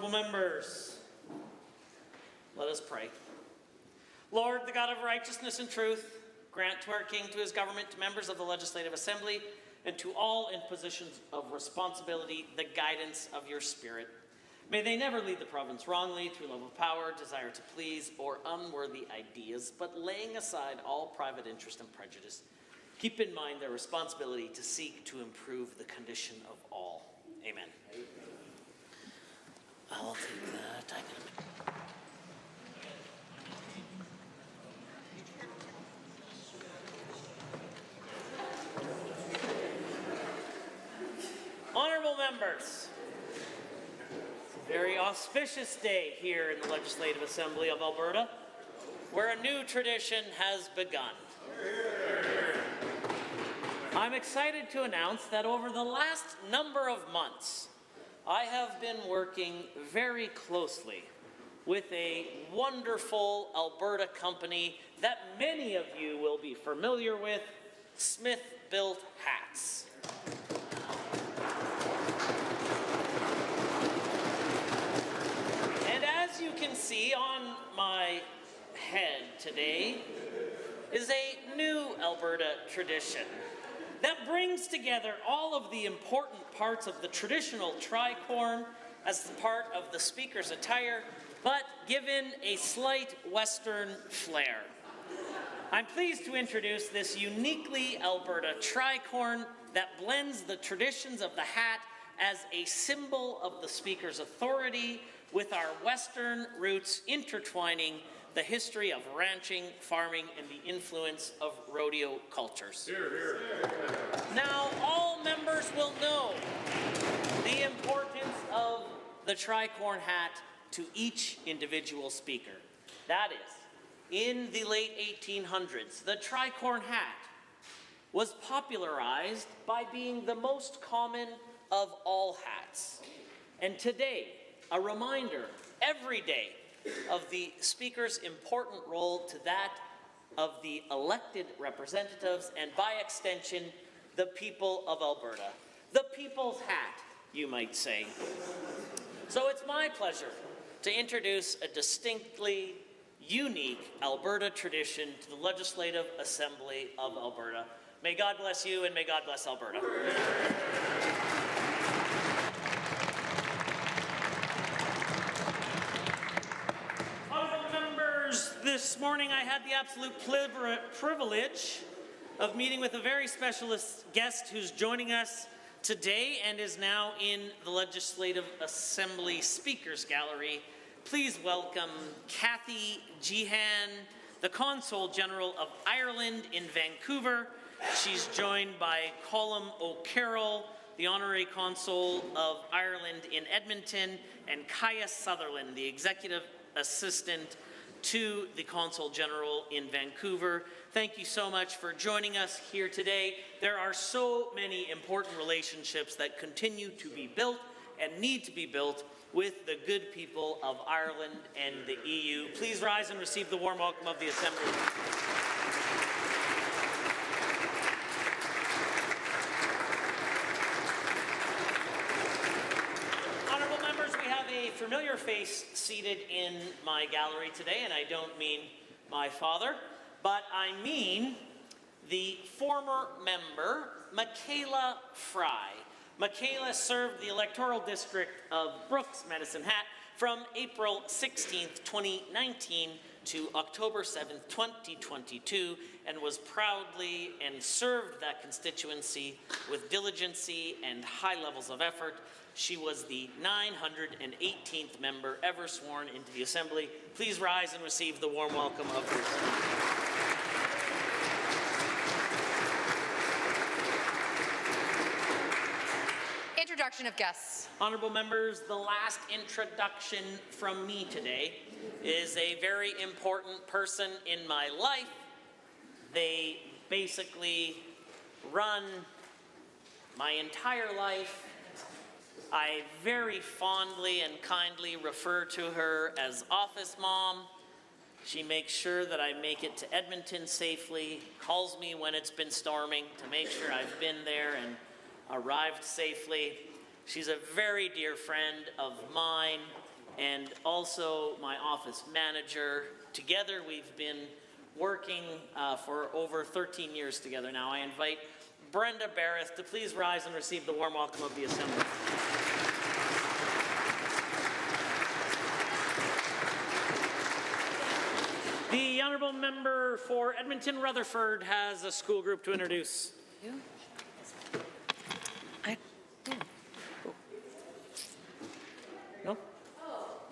Honorable members, let us pray. Lord, the God of righteousness and truth, grant to our King, to his government, to members of the Legislative Assembly, and to all in positions of responsibility, the guidance of your Spirit. May they never lead the province wrongly through love of power, desire to please, or unworthy ideas, but laying aside all private interest and prejudice, keep in mind their responsibility to seek to improve the condition of all. Amen. I'll take that. Honorable members, it's a very auspicious day here in the Legislative Assembly of Alberta, where a new tradition has begun. I'm excited to announce that over the last number of months, I have been working very closely with a wonderful Alberta company that many of you will be familiar with, Smith Built Hats. And as you can see on my head today is a new Alberta tradition that brings together all of the important parts of the traditional tricorn as the part of the speaker's attire, but given a slight Western flair. I'm pleased to introduce this uniquely Alberta tricorn that blends the traditions of the hat as a symbol of the speaker's authority with our Western roots intertwining the history of ranching, farming, and the influence of rodeo cultures. Hear, hear. Now, all members will know the importance of the tricorn hat to each individual speaker. That is, in the late 1800s, the tricorn hat was popularized by being the most common of all hats. And today, a reminder every day of the speaker's important role to that of the elected representatives and, by extension, the people of Alberta. The people's hat, you might say. So it's my pleasure to introduce a distinctly unique Alberta tradition to the Legislative Assembly of Alberta. May God bless you and may God bless Alberta. This morning I had the absolute privilege of meeting with a very special guest who's joining us today and is now in the Legislative Assembly Speakers Gallery. Please welcome Kathy Gehan, the Consul General of Ireland in Vancouver. She's joined by Colm O'Carroll, the Honorary Consul of Ireland in Edmonton, and Kaya Sutherland, the Executive Assistant to the Consul General in Vancouver. Thank you so much for joining us here today. There are so many important relationships that continue to be built and need to be built with the good people of Ireland and the EU. Please rise and receive the warm welcome of the Assembly. Familiar face seated in my gallery today, and I don't mean my father, but I mean the former member, Michaela Fry. Michaela served the electoral district of Brooks Medicine Hat from April 16th, 2019 to October 7th, 2022, and was proudly and served that constituency with diligency and high levels of effort. She was the 918th member ever sworn into the Assembly. Please rise and receive the warm welcome of her. Introduction of guests. Honourable members, the last introduction from me today is a very important person in my life. They basically run my entire life. I very fondly and kindly refer to her as Office Mom. She makes sure that I make it to Edmonton safely, calls me when it's been storming to make sure I've been there and arrived safely. She's a very dear friend of mine, and also my office manager. Together, we've been working for over 13 years together now. I invite Brenda Barrett to please rise and receive the warm welcome of the Assembly. The honourable member for Edmonton Rutherford has a school group to introduce. No?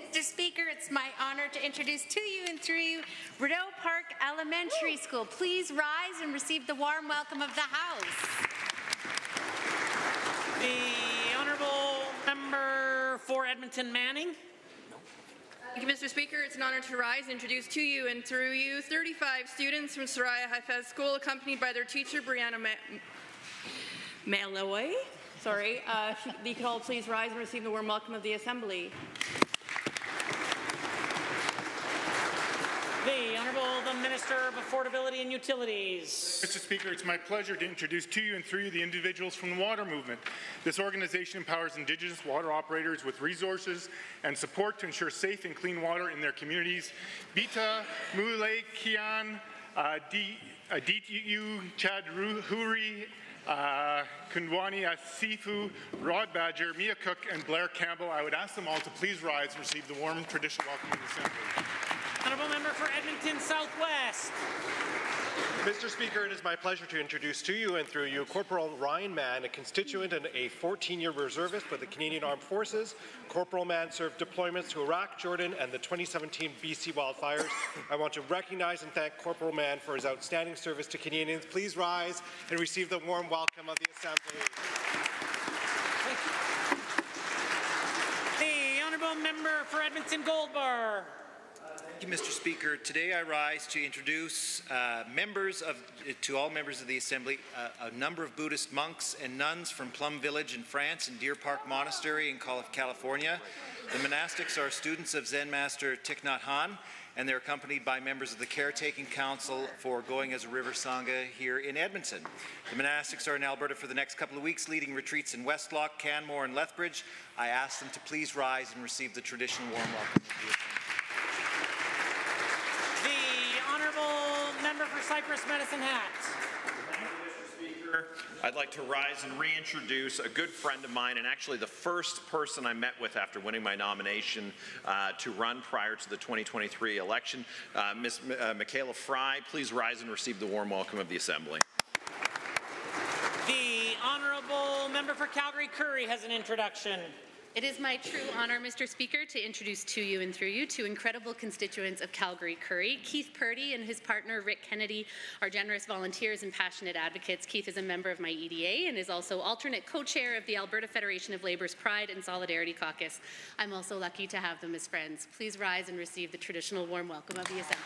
Mr. Speaker, it's my honor to introduce to you and through you Rideau Park Elementary School. Please rise and receive the warm welcome of the House. The honourable member for Edmonton Manning. Thank you, Mr. Speaker. It's an honor to rise and introduce to you and through you 35 students from Soraya Hafez School, accompanied by their teacher, Brianna Malloy. Sorry. You could all please rise and receive the warm welcome of the Assembly. The Honourable the Minister of Affordability and Utilities. Mr. Speaker, it's my pleasure to introduce to you and through you the individuals from the Water Movement. This organization empowers Indigenous water operators with resources and support to ensure safe and clean water in their communities. Bita, Mule, Kian, Aditu, Chad Huri, Kundwani Asifu, Rod Badger, Mia Cook, and Blair Campbell. I would ask them all to please rise and receive the warm traditional welcome of the Assembly. Honourable member for Edmonton Southwest. Mr. Speaker, it is my pleasure to introduce to you and through you Corporal Ryan Mann, a constituent and a 14-year reservist with the Canadian Armed Forces. Corporal Mann served deployments to Iraq, Jordan, and the 2017 BC wildfires. I want to recognize and thank Corporal Mann for his outstanding service to Canadians. Please rise and receive the warm welcome of the Assembly. The honourable member for Edmonton Gold Bar. Thank you, Mr. Speaker. Today I rise to introduce to all members of the Assembly a number of Buddhist monks and nuns from Plum Village in France and Deer Park Monastery in California. The monastics are students of Zen Master Thich Nhat Hanh, and they're accompanied by members of the Caretaking Council for Going as a River Sangha here in Edmonton. The monastics are in Alberta for the next couple of weeks, leading retreats in Westlock, Canmore, and Lethbridge. I ask them to please rise and receive the traditional warm welcome of the Assembly. Member for Cypress Medicine Hat. Thank you, Mr. Speaker. I'd like to rise and reintroduce a good friend of mine and actually the first person I met with after winning my nomination to run prior to the 2023 election. Ms. Michaela Fry, please rise and receive the warm welcome of the Assembly. The honourable member for Calgary-Curry has an introduction. It is my true honour, Mr. Speaker, to introduce to you and through you two incredible constituents of Calgary-Curry. Keith Purdy and his partner Rick Kennedy are generous volunteers and passionate advocates. Keith is a member of my EDA and is also alternate co-chair of the Alberta Federation of Labour's Pride and Solidarity Caucus. I'm also lucky to have them as friends. Please rise and receive the traditional warm welcome of the Assembly.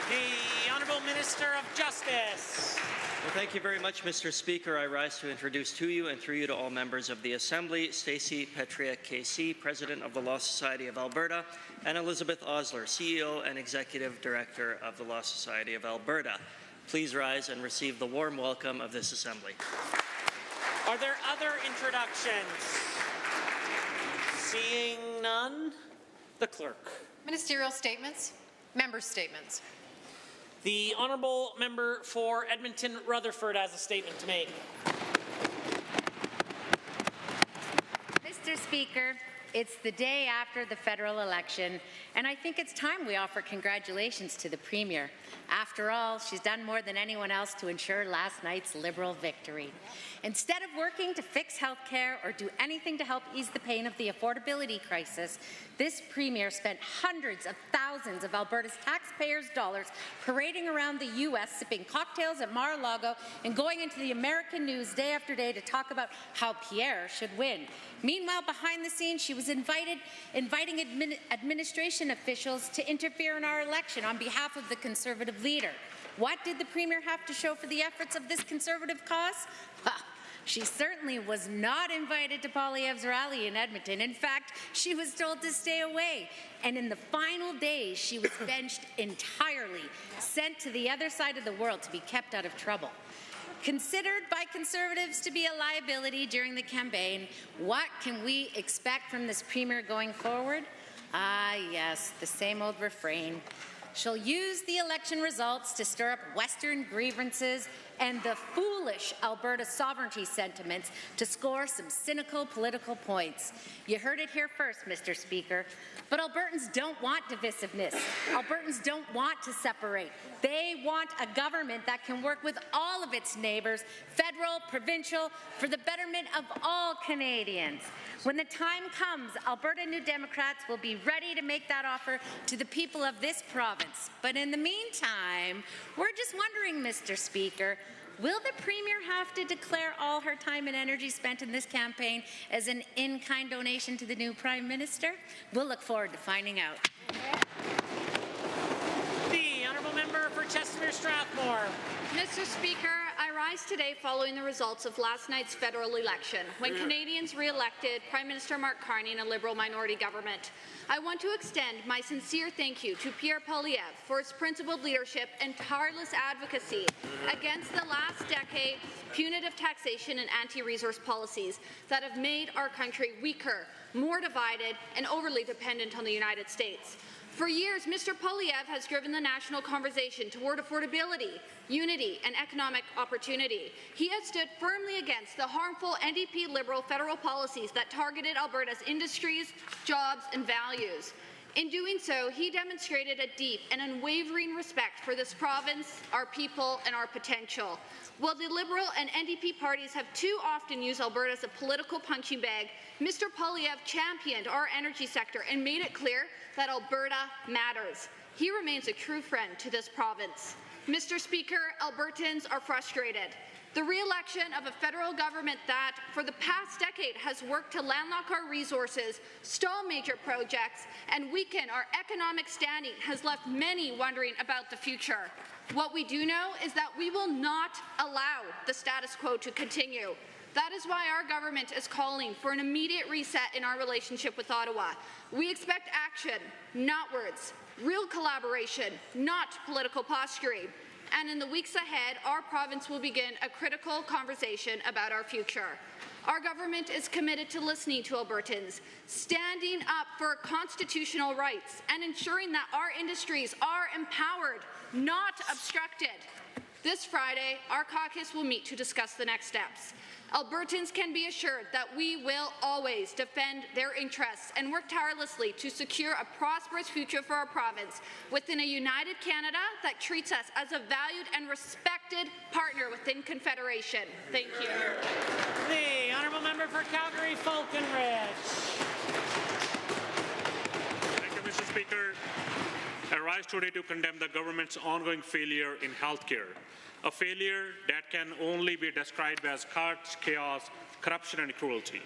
The Honourable Minister of Justice. Well, thank you very much, Mr. Speaker. I rise to introduce to you and through you to all members of the Assembly, Stacey Petria KC, President of the Law Society of Alberta, and Elizabeth Osler, CEO and Executive Director of the Law Society of Alberta. Please rise and receive the warm welcome of this Assembly. Are there other introductions? Seeing none, the clerk. Ministerial statements, member statements. The honourable member for Edmonton Rutherford has a statement to make. Mr. Speaker, it's the day after the federal election, and I think it's time we offer congratulations to the Premier. After all, she's done more than anyone else to ensure last night's Liberal victory. Instead of working to fix health care or do anything to help ease the pain of the affordability crisis, this Premier spent hundreds of thousands of Alberta's taxpayers' dollars parading around the U.S., sipping cocktails at Mar-a-Lago and going into the American news day after day to talk about how Pierre should win. Meanwhile, behind the scenes, she was inviting administration officials to interfere in our election on behalf of the Conservative leader. What did the Premier have to show for the efforts of this Conservative cause? Well, she certainly was not invited to Poilievre's rally in Edmonton. In fact, she was told to stay away. And in the final days, she was benched entirely, sent to the other side of the world to be kept out of trouble. considered by Conservatives to be a liability during the campaign. What can we expect from this Premier going forward? Ah, yes, the same old refrain. She'll use the election results to stir up Western grievances and the foolish Alberta sovereignty sentiments to score some cynical political points. You heard it here first, Mr. Speaker. But Albertans don't want divisiveness. Albertans don't want to separate. They want a government that can work with all of its neighbours, federal, provincial, for the betterment of all Canadians. When the time comes, Alberta New Democrats will be ready to make that offer to the people of this province. But in the meantime, we're just wondering, Mr. Speaker, will the Premier have to declare all her time and energy spent in this campaign as an in-kind donation to the new Prime Minister? We'll look forward to finding out. The honourable member for Chestermere-Strathmore. Mr. Speaker, I rise today following the results of last night's federal election, when Canadians re-elected Prime Minister Mark Carney in a Liberal minority government. I want to extend my sincere thank you to Pierre Poilievre for his principled leadership and tireless advocacy against the last decade's punitive taxation and anti-resource policies that have made our country weaker, more divided, and overly dependent on the United States. For years, Mr. Poilievre has driven the national conversation toward affordability, unity, and economic opportunity. He has stood firmly against the harmful NDP Liberal federal policies that targeted Alberta's industries, jobs, and values. In doing so, he demonstrated a deep and unwavering respect for this province, our people, and our potential. While the Liberal and NDP parties have too often used Alberta as a political punching bag, Mr. Poilievre championed our energy sector and made it clear that Alberta matters. He remains a true friend to this province. Mr. Speaker, Albertans are frustrated. The re-election of a federal government that, for the past decade, has worked to landlock our resources, stall major projects, and weaken our economic standing has left many wondering about the future. What we do know is that we will not allow the status quo to continue. That is why our government is calling for an immediate reset in our relationship with Ottawa. We expect action, not words, real collaboration, not political posturing. And in the weeks ahead, our province will begin a critical conversation about our future. Our government is committed to listening to Albertans, standing up for constitutional rights, and ensuring that our industries are empowered, not obstructed. This Friday, our caucus will meet to discuss the next steps. Albertans can be assured that we will always defend their interests and work tirelessly to secure a prosperous future for our province within a united Canada that treats us as a valued and respected partner within Confederation. Thank you. The honourable member for Calgary Falconridge. Thank you, Mr. Speaker. I rise today to condemn the government's ongoing failure in healthcare. A failure that can only be described as cuts, chaos, corruption, and cruelty.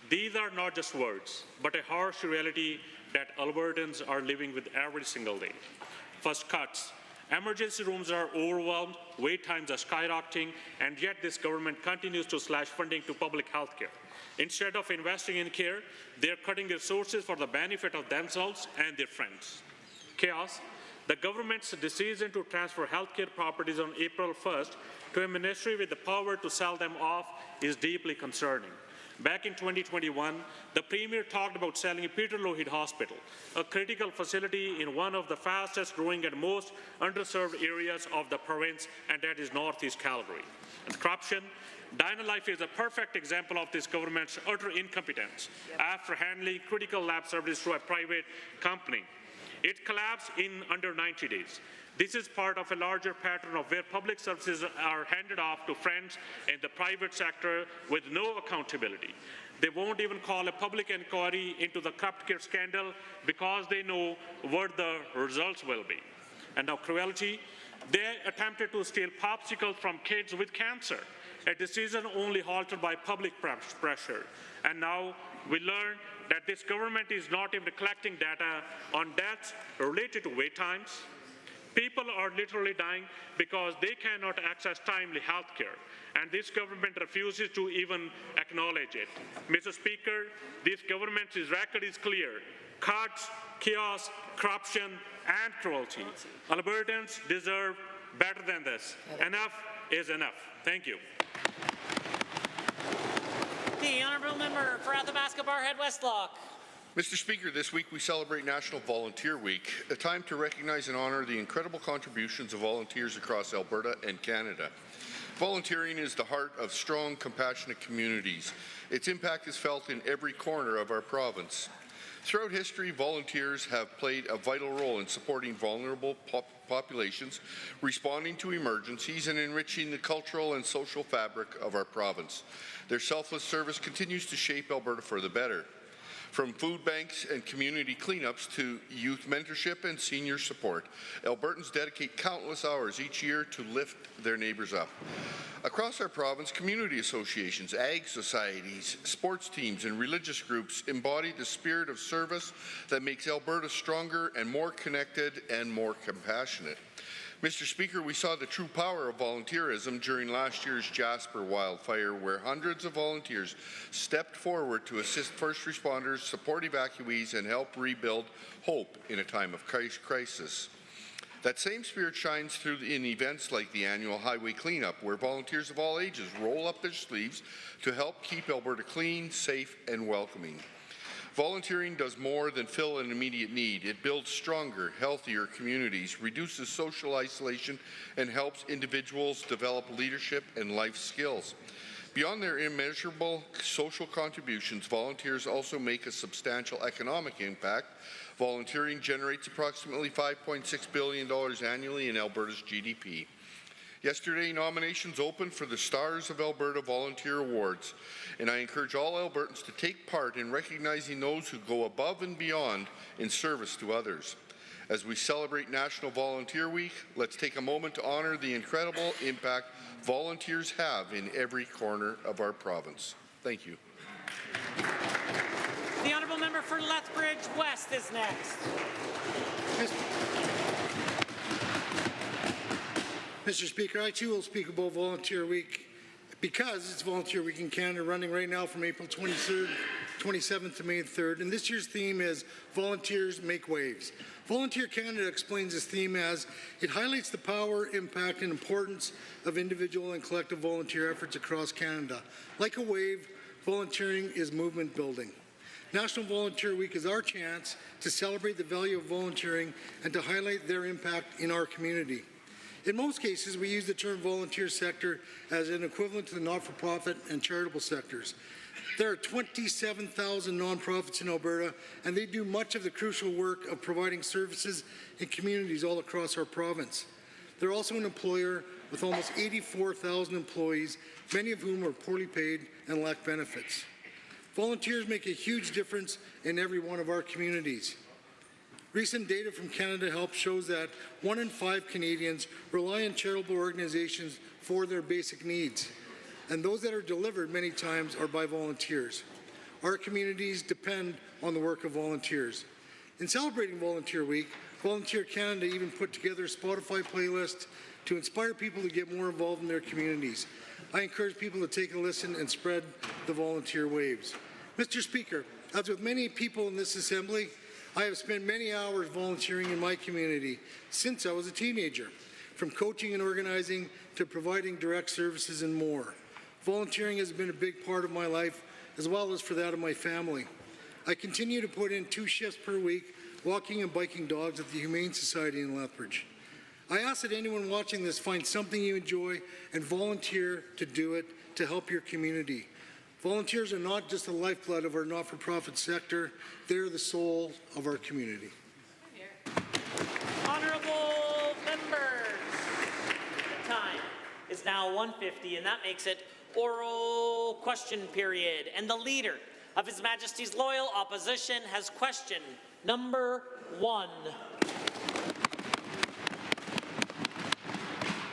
These are not just words, but a harsh reality that Albertans are living with every single day. First, cuts. Emergency rooms are overwhelmed, wait times are skyrocketing, and yet this government continues to slash funding to public health care. Instead of investing in care, they are cutting resources for the benefit of themselves and their friends. Chaos. The government's decision to transfer healthcare properties on April 1st to a ministry with the power to sell them off is deeply concerning. Back in 2021, the Premier talked about selling Peter Lougheed Hospital, a critical facility in one of the fastest growing and most underserved areas of the province, and that is Northeast Calgary. And corruption. Dynalife is a perfect example of this government's utter incompetence after handling critical lab services to a private company. It collapsed in under 90 days. This is part of a larger pattern of where public services are handed off to friends in the private sector with no accountability. They won't even call a public inquiry into the corrupt care scandal because they know what the results will be. And now cruelty. They attempted to steal popsicles from kids with cancer, a decision only halted by public pressure. And now we learn that this government is not even collecting data on deaths related to wait times. People are literally dying because they cannot access timely health care, and this government refuses to even acknowledge it. Mr. Speaker, this government's record is clear. Cuts, chaos, corruption, and cruelty. Albertans deserve better than this. Enough is enough. Thank you. The honourable member for Athabasca Barhead Westlock. Mr. Speaker, this week we celebrate National Volunteer Week, a time to recognize and honour the incredible contributions of volunteers across Alberta and Canada. Volunteering is the heart of strong, compassionate communities. Its impact is felt in every corner of our province. Throughout history, volunteers have played a vital role in supporting vulnerable populations, responding to emergencies, and enriching the cultural and social fabric of our province. Their selfless service continues to shape Alberta for the better. From food banks and community cleanups to youth mentorship and senior support, Albertans dedicate countless hours each year to lift their neighbours up. Across our province, community associations, ag societies, sports teams, and religious groups embody the spirit of service that makes Alberta stronger and more connected and more compassionate. Mr. Speaker, we saw the true power of volunteerism during last year's Jasper wildfire, where hundreds of volunteers stepped forward to assist first responders, support evacuees, and help rebuild hope in a time of crisis. That same spirit shines through in events like the annual highway cleanup, where volunteers of all ages roll up their sleeves to help keep Alberta clean, safe, and welcoming. Volunteering does more than fill an immediate need. It builds stronger, healthier communities, reduces social isolation, and helps individuals develop leadership and life skills. Beyond their immeasurable social contributions, volunteers also make a substantial economic impact. Volunteering generates approximately $5.6 billion annually in Alberta's GDP. Yesterday, nominations opened for the Stars of Alberta Volunteer Awards, and I encourage all Albertans to take part in recognizing those who go above and beyond in service to others. As we celebrate National Volunteer Week, let's take a moment to honour the incredible impact volunteers have in every corner of our province. Thank you. The honourable member for Lethbridge West is next. Mr. Speaker, I too will speak about Volunteer Week because it's Volunteer Week in Canada, running right now from April 27th to May 3rd, and this year's theme is Volunteers Make Waves. Volunteer Canada explains this theme as it highlights the power, impact, and importance of individual and collective volunteer efforts across Canada. Like a wave, volunteering is movement building. National Volunteer Week is our chance to celebrate the value of volunteering and to highlight their impact in our community. In most cases, we use the term volunteer sector as an equivalent to the not-for-profit and charitable sectors. There are 27,000 nonprofits in Alberta, and they do much of the crucial work of providing services in communities all across our province. They're also an employer with almost 84,000 employees, many of whom are poorly paid and lack benefits. Volunteers make a huge difference in every one of our communities. Recent data from Canada Help shows that 1 in 5 Canadians rely on charitable organizations for their basic needs, and those that are delivered many times are by volunteers. Our communities depend on the work of volunteers. In celebrating Volunteer Week, Volunteer Canada even put together a Spotify playlist to inspire people to get more involved in their communities. I encourage people to take a listen and spread the volunteer waves. Mr. Speaker, as with many people in this Assembly, I have spent many hours volunteering in my community since I was a teenager, from coaching and organizing to providing direct services and more. Volunteering has been a big part of my life, as well as for that of my family. I continue to put in 2 shifts per week, walking and biking dogs at the Humane Society in Lethbridge. I ask that anyone watching this find something you enjoy and volunteer to do it to help your community. Volunteers are not just the lifeblood of our not-for-profit sector, they're the soul of our community. Honourable members, the time is now 1:50, and that makes it oral question period. And the Leader of His Majesty's Loyal Opposition has question number 1.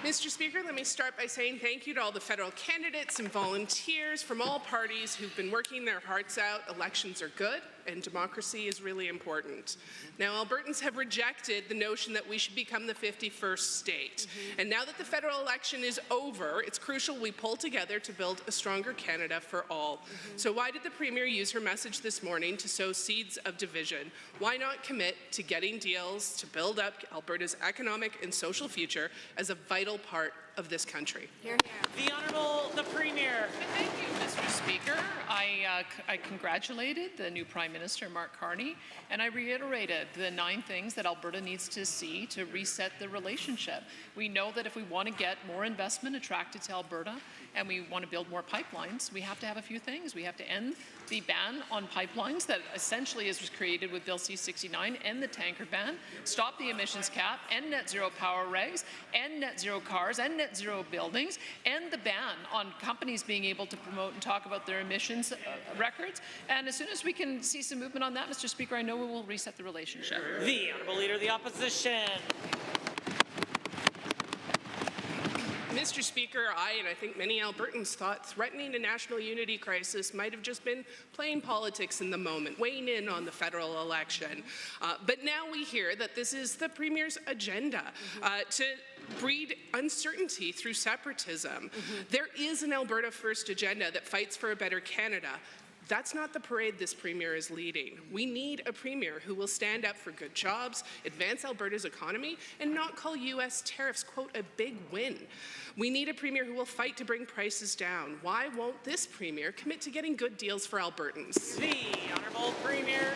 Mr. Speaker, let me start by saying thank you to all the federal candidates and volunteers from all parties who've been working their hearts out. Elections are good, and democracy is really important. Now, Albertans have rejected the notion that we should become the 51st state. And now that the federal election is over, it's crucial we pull together to build a stronger Canada for all. So why did the Premier use her message this morning to sow seeds of division? Why not commit to getting deals to build up Alberta's economic and social future as a vital vital part of this country. Hear, hear. The Honourable the Premier. Thank you, Mr. Speaker. I congratulated the new Prime Minister, Mark Carney, and I reiterated the 9 things that Alberta needs to see to reset the relationship. We know that if we want to get more investment attracted to Alberta and we want to build more pipelines, we have to have a few things. We have to end the ban on pipelines that essentially was created with Bill C-69, end the tanker ban, stop the emissions cap, end net zero power regs, end net zero cars, end net zero buildings, end the ban on companies being able to promote and talk about their emissions records. And as soon as we can see some movement on that, Mr. Speaker, I know we will reset the relationship. The Honourable Leader of the Opposition. Mr. Speaker, and I think many Albertans thought threatening a national unity crisis might have just been playing politics in the moment, weighing in on the federal election. But now we hear that this is the Premier's agenda to breed uncertainty through separatism. There is an Alberta First agenda that fights for a better Canada. That's not the parade this Premier is leading. We need a Premier who will stand up for good jobs, advance Alberta's economy, and not call U.S. tariffs, quote, a big win. We need a Premier who will fight to bring prices down. Why won't this Premier commit to getting good deals for Albertans? The Honourable Premier.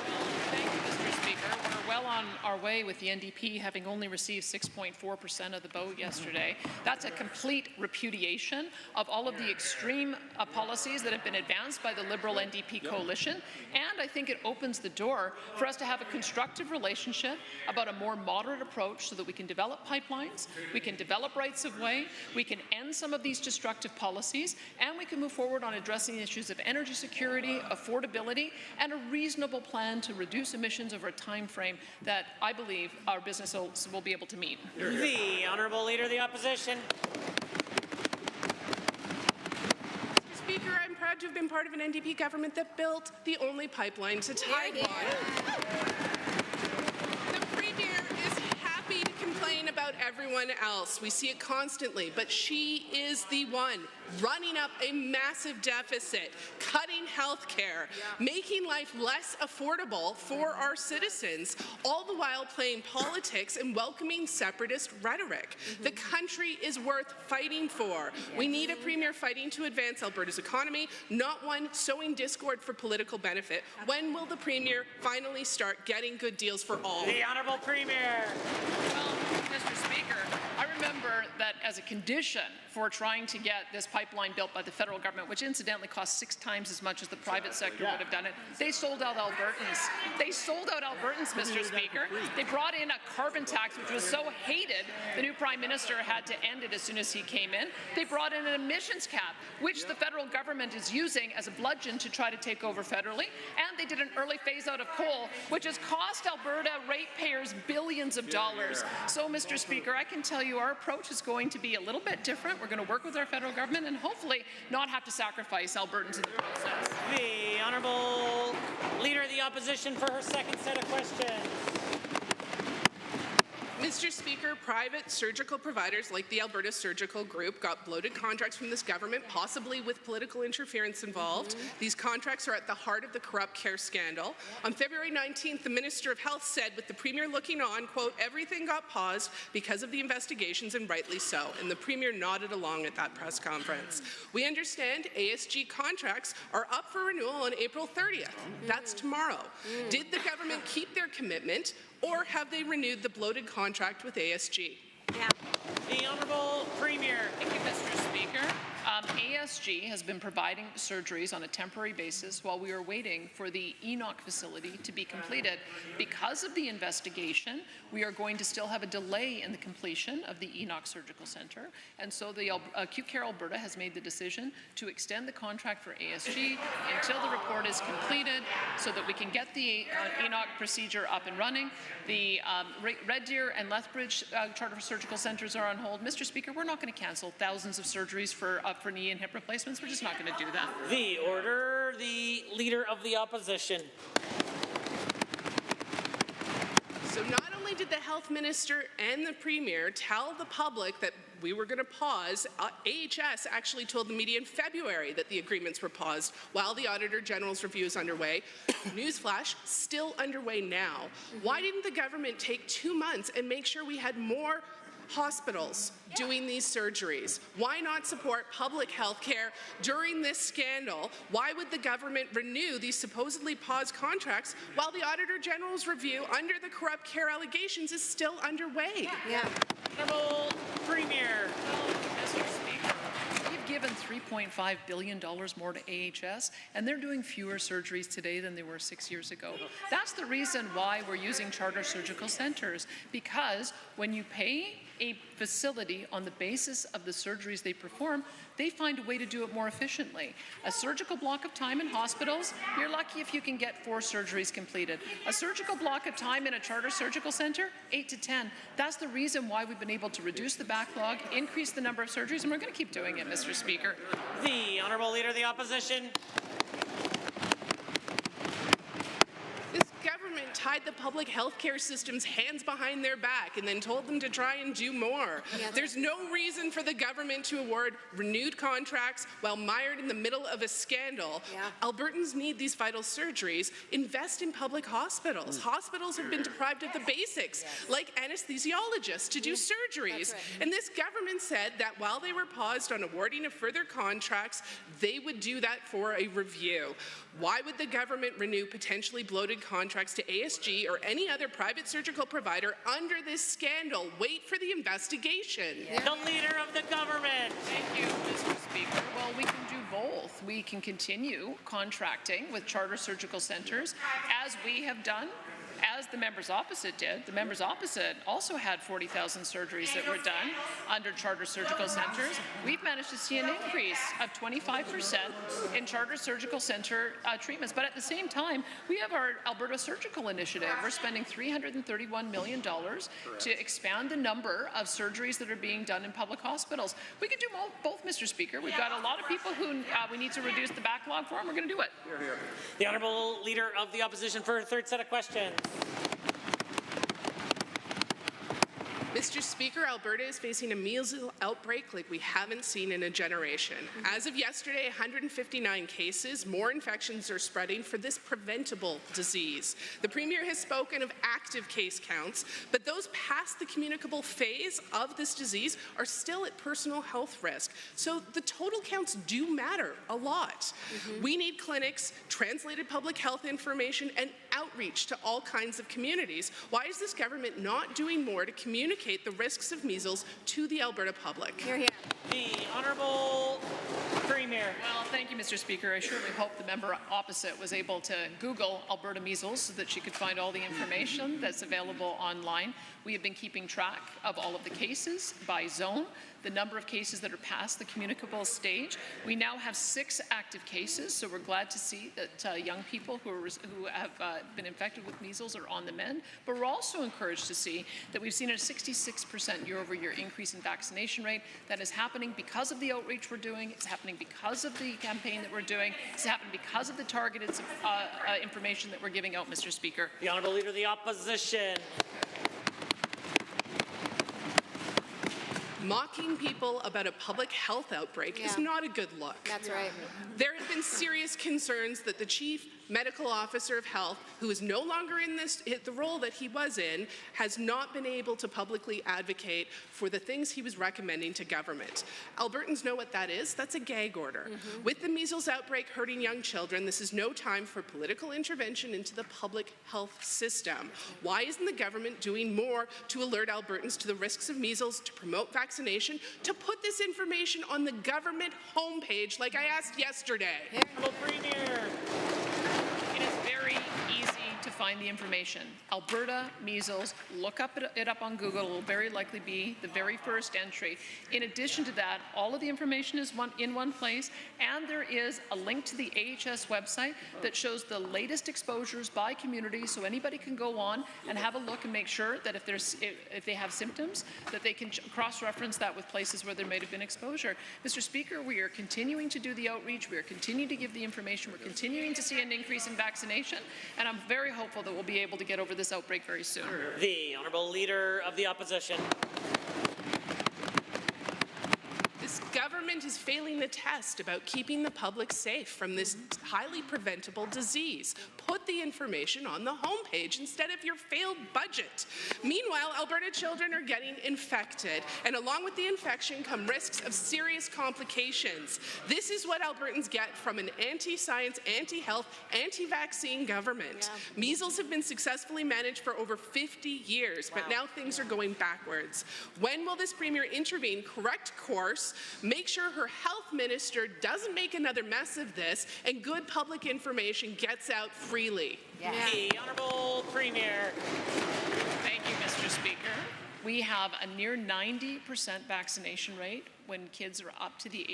Thank you, Mr. Speaker. We're well on our way with the NDP having only received 6.4% of the vote yesterday. That's a complete repudiation of all of the extreme policies that have been advanced by the Liberal NDP coalition, and I think it opens the door for us to have a constructive relationship about a more moderate approach so that we can develop pipelines, we can develop rights of way, we can end some of these destructive policies, and we can move forward on addressing issues of energy security, affordability, and a reasonable plan to reduce emissions over a time frame that I believe our businesses will be able to meet. The Honourable Leader of the Opposition. Mr. Speaker, I'm proud to have been part of an NDP government that built the only pipeline to Taiwan. The Premier is happy to complain about everyone else. We see it constantly, but she is the one running up a massive deficit, cutting health care, making life less affordable for our citizens, all the while playing politics and welcoming separatist rhetoric. The country is worth fighting for. We need a Premier fighting to advance Alberta's economy, not one sowing discord for political benefit. When will the Premier finally start getting good deals for all? The Honourable Premier. Well, Mr. Speaker, I remember that as a condition for trying to get this pipeline built by the federal government, which incidentally cost 6 times as much as the private sector would have done it, they sold out Albertans. They sold out Albertans, Mr. Speaker. They brought in a carbon tax, which was so hated, the new Prime Minister had to end it as soon as he came in. They brought in an emissions cap, which the federal government is using as a bludgeon to try to take over federally. And they did an early phase out of coal, which has cost Alberta ratepayers billions of dollars. So, Mr. Speaker, I can tell you our approach is going to be a little bit different. We're going to work with our federal government and hopefully not have to sacrifice Albertans in the process. The Honourable Leader of the Opposition for her second set of questions. Mr. Speaker, private surgical providers like the Alberta Surgical Group got bloated contracts from this government, possibly with political interference involved. These contracts are at the heart of the corrupt care scandal. On February 19th, the Minister of Health said, with the Premier looking on, quote, everything got paused because of the investigations, and rightly so. And the Premier nodded along at that press conference. We understand ASG contracts are up for renewal on April 30th. That's tomorrow. Did the government keep their commitment, or have they renewed the bloated contract with ASG? The Honourable Premier. Thank you, Mr. Speaker. ASG has been providing surgeries on a temporary basis while we are waiting for the Enoch facility to be completed. Because of the investigation, we are going to still have a delay in the completion of the Enoch Surgical Centre, and so the Acute Care Alberta has made the decision to extend the contract for ASG until the report is completed so that we can get the Enoch procedure up and running. The Red Deer and Lethbridge Charter Surgical Centres are on hold. Mr. Speaker, we're not going to cancel thousands of surgeries for knee and hip replacements. We're just not going to do that. The Order, the Leader of the Opposition. So not only did the Health Minister and the Premier tell the public that we were going to pause, AHS actually told the media in February that the agreements were paused while the Auditor General's review is underway. Newsflash, still underway now. Why didn't the government take 2 months and make sure we had more hospitals doing these surgeries? Why not support public health care during this scandal? Why would the government renew these supposedly paused contracts while the Auditor General's review under the corrupt care allegations is still underway? Honourable Premier. Mr. Speaker, we've given $3.5 billion more to AHS, and they're doing fewer surgeries today than they were 6 years ago. That's the reason why we're using charter surgical centers, because when you pay a facility on the basis of the surgeries they perform, they find a way to do it more efficiently. A surgical block of time in hospitals, you're lucky if you can get 4 surgeries completed. A surgical block of time in a charter surgical center, 8 to 10. That's the reason why we've been able to reduce the backlog, increase the number of surgeries, and we're going to keep doing it, Mr. Speaker. The Honourable Leader of the Opposition. Government tied the public health care system's hands behind their back and then told them to try and do more. There's no reason for the government to award renewed contracts while mired in the middle of a scandal. Albertans need these vital surgeries. Invest in public hospitals. Hospitals have been deprived of the basics, like anesthesiologists to do surgeries. And this government said that while they were paused on awarding of further contracts, they would do that for a review. Why would the government renew potentially bloated contracts to ASG or any other private surgical provider under this scandal? Wait for the investigation. The Leader of the Government. Thank you, Mr. Speaker. Well, we can do both. We can continue contracting with charter surgical centers, as we have done, as the members opposite did. The members opposite also had 40,000 surgeries that were done under charter surgical centers. We've managed to see an increase of 25% in charter surgical center treatments. But at the same time, we have our Alberta Surgical Initiative. We're spending $331 million to expand the number of surgeries that are being done in public hospitals. We can do both, Mr. Speaker. We've got a lot of people who we need to reduce the backlog for, and we're going to do it. The Honourable Leader of the Opposition for a third set of questions. Mr. Speaker, Alberta is facing a measles outbreak like we haven't seen in a generation. As of yesterday, 159 cases. More infections are spreading for this preventable disease. The Premier has spoken of active case counts, but those past the communicable phase of this disease are still at personal health risk. So the total counts do matter a lot. We need clinics, translated public health information, and outreach to all kinds of communities. Why is this government not doing more to communicate the risks of measles to the Alberta public? The Honourable Premier. Well, thank you, Mr. Speaker. I surely hope the member opposite was able to Google Alberta measles so that she could find all the information that's available online. We have been keeping track of all of the cases by zone, the number of cases that are past the communicable stage. We now have 6 active cases, so we're glad to see that young people who have been infected with measles are on the mend. But we're also encouraged to see that we've seen a 66% year-over-year increase in vaccination rate. That is happening because of the outreach we're doing. It's happening because of the campaign that we're doing. It's happening because of the targeted information that we're giving out, Mr. Speaker. The Honourable Leader of the Opposition. Mocking people about a public health outbreak is not a good look. That's right. There have been serious concerns that the Chief Medical Officer of Health, who is no longer in the role that he was in, has not been able to publicly advocate for the things he was recommending to government. Albertans know what that is. That's a gag order. With the measles outbreak hurting young children, this is no time for political intervention into the public health system. Why isn't the government doing more to alert Albertans to the risks of measles, to promote vaccination, to put this information on the government homepage like I asked yesterday? Premier. It is very easy to find the information. Alberta measles, look it up on Google. It will very likely be the very first entry. In addition to that, all of the information is in one place, and there is a link to the AHS website that shows the latest exposures by community, so anybody can go on and have a look and make sure that if they have symptoms, that they can cross-reference that with places where there may have been exposure. Mr. Speaker, we are continuing to do the outreach. We are continuing to give the information. We're continuing to see an increase in vaccination, and I'm very hopeful that we'll be able to get over this outbreak very soon. The Honourable Leader of the Opposition. This government government is failing the test about keeping the public safe from this highly preventable disease. Put the information on the homepage instead of your failed budget. Meanwhile, Alberta children are getting infected, and along with the infection come risks of serious complications. This is what Albertans get from an anti-science, anti-health, anti-vaccine government. Yeah. Measles have been successfully managed for over 50 years, but now things are going backwards. When will this Premier intervene, correct course, make sure her health minister doesn't make another mess of this, and good public information gets out freely? Yes. The Honourable Premier. Thank you, Mr. Speaker. We have a near 90% vaccination rate when kids are up to the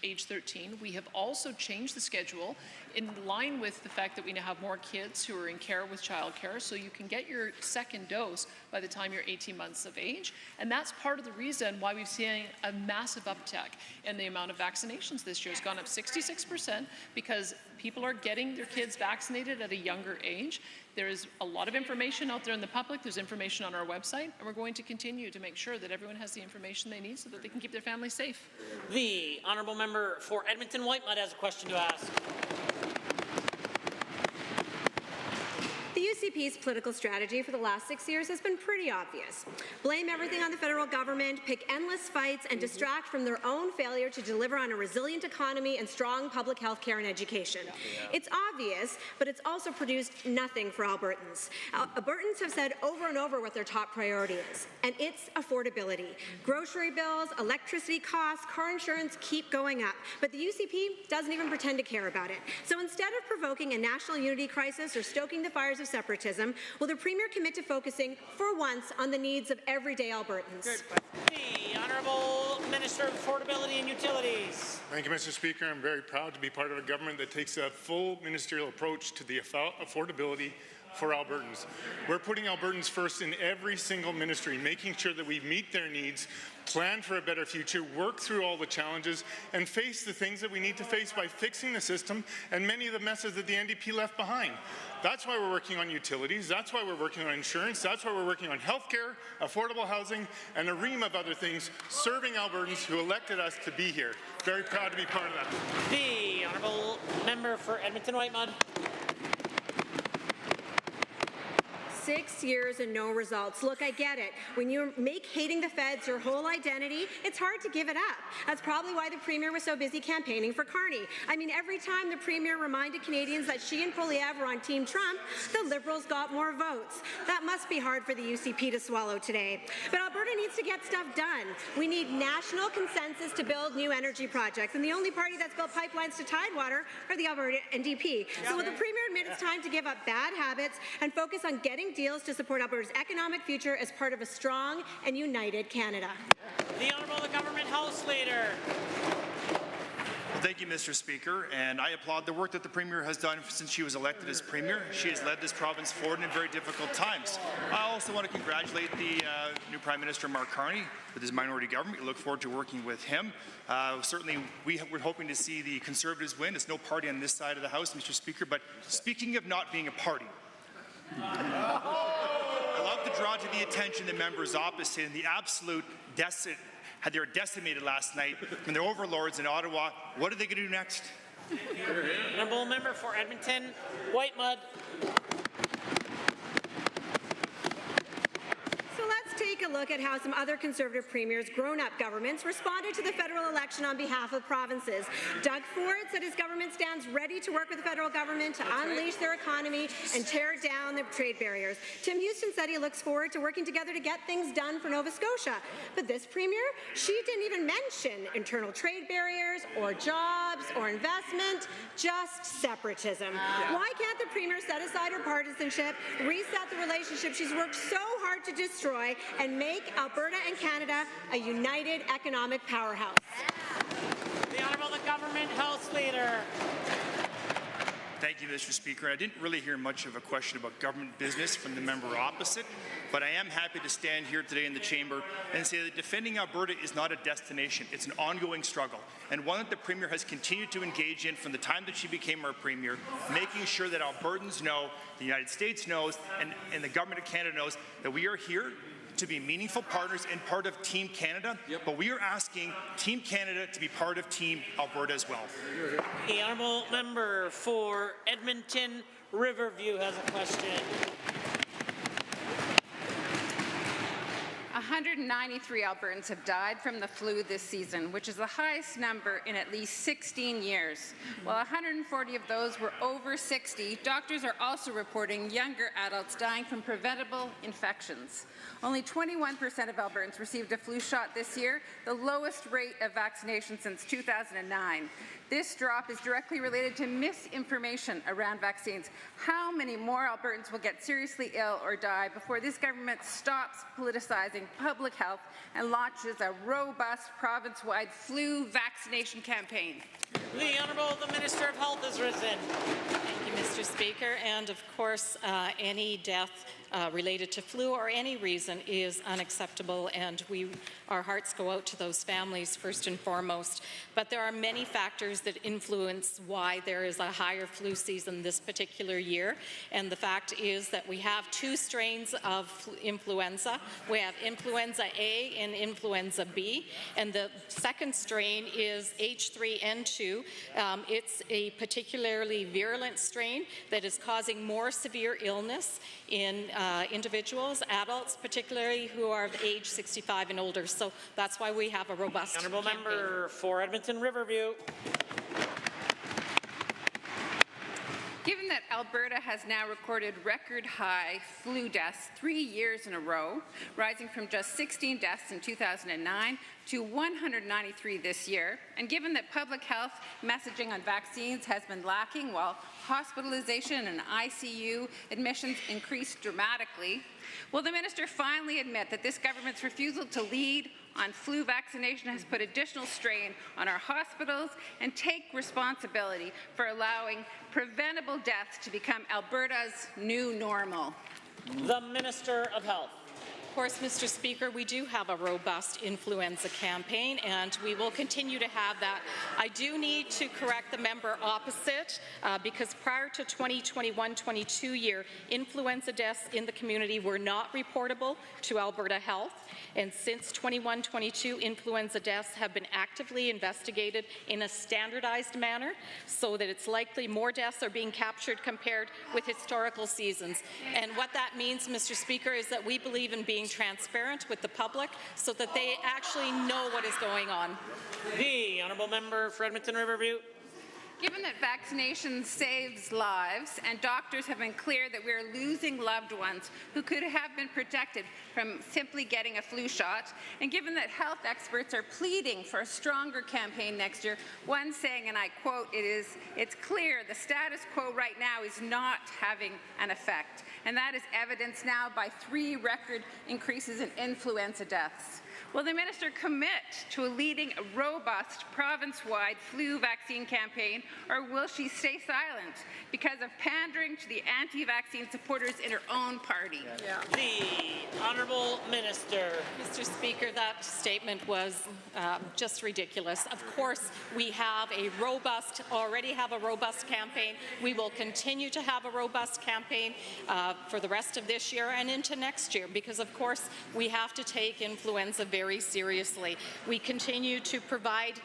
age 13. We have also changed the schedule in line with the fact that we now have more kids who are in care with childcare, so you can get your second dose by the time you're 18 months of age. And that's part of the reason why we've seen a massive uptick in the amount of vaccinations this year. It's gone up 66% because people are getting their kids vaccinated at a younger age. There is a lot of information out there in the public. There's information on our website, and we're going to continue to make sure that everyone has the information they need so that they can keep their families safe. The Honourable Member for Edmonton Whitemud has a question to ask. The UCP's political strategy for the last 6 years has been pretty obvious. Blame everything on the federal government, pick endless fights, and distract from their own failure to deliver on a resilient economy and strong public health care and education. It's obvious, but it's also produced nothing for Albertans. Albertans have said over and over what their top priority is, and it's affordability. Grocery bills, electricity costs, car insurance keep going up, but the UCP doesn't even pretend to care about it. So instead of provoking a national unity crisis or stoking the fires of separatism, will the Premier commit to focusing, for once, on the needs of everyday Albertans? The Honourable Minister of Affordability and Utilities. Thank you, Mr. Speaker. I'm very proud to be part of a government that takes a full ministerial approach to the affordability for Albertans. We're putting Albertans first in every single ministry, making sure that we meet their needs, plan for a better future, work through all the challenges, and face the things that we need to face by fixing the system and many of the messes that the NDP left behind. That's why we're working on utilities, that's why we're working on insurance, that's why we're working on healthcare, affordable housing, and a ream of other things, serving Albertans who elected us to be here. Very proud to be part of that. The Honourable Member for Edmonton Whitemud. 6 years and no results. Look, I get it. When you make hating the feds your whole identity, it's hard to give it up. That's probably why the Premier was so busy campaigning for Carney. I mean, every time the Premier reminded Canadians that she and Poilievre were on Team Trump, the Liberals got more votes. That must be hard for the UCP to swallow today. But Alberta needs to get stuff done. We need national consensus to build new energy projects, and the only party that's built pipelines to Tidewater are the Alberta NDP. So will the Premier admit it's time to give up bad habits and focus on getting deals to support Alberta's economic future as part of a strong and united Canada? The Honourable Government House Leader. Thank you, Mr. Speaker, and I applaud the work that the Premier has done since she was elected as Premier. She has led this province forward in very difficult times. I also want to congratulate the new Prime Minister, Mark Carney, with his minority government. We look forward to working with him. Certainly, we're hoping to see the Conservatives win. It's no party on this side of the House, Mr. Speaker, but speaking of not being a party, I love to draw to the attention the members opposite and the absolute they were decimated last night when their overlords in Ottawa. What are they going to do next? Honourable Member for Edmonton Whitemud. Take a look at how some other Conservative premiers, grown-up governments, responded to the federal election on behalf of provinces. Doug Ford said his government stands ready to work with the federal government to unleash their economy and tear down the trade barriers. Tim Houston said he looks forward to working together to get things done for Nova Scotia. But this premier, she didn't even mention internal trade barriers or jobs or investment, just separatism. Why can't the premier set aside her partisanship, reset the relationship she's worked so hard to destroy, and make Alberta and Canada a united economic powerhouse? The Honourable Government House Leader. Thank you, Mr. Speaker. I didn't really hear much of a question about government business from the member opposite, but I am happy to stand here today in the chamber and say that defending Alberta is not a destination. It's an ongoing struggle, and one that the Premier has continued to engage in from the time that she became our Premier, making sure that Albertans know, the United States knows, and the Government of Canada knows that we are here to be meaningful partners and part of Team Canada, but we are asking Team Canada to be part of Team Alberta as well. The honourable member for Edmonton Riverview has a question. 193 Albertans have died from the flu this season, which is the highest number in at least 16 years. While 140 of those were over 60, doctors are also reporting younger adults dying from preventable infections. Only 21% of Albertans received a flu shot this year, the lowest rate of vaccination since 2009. This drop is directly related to misinformation around vaccines. How many more Albertans will get seriously ill or die before this government stops politicizing public health and launches a robust province-wide flu vaccination campaign? The Honourable the Minister of Health has risen. Thank you, Mr. Speaker. And of course, any death related to flu or any reason is unacceptable, and our hearts go out to those families first and foremost. But there are many factors that influence why there is a higher flu season this particular year, and the fact is that we have two strains of influenza. We have influenza A and influenza B, and the second strain is H3N2. It's a particularly virulent strain that is causing more severe illness in individuals, adults particularly, who are of age 65 and older. So that's why we have a robust Honourable campaign. member for Edmonton Riverview. Given that Alberta has now recorded record high flu deaths 3 years in a row, rising from just 16 deaths in 2009 to 193 this year, and given that public health messaging on vaccines has been lacking while hospitalization and ICU admissions increased dramatically, will the minister finally admit that this government's refusal to lead on flu vaccination has put additional strain on our hospitals and take responsibility for allowing preventable deaths to become Alberta's new normal? The Minister of Health. Of course, Mr. Speaker, we do have a robust influenza campaign, and we will continue to have that. I do need to correct the member opposite, because prior to 2021-22 year, influenza deaths in the community were not reportable to Alberta Health. And since 21-22, influenza deaths have been actively investigated in a standardized manner, so that it's likely more deaths are being captured compared with historical seasons. And what that means, Mr. Speaker, is that we believe in being transparent with the public so that they actually know what is going on. The honourable member for Edmonton Riverview. Given that vaccination saves lives and doctors have been clear that we are losing loved ones who could have been protected from simply getting a flu shot, and given that health experts are pleading for a stronger campaign next year, one saying, and I quote, it's clear the status quo right now is not having an effect, and that is evidenced now by 3 record increases in influenza deaths. Will the minister commit to leading a robust province-wide flu vaccine campaign, or will she stay silent because of pandering to the anti-vaccine supporters in her own party? The Honourable Minister. Mr. Speaker, that statement was just ridiculous. Of course, we already have a robust campaign. We will continue to have a robust campaign for the rest of this year and into next year, because of course we have to take influenza very seriously. We continue to provide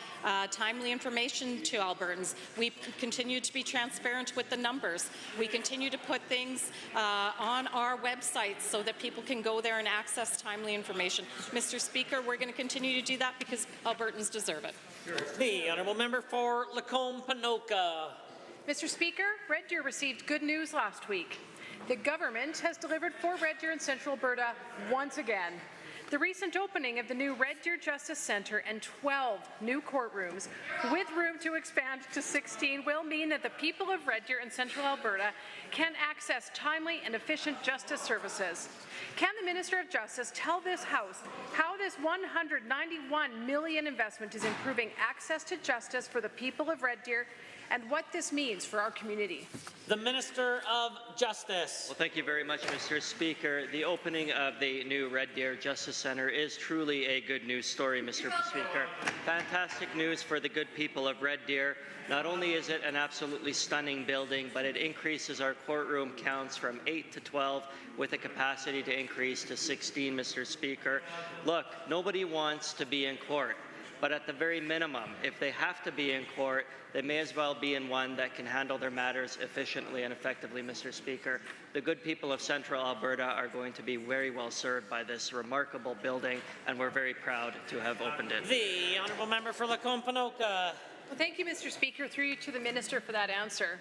timely information to Albertans. We continue to be transparent with the numbers. We continue to put things on our websites so that people can go there and access timely information. Mr. Speaker, we're going to continue to do that because Albertans deserve it. The honourable member for Lacombe-Panoka. Mr. Speaker, Red Deer received good news last week. The government has delivered for Red Deer in Central Alberta once again. The recent opening of the new Red Deer Justice Centre and 12 new courtrooms, with room to expand to 16, will mean that the people of Red Deer and Central Alberta can access timely and efficient justice services. Can the Minister of Justice tell this House how this $191 million investment is improving access to justice for the people of Red Deer, and what this means for our community. The Minister of Justice. Well, thank you very much, Mr. Speaker. The opening of the new Red Deer Justice Centre is truly a good news story, Mr. Speaker. Fantastic news for the good people of Red Deer. Not only is it an absolutely stunning building, but it increases our courtroom counts from 8 to 12 with a capacity to increase to 16, Mr. Speaker. Look, nobody wants to be in court. But at the very minimum, if they have to be in court, they may as well be in one that can handle their matters efficiently and effectively, Mr. Speaker. The good people of Central Alberta are going to be very well served by this remarkable building, and we're very proud to have opened it. The Honourable Member for Lacombe-Panoka. Well, thank you, Mr. Speaker, through you to the Minister for that answer.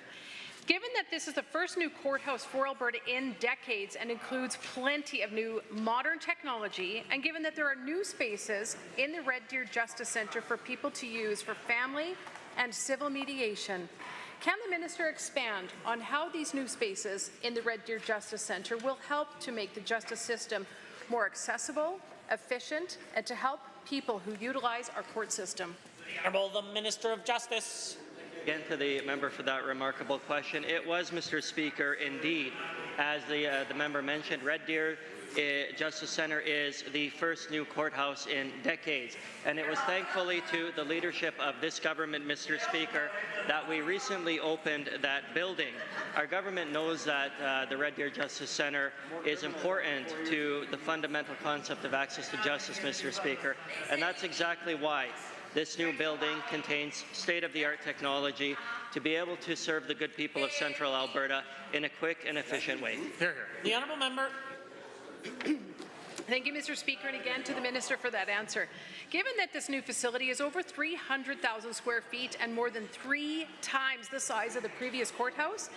Given that this is the first new courthouse for Alberta in decades and includes plenty of new modern technology, and given that there are new spaces in the Red Deer Justice Centre for people to use for family and civil mediation, can the Minister expand on how these new spaces in the Red Deer Justice Centre will help to make the justice system more accessible, efficient, and to help people who utilize our court system? Honourable the Minister of Justice. Again, to the member for that remarkable question. It was, Mr. Speaker, indeed, as the member mentioned, Red Deer Justice Centre is the first new courthouse in decades. And it was thankfully to the leadership of this government, Mr. Speaker, that we recently opened that building. Our government knows that the Red Deer Justice Centre is important to the fundamental concept of access to justice, Mr. Speaker. And that's exactly why this new building contains state-of-the-art technology to be able to serve the good people of Central Alberta in a quick and efficient way. Hear, hear. The Honourable Member. Thank you, Mr. Speaker, and again to the Minister for that answer. Given that this new facility is over 300,000 square feet and more than 3 times the size of the previous courthouse,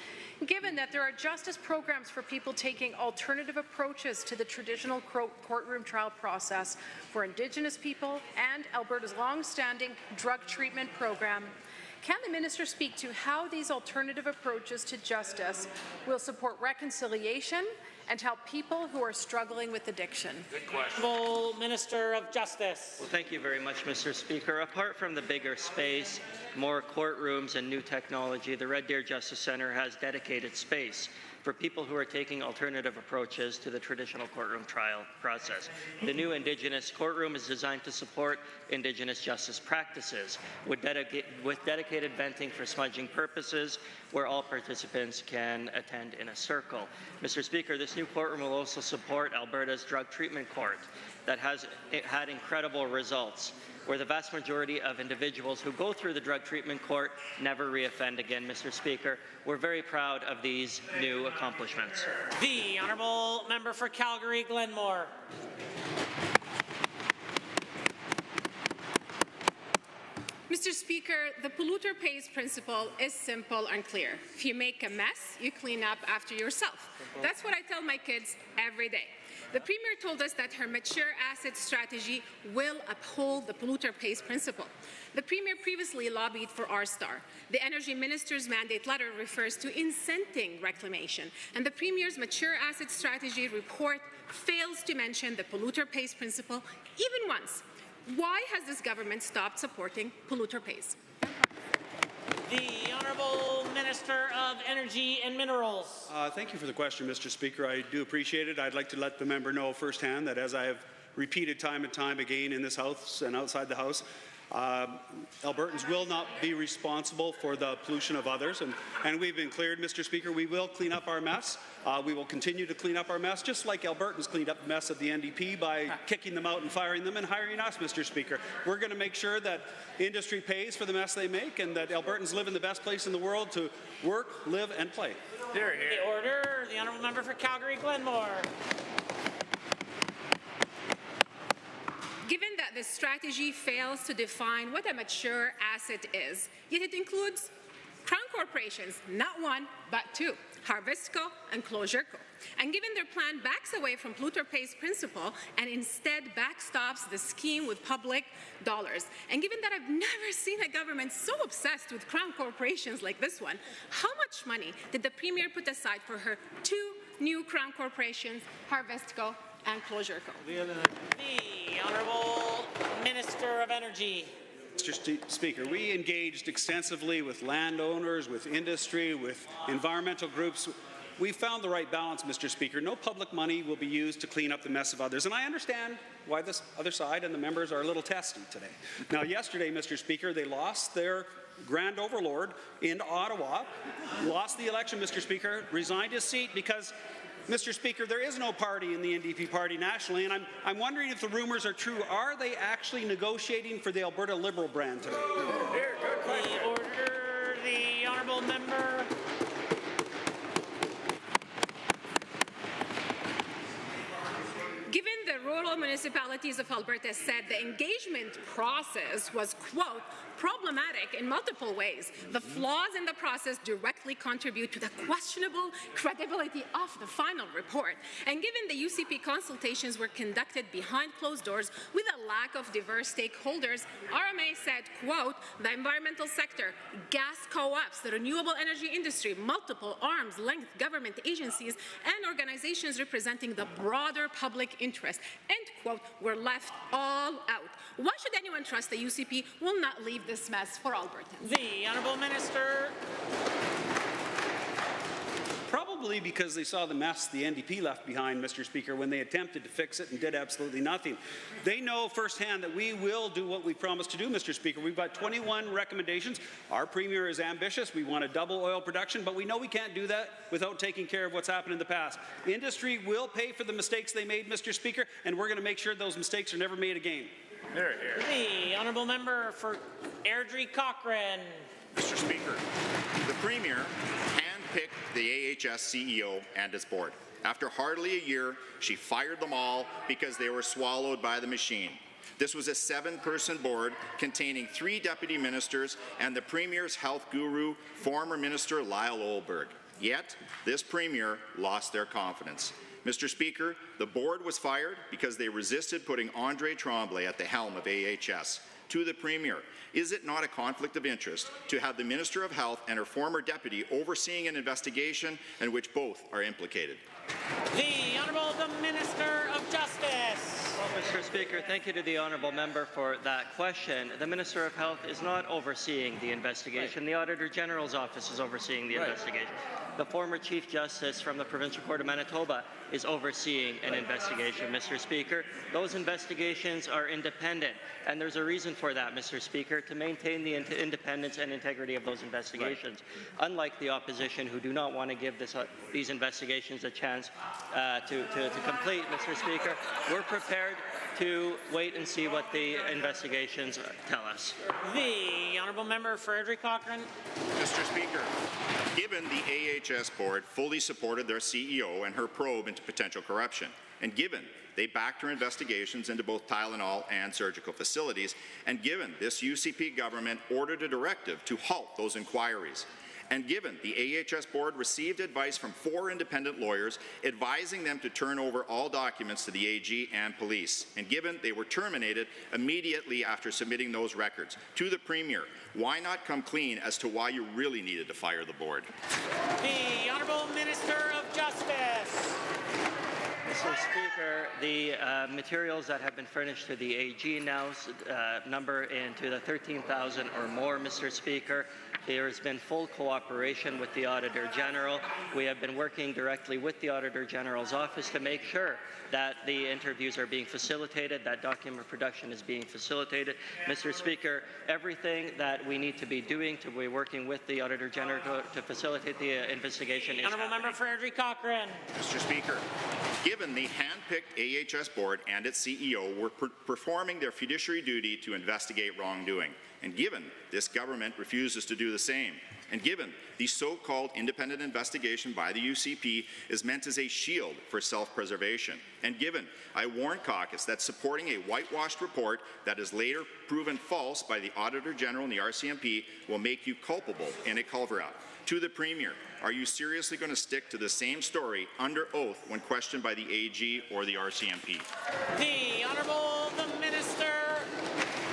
given that there are justice programs for people taking alternative approaches to the traditional courtroom trial process for Indigenous people and Alberta's long-standing drug treatment program, can the Minister speak to how these alternative approaches to justice will support reconciliation and help people who are struggling with addiction? Good question. Minister of Justice. Well, thank you very much, Mr. Speaker. Apart from the bigger space, more courtrooms and new technology, the Red Deer Justice Centre has dedicated space for people who are taking alternative approaches to the traditional courtroom trial process. The new Indigenous courtroom is designed to support Indigenous justice practices with dedicated venting for smudging purposes, where all participants can attend in a circle. Mr. Speaker, this new courtroom will also support Alberta's drug treatment court that has had incredible results, where the vast majority of individuals who go through the drug treatment court never reoffend again, Mr. Speaker. We're very proud of these new accomplishments. The Honourable Member for Calgary-Glenmore. Mr. Speaker, the polluter pays principle is simple and clear. If you make a mess, you clean up after yourself. That's what I tell my kids every day. The Premier told us that her mature asset strategy will uphold the polluter pays principle. The Premier previously lobbied for R-Star. The Energy Minister's mandate letter refers to incenting reclamation, and the Premier's mature asset strategy report fails to mention the polluter pays principle even once. Why has this government stopped supporting polluter pays? The Honourable Minister of Energy and Minerals. Thank you for the question, Mr. Speaker. I do appreciate it. I'd like to let the member know firsthand that, as I have repeated time and time again in this House and outside the House, Albertans will not be responsible for the pollution of others, and we've been cleared, Mr. Speaker. We will clean up our mess. We will continue to clean up our mess, just like Albertans cleaned up the mess of the NDP by kicking them out and firing them and hiring us, Mr. Speaker. We're going to make sure that industry pays for the mess they make and that Albertans live in the best place in the world to work, live, and play. Here, here. The order, the Honourable Member for Calgary-Glenmore. Given that the strategy fails to define what a mature asset is, yet it includes Crown corporations, not one, but two, Harvestco and Closureco. And given their plan backs away from polluter pays principle and instead backstops the scheme with public dollars, and given that I've never seen a government so obsessed with Crown corporations like this one, how much money did the Premier put aside for her two new Crown corporations, Harvestco and Closureco? The Honourable Minister of Energy. Mr. Speaker, we engaged extensively with landowners, with industry, with environmental groups. We found the right balance, Mr. Speaker. No public money will be used to clean up the mess of others. And I understand why this other side and the members are a little testy today. Now, yesterday, Mr. Speaker, they lost their grand overlord in Ottawa, lost the election, Mr. Speaker, resigned his seat because, Mr. Speaker, there is no party in the NDP party nationally, and I'm wondering if the rumors are true. Are they actually negotiating for the Alberta Liberal brand today? The order, the honourable member. Given the rural municipalities of Alberta said the engagement process was, quote, problematic in multiple ways, the flaws in the process directly contribute to the questionable credibility of the final report. And given the UCP consultations were conducted behind closed doors with a lack of diverse stakeholders, RMA said, quote, the environmental sector, gas co-ops, the renewable energy industry, multiple arm's-length government agencies, and organizations representing the broader public interest, end quote, were left all out. Why should anyone trust the UCP will not leave this mess for Albertans? The Honourable Minister. Probably because they saw the mess the NDP left behind, Mr. Speaker, when they attempted to fix it and did absolutely nothing. They know firsthand that we will do what we promised to do, Mr. Speaker. We've got 21 recommendations. Our Premier is ambitious. We want to double oil production, but we know we can't do that without taking care of what's happened in the past. Industry will pay for the mistakes they made, Mr. Speaker, and we're going to make sure those mistakes are never made again. The Honourable Member for Airdrie Cochrane. Mr. Speaker, the Premier handpicked the AHS CEO and its board. After hardly a year, she fired them all because they were swallowed by the machine. This was a 7-person board containing 3 deputy ministers and the Premier's health guru, former Minister Lyle Olberg. Yet, this Premier lost their confidence. Mr. Speaker, the board was fired because they resisted putting Andre Tremblay at the helm of AHS. To the Premier, is it not a conflict of interest to have the Minister of Health and her former deputy overseeing an investigation in which both are implicated? The Honourable Minister of Justice. Well, Mr. Speaker, thank you to the honourable member for that question. The Minister of Health is not overseeing the investigation. The Auditor General's office is overseeing the investigation. The former Chief Justice from the Provincial Court of Manitoba is overseeing an investigation, Mr. Speaker. Those investigations are independent, and there's a reason for that, Mr. Speaker, to maintain the independence and integrity of those investigations. Unlike the opposition, who do not want to give these investigations a chance to complete, Mr. Speaker, we're prepared to wait and see what the investigations tell us. The Honourable Member for Airdrie Cochrane. Mr. Speaker, given the AHS board fully supported their CEO and her probe into potential corruption, and given they backed her investigations into both Tylenol and surgical facilities, and given this UCP government ordered a directive to halt those inquiries, and given the AHS board received advice from 4 independent lawyers advising them to turn over all documents to the AG and police, and given they were terminated immediately after submitting those records, to the Premier, why not come clean as to why you really needed to fire the board? The Honourable Minister of Justice. Mr. Speaker, the materials that have been furnished to the AG now number into the 13,000 or more, Mr. Speaker. There has been full cooperation with the Auditor General. We have been working directly with the Auditor General's office to make sure that the interviews are being facilitated, that document production is being facilitated. Mr. Speaker, everything that we need to be doing to be working with the Auditor General to facilitate the investigation is Honourable Member for Airdrie Cochrane. Mr. Speaker, given the hand-picked AHS board and its CEO were performing their fiduciary duty to investigate wrongdoing, and given this government refuses to do the same, and given the so-called independent investigation by the UCP is meant as a shield for self-preservation, and given I warned caucus that supporting a whitewashed report that is later proven false by the Auditor General and the RCMP will make you culpable in a cover-up, to the Premier, are you seriously going to stick to the same story under oath when questioned by the AG or the RCMP? The Honourable Minister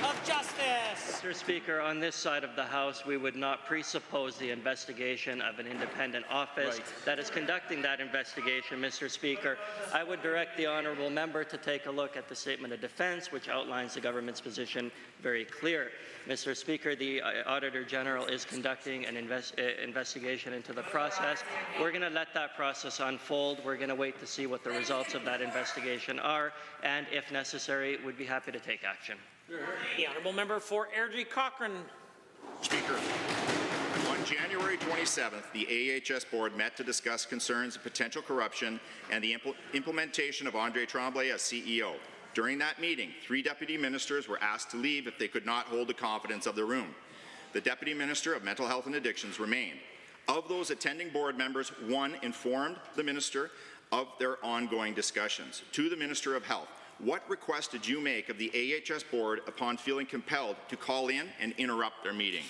of Justice. Mr. Speaker, on this side of the House, we would not presuppose the investigation of an independent office that is conducting that investigation, Mr. Speaker. I would direct the honourable member to take a look at the Statement of Defence, which outlines the government's position very clear. Mr. Speaker, the Auditor General is conducting an investigation into the process. We're going to let that process unfold. We're going to wait to see what the results of that investigation are, and if necessary, we'd be happy to take action. The honourable member for Airdrie Cochrane. Speaker, on January 27th, the AHS board met to discuss concerns of potential corruption and the implementation of Andre Tremblay as CEO. During that meeting, 3 deputy ministers were asked to leave if they could not hold the confidence of the room. The Deputy Minister of Mental Health and Addictions remained. Of those attending board members, 1 informed the minister of their ongoing discussions. To the Minister of Health, what request did you make of the AHS board upon feeling compelled to call in and interrupt their meeting?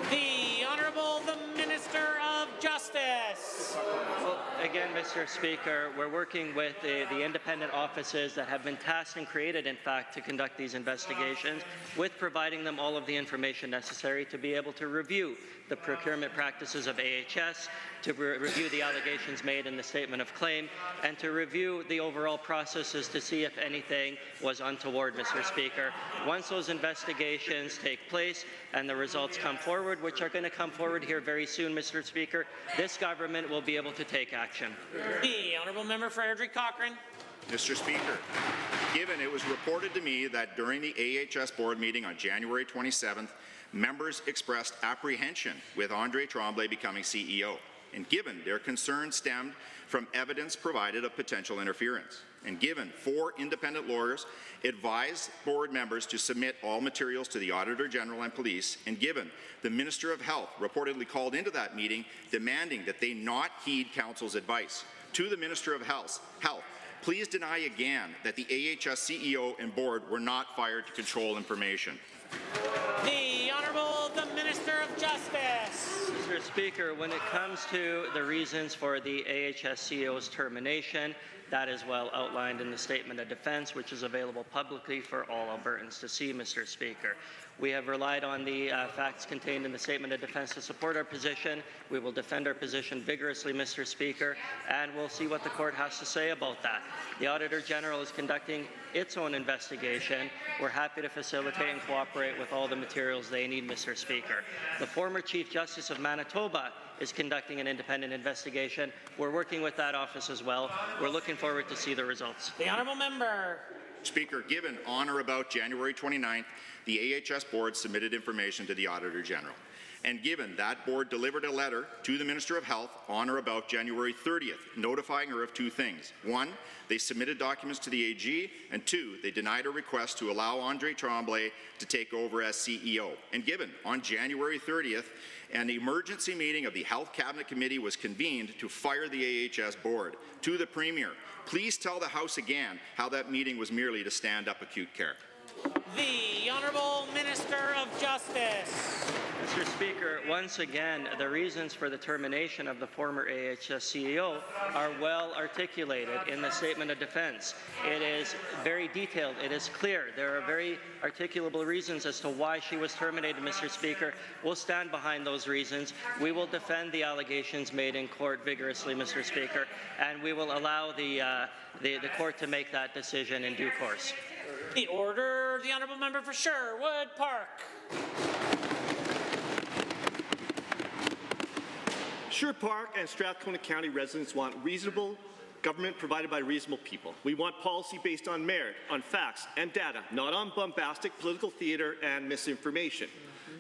The Honourable the Minister of Justice. Well, again, Mr. Speaker, we're working with the independent offices that have been tasked and created, in fact, to conduct these investigations, with providing them all of the information necessary to be able to review the procurement practices of AHS, to review the allegations made in the statement of claim, and to review the overall processes to see if anything was untoward, Mr. Speaker. Once those investigations take place and the results come forward, which are going to come forward here very soon, Mr. Speaker, this government will be able to take action. The honourable member for Airdrie Cochrane. Mr. Speaker, given it was reported to me that during the AHS board meeting on January 27th, members expressed apprehension with Andre Tremblay becoming CEO, and given their concerns stemmed from evidence provided of potential interference, and given 4 independent lawyers advised board members to submit all materials to the Auditor General and Police, and given the Minister of Health reportedly called into that meeting demanding that they not heed Council's advice. To the Minister of Health, please deny again that the AHS CEO and board were not fired to control information. The Honourable the Minister of Justice. Mr. Speaker, when it comes to the reasons for the AHS CEO's termination, that is well outlined in the Statement of Defence, which is available publicly for all Albertans to see, Mr. Speaker. We have relied on the facts contained in the Statement of Defence to support our position. We will defend our position vigorously, Mr. Speaker, and we'll see what the court has to say about that. The Auditor General is conducting its own investigation. We're happy to facilitate and cooperate with all the materials they need, Mr. Speaker. The former Chief Justice of Manitoba is conducting an independent investigation. We're working with that office as well. We're looking forward to see the results. The honourable member. Speaker, given on or about January 29th, the AHS board submitted information to the Auditor General. And given that board delivered a letter to the Minister of Health on or about January 30th, notifying her of 2 things. 1, they submitted documents to the AG, and 2, they denied a request to allow Andre Tremblay to take over as CEO. And given on January 30th, an emergency meeting of the Health Cabinet Committee was convened to fire the AHS board. To the Premier, please tell the House again how that meeting was merely to stand up acute care. The Honourable Minister of Justice. Mr. Speaker, once again, the reasons for the termination of the former AHS CEO are well articulated in the Statement of Defence. It is very detailed. It is clear. There are very articulable reasons as to why she was terminated, Mr. Speaker. We'll stand behind those reasons. We will defend the allegations made in court vigorously, Mr. Speaker, and we will allow the court to make that decision in due course. The order, the honourable member for Sherwood Park. Sherwood Park and Strathcona County residents want reasonable government provided by reasonable people. We want policy based on merit, on facts and data, not on bombastic political theatre and misinformation.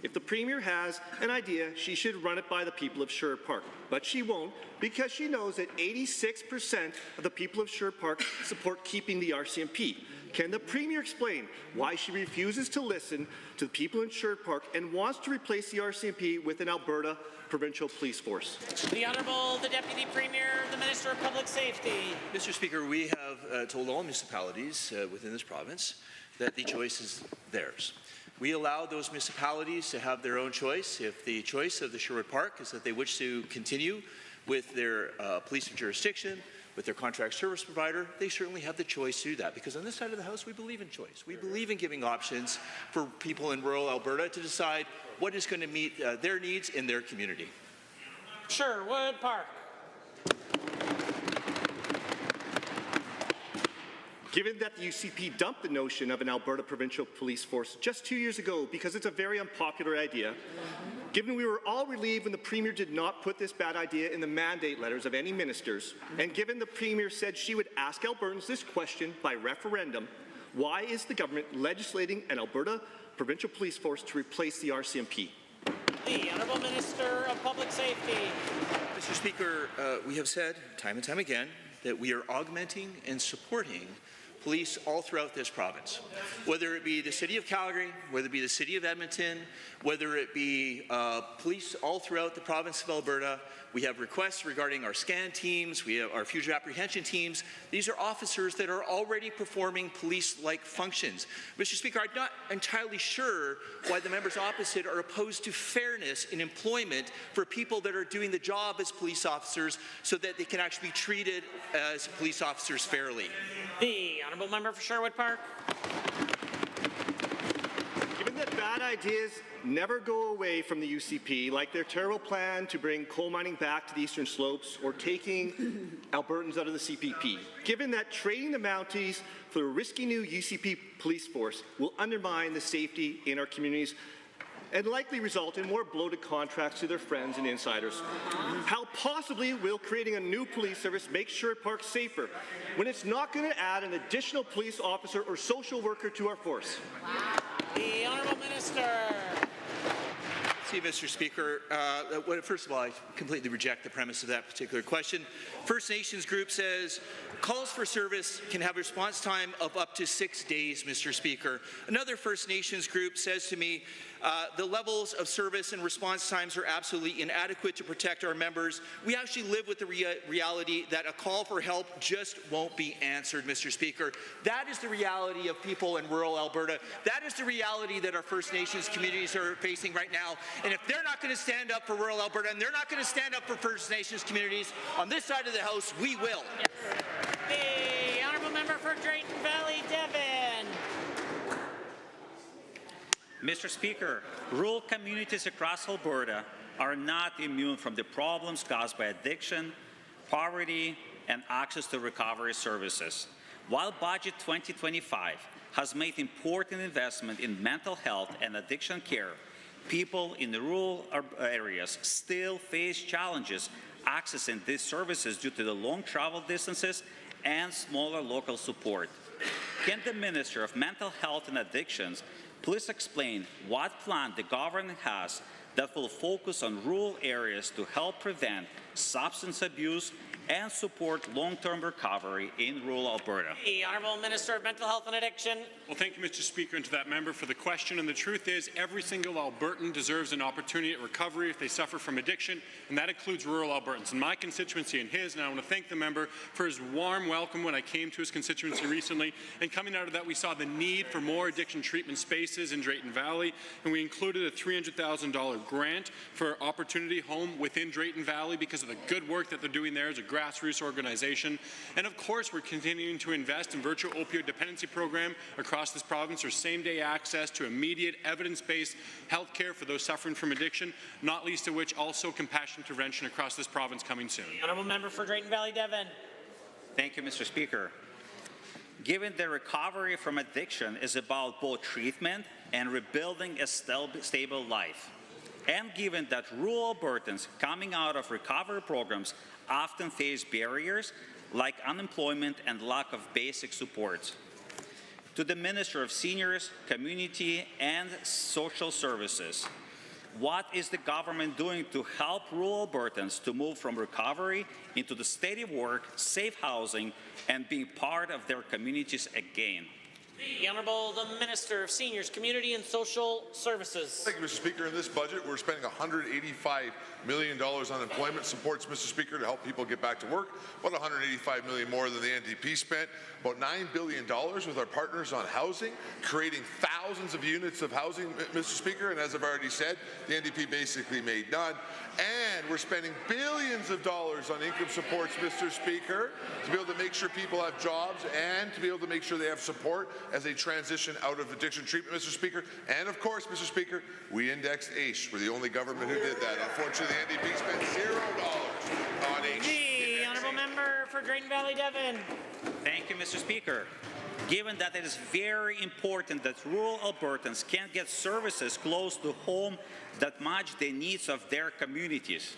If the Premier has an idea, she should run it by the people of Sherwood Park. But she won't, because she knows that 86% of the people of Sherwood Park support keeping the RCMP. Can the Premier explain why she refuses to listen to the people in Sherwood Park and wants to replace the RCMP with an Alberta provincial police force? The Honourable the Deputy Premier, the Minister of Public Safety. Mr. Speaker, we have told all municipalities within this province that the choice is theirs. We allow those municipalities to have their own choice. If the choice of the Sherwood Park is that they wish to continue with their police jurisdiction, with their contract service provider, they certainly have the choice to do that. Because on this side of the House, we believe in choice. We believe in giving options for people in rural Alberta to decide what is going to meet their needs in their community. Sherwood Park. Given that the UCP dumped the notion of an Alberta provincial police force just 2 years ago because it's a very unpopular idea, given we were all relieved when the Premier did not put this bad idea in the mandate letters of any ministers, and given the Premier said she would ask Albertans this question by referendum, why is the government legislating an Alberta provincial police force to replace the RCMP? The Honourable Minister of Public Safety. Mr. Speaker, we have said time and time again that we are augmenting and supporting police all throughout this province, whether it be the City of Calgary, whether it be the City of Edmonton, whether it be police all throughout the province of Alberta. We have requests regarding our scan teams, we have our fugitive apprehension teams. These are officers that are already performing police-like functions. Mr. Speaker, I'm not entirely sure why the members opposite are opposed to fairness in employment for people that are doing the job as police officers so that they can actually be treated as police officers fairly. The Honourable Member for Sherwood Park. Given that bad ideas never go away from the UCP, like their terrible plan to bring coal mining back to the Eastern Slopes or taking Albertans out of the CPP, given that trading the Mounties for a risky new UCP police force will undermine the safety in our communities and likely result in more bloated contracts to their friends and insiders. How possibly will creating a new police service make Sherwood Park safer when it's not going to add an additional police officer or social worker to our force? The Honourable Minister. See, Mr. Speaker, first of all, I completely reject the premise of that particular question. First Nations group says calls for service can have a response time of up to 6 days, Mr. Speaker. Another First Nations group says to me the levels of service and response times are absolutely inadequate to protect our members. We actually live with the reality that a call for help just won't be answered, Mr. Speaker. That is the reality of people in rural Alberta. That is the reality that our First Nations communities are facing right now. And if they're not going to stand up for rural Alberta and they're not going to stand up for First Nations communities, on this side of the House, we will. The Honourable Member for Drayton Valley, Devon. Mr. Speaker, rural communities across Alberta are not immune from the problems caused by addiction, poverty, and access to recovery services. While Budget 2025 has made important investment in mental health and addiction care, people in the rural areas still face challenges accessing these services due to the long travel distances and smaller local support. Can the Minister of Mental Health and Addictions please explain what plan the government has that will focus on rural areas to help prevent substance abuse and support long-term recovery in rural Alberta? The Honourable Minister of Mental Health and Addiction. Well, thank you, Mr. Speaker, and to that member for the question. And the truth is, every single Albertan deserves an opportunity at recovery if they suffer from addiction, and that includes rural Albertans. In my constituency and his, and I want to thank the member for his warm welcome when I came to his constituency recently. And coming out of that, we saw the need for more addiction treatment spaces in Drayton Valley, and we included a $300,000 grant for Opportunity Home within Drayton Valley because of the good work that they're doing there as a grassroots organization. And of course, we're continuing to invest in virtual opioid dependency program across this province, or same-day access to immediate evidence-based health care for those suffering from addiction, not least of which also compassionate intervention across this province coming soon. Honourable Member for Drayton Valley, Devon. Thank you, Mr. Speaker. Given the recovery from addiction is about both treatment and rebuilding a stable life, and given that rural Albertans coming out of recovery programs often face barriers like unemployment and lack of basic supports, to the Minister of Seniors, Community and Social Services, what is the government doing to help rural Albertans to move from recovery into the steady work, safe housing, and being part of their communities again? The Honourable the Minister of Seniors, Community and Social Services. Thank you, Mr. Speaker. In this budget, we're spending $185 million on employment supports, Mr. Speaker, to help people get back to work. About $185 million more than the NDP spent. About $9 billion with our partners on housing, creating thousands of units of housing, Mr. Speaker. And as I've already said, the NDP basically made none. And we're spending billions of dollars on income supports, Mr. Speaker, to be able to make sure people have jobs and to be able to make sure they have support as they transition out of addiction treatment, Mr. Speaker. And of course, Mr. Speaker, we indexed AISH. We're the only government who did that. Unfortunately, the NDP spent $0 on AISH. The honourable member for Green Valley Devon. Thank you, Mr. Speaker. Given that it is very important that rural Albertans can get services close to home that match the needs of their communities,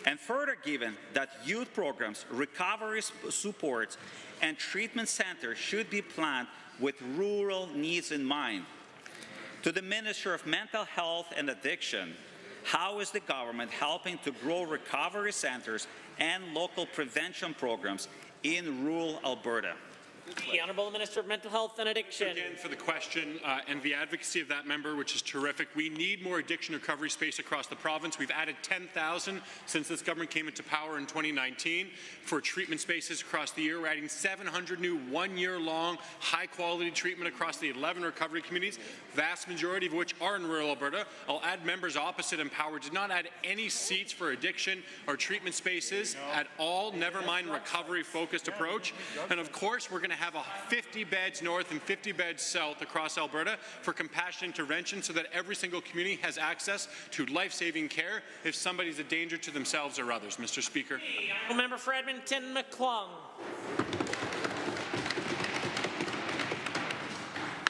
and further given that youth programs, recovery supports, and treatment centers should be planned with rural needs in mind. To the Minister of Mental Health and Addiction, how is the government helping to grow recovery centers and local prevention programs in rural Alberta? The Honourable Minister of Mental Health and Addiction. Again for the question and the advocacy of that member, which is terrific. We need more addiction recovery space across the province. We've added 10,000 since this government came into power in 2019 for treatment spaces across the year. We're adding 700 new one-year-long high-quality treatment across the 11 recovery communities, vast majority of which are in rural Alberta. I'll add members opposite Empower did not add any seats for addiction or treatment spaces at all, never mind recovery-focused approach. And of course, we're going to have 50 beds north and 50 beds south across Alberta for compassionate intervention so that every single community has access to life-saving care if somebody's a danger to themselves or others, Mr. Speaker. Member for Edmonton McClung.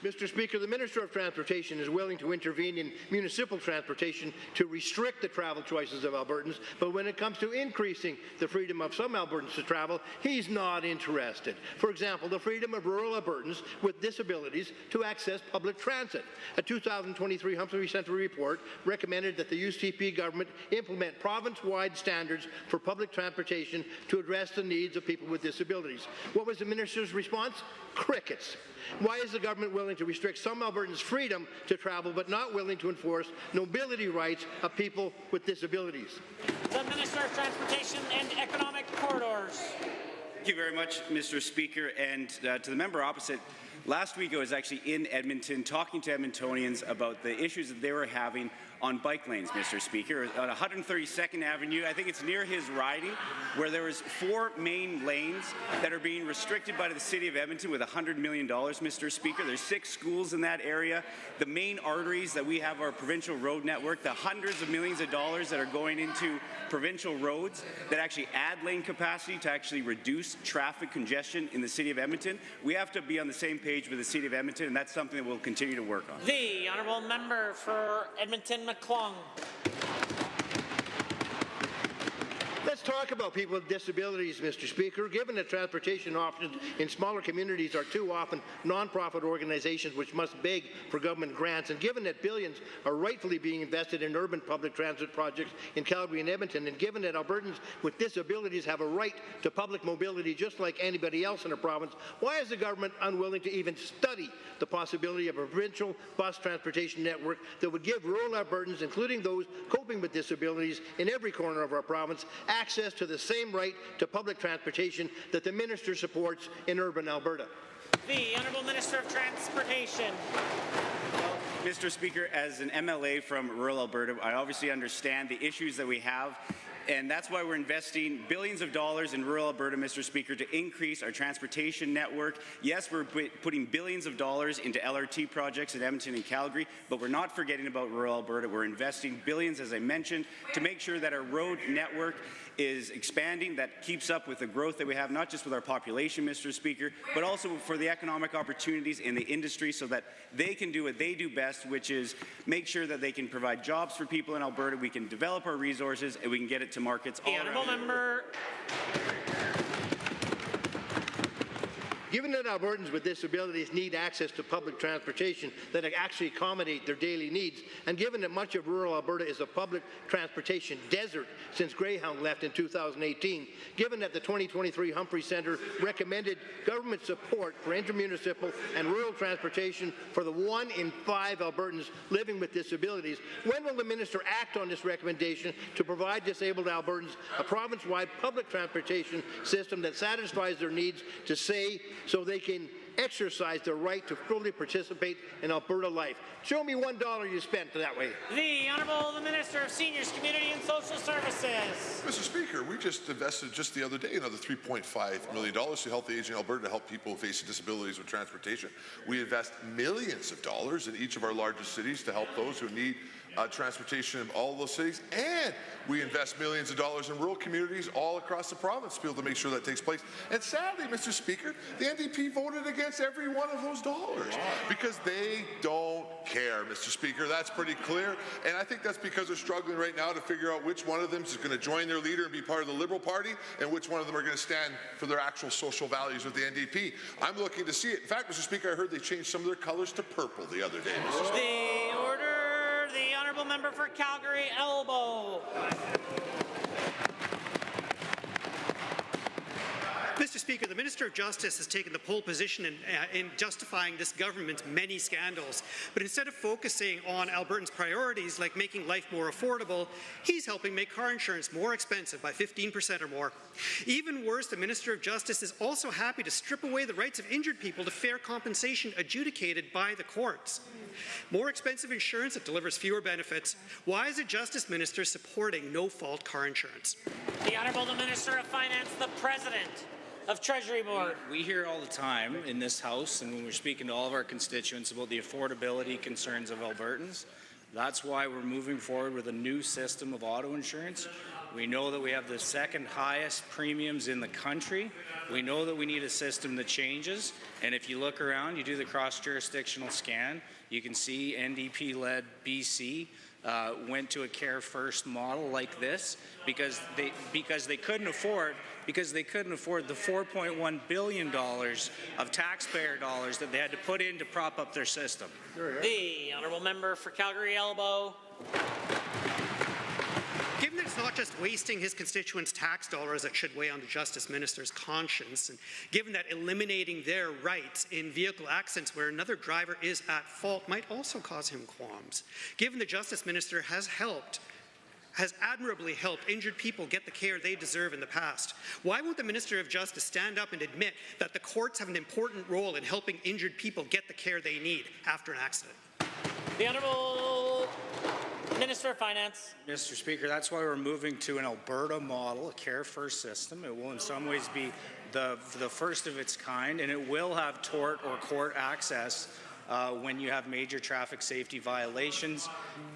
Mr. Speaker, the Minister of Transportation is willing to intervene in municipal transportation to restrict the travel choices of Albertans, but when it comes to increasing the freedom of some Albertans to travel, he's not interested. For example, the freedom of rural Albertans with disabilities to access public transit. A 2023 Humphrey Centre report recommended that the UCP government implement province-wide standards for public transportation to address the needs of people with disabilities. What was the Minister's response? Crickets. Why is the government willing to restrict some Albertans' freedom to travel but not willing to enforce mobility rights of people with disabilities? The Minister of Transportation and Economic Corridors. Thank you very much, Mr. Speaker. And to the member opposite, last week I was actually in Edmonton talking to Edmontonians about the issues that they were having on bike lanes, Mr. Speaker. On 132nd Avenue, I think it's near his riding, where there was 4 main lanes that are being restricted by the City of Edmonton with $100 million, Mr. Speaker. There's 6 schools in that area. The main arteries that we have our provincial road network, the hundreds of millions of dollars that are going into provincial roads that actually add lane capacity to actually reduce traffic congestion in the City of Edmonton. We have to be on the same page with the City of Edmonton, and that's something that we'll continue to work on. The Honourable Member for Edmonton McClung. Let's talk about people with disabilities, Mr. Speaker. Given that transportation options in smaller communities are too often non-profit organizations which must beg for government grants, and given that billions are rightfully being invested in urban public transit projects in Calgary and Edmonton, and given that Albertans with disabilities have a right to public mobility just like anybody else in the province, why is the government unwilling to even study the possibility of a provincial bus transportation network that would give rural Albertans, including those coping with disabilities in every corner of our province, access to the same right to public transportation that the minister supports in urban Alberta? The Honourable Minister of Transportation. Well, Mr. Speaker, as an MLA from rural Alberta, I obviously understand the issues that we have. And that's why we're investing billions of dollars in rural Alberta, Mr. Speaker, to increase our transportation network. Yes, we're putting billions of dollars into LRT projects in Edmonton and Calgary, but we're not forgetting about rural Alberta. We're investing billions, as I mentioned, to make sure that our road network is expanding, that keeps up with the growth that we have, not just with our population, Mr. Speaker, but also for the economic opportunities in the industry so that they can do what they do best, which is make sure that they can provide jobs for people in Alberta, we can develop our resources, and we can get it to markets all around the world. Given that Albertans with disabilities need access to public transportation that actually accommodate their daily needs, and given that much of rural Alberta is a public transportation desert since Greyhound left in 2018, given that the 2023 Humphrey Centre recommended government support for intermunicipal and rural transportation for the 1 in 5 Albertans living with disabilities, when will the minister act on this recommendation to provide disabled Albertans a province-wide public transportation system that satisfies their needs to so they can exercise their right to fully participate in Alberta life? Show me $1 you spent that way. The Honourable the Minister of Seniors, Community and Social Services. Mr. Speaker, we just invested just the other day another $3.5 million to help the aging Alberta, to help people facing disabilities with transportation. We invest millions of dollars in each of our largest cities to help those who need transportation in all those cities, and we invest millions of dollars in rural communities all across the province to be able to make sure that takes place. And sadly, Mr. Speaker, the NDP voted against every one of those dollars because they don't care, Mr. Speaker. That's pretty clear, and I think that's because they're struggling right now to figure out which one of them is going to join their leader and be part of the Liberal Party, and which one of them are going to stand for their actual social values with the NDP. I'm looking to see it. In fact, Mr. Speaker, I heard they changed some of their colors to purple the other day, Mr. Speaker. The order. The Honourable Member for Calgary Elbow. Mr. Speaker, the Minister of Justice has taken the pole position in justifying this government's many scandals. But instead of focusing on Albertans' priorities like making life more affordable, he's helping make car insurance more expensive by 15% or more. Even worse, the Minister of Justice is also happy to strip away the rights of injured people to fair compensation adjudicated by the courts. More expensive insurance that delivers fewer benefits. Why is the Justice Minister supporting no-fault car insurance? The Honourable the Minister of Finance, the President of Treasury Board. We hear all the time in this House, and when we're speaking to all of our constituents about the affordability concerns of Albertans. That's why we're moving forward with a new system of auto insurance. We know that we have the second highest premiums in the country. We know that we need a system that changes. And if you look around, you do the cross-jurisdictional scan, you can see NDP-led BC went to a Care First model like this because they couldn't afford the $4.1 billion of taxpayer dollars that they had to put in to prop up their system. The Honourable Member for Calgary Elbow. Given that it's not just wasting his constituents' tax dollars that should weigh on the Justice Minister's conscience, and given that eliminating their rights in vehicle accidents where another driver is at fault might also cause him qualms, given the Justice Minister has admirably helped injured people get the care they deserve in the past, why won't the Minister of Justice stand up and admit that the courts have an important role in helping injured people get the care they need after an accident? The Honourable Minister of Finance. Mr. Speaker, that's why we're moving to an Alberta model, a Care First system. It will in some ways be the first of its kind, and it will have tort or court access when you have major traffic safety violations,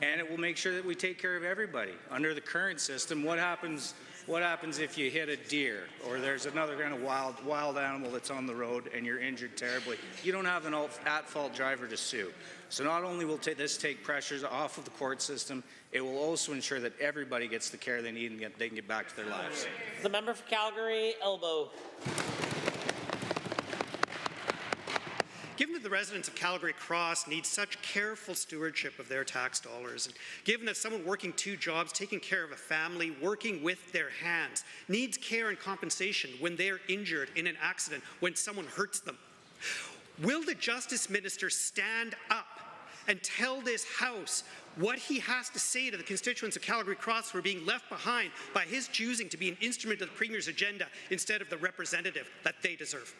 and it will make sure that we take care of everybody. Under the current system, what happens if you hit a deer or there's another kind of wild animal that's on the road and you're injured terribly? You don't have an at-fault driver to sue. So not only will this take pressures off of the court system, it will also ensure that everybody gets the care they need and they can get back to their lives. The member for Calgary Elbow. Given that the residents of Calgary Cross need such careful stewardship of their tax dollars, and given that someone working 2 jobs, taking care of a family, working with their hands, needs care and compensation when they're injured in an accident, when someone hurts them, will the Justice Minister stand up and tell this House what he has to say to the constituents of Calgary Cross who are being left behind by his choosing to be an instrument of the Premier's agenda instead of the representative that they deserve?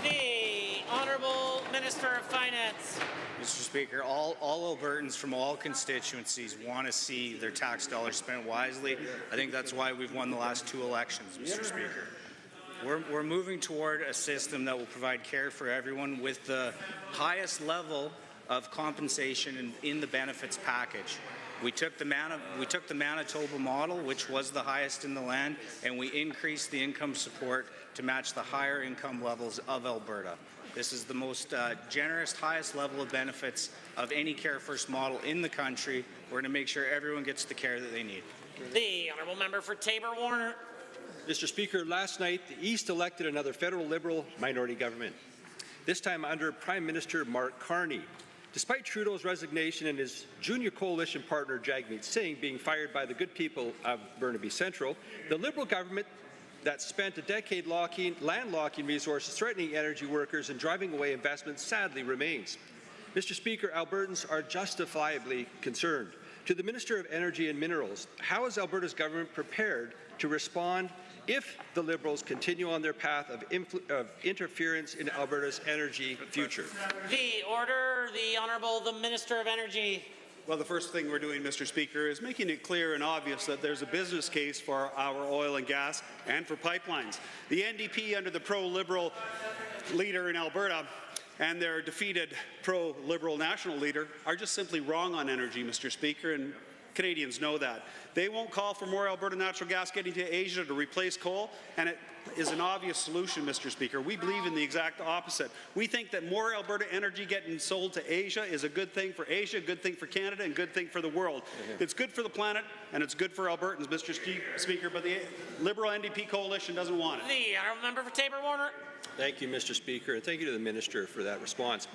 The Honourable Minister of Finance. Mr. Speaker, all Albertans from all constituencies want to see their tax dollars spent wisely. I think that's why we've won the last 2 elections, Mr. Speaker. We're moving toward a system that will provide care for everyone with the highest level of compensation in the benefits package. We took the Manitoba model, which was the highest in the land, and we increased the income support to match the higher income levels of Alberta. This is the most generous, highest level of benefits of any Care First model in the country. We're going to make sure everyone gets the care that they need. The Honourable Member for Tabor-Warner. Mr. Speaker, last night the East elected another federal Liberal minority government, this time under Prime Minister Mark Carney. Despite Trudeau's resignation and his junior coalition partner Jagmeet Singh being fired by the good people of Burnaby Central, the Liberal government that spent a decade landlocking resources, threatening energy workers and driving away investment sadly remains. Mr. Speaker, Albertans are justifiably concerned. To the Minister of Energy and Minerals, how is Alberta's government prepared to respond if the Liberals continue on their path of interference in Alberta's energy future? The order, the Honourable the Minister of Energy. Well, the first thing we're doing, Mr. Speaker, is making it clear and obvious that there's a business case for our oil and gas and for pipelines. The NDP, under the pro-Liberal leader in Alberta, and their defeated pro-Liberal national leader are just simply wrong on energy, Mr. Speaker, and Canadians know that. They won't call for more Alberta natural gas getting to Asia to replace coal, and it is an obvious solution, Mr. Speaker. We believe in the exact opposite. We think that more Alberta energy getting sold to Asia is a good thing for Asia, a good thing for Canada, and a good thing for the world. It's good for the planet, and it's good for Albertans, Mr. Speaker, but the Liberal NDP coalition doesn't want it. The Honourable Member for Taber-Warner. Thank you, Mr. Speaker, and thank you to the Minister for that response.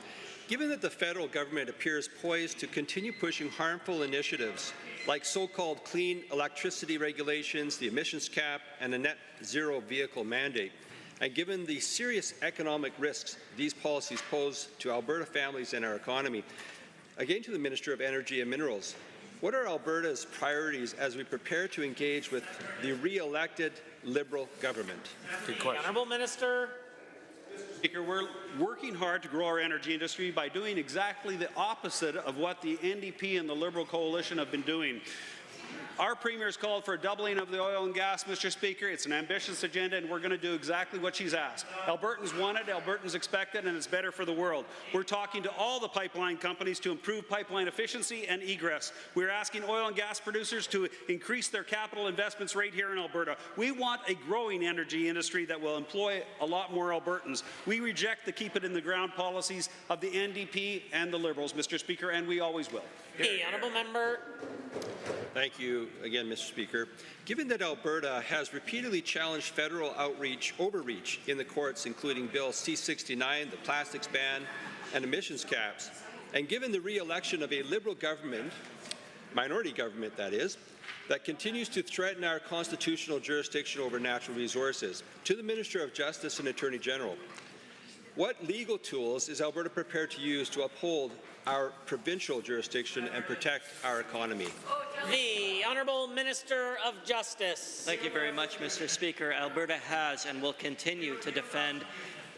Given that the federal government appears poised to continue pushing harmful initiatives like so-called clean electricity regulations, the emissions cap, and a net zero vehicle mandate, and given the serious economic risks these policies pose to Alberta families and our economy, again to the Minister of Energy and Minerals, what are Alberta's priorities as we prepare to engage with the re-elected Liberal government? Good question. Honourable Minister. Speaker, we're working hard to grow our energy industry by doing exactly the opposite of what the NDP and the Liberal coalition have been doing. Our Premier has called for a doubling of the oil and gas, Mr. Speaker. It's an ambitious agenda, and we're going to do exactly what she's asked. Albertans want it, Albertans expect it, and it's better for the world. We're talking to all the pipeline companies to improve pipeline efficiency and egress. We're asking oil and gas producers to increase their capital investments right here in Alberta. We want a growing energy industry that will employ a lot more Albertans. We reject the keep-it-in-the-ground policies of the NDP and the Liberals, Mr. Speaker, and we always will. The Honourable Member. Thank you again, Mr. Speaker. Given that Alberta has repeatedly challenged federal overreach in the courts, including Bill C-69, the plastics ban, and emissions caps, and given the re-election of a Liberal government, minority government that is, that continues to threaten our constitutional jurisdiction over natural resources, to the Minister of Justice and Attorney General, what legal tools is Alberta prepared to use to uphold our provincial jurisdiction and protect our economy? The Honourable Minister of Justice. Thank you very much, Mr. Speaker. Alberta has and will continue to defend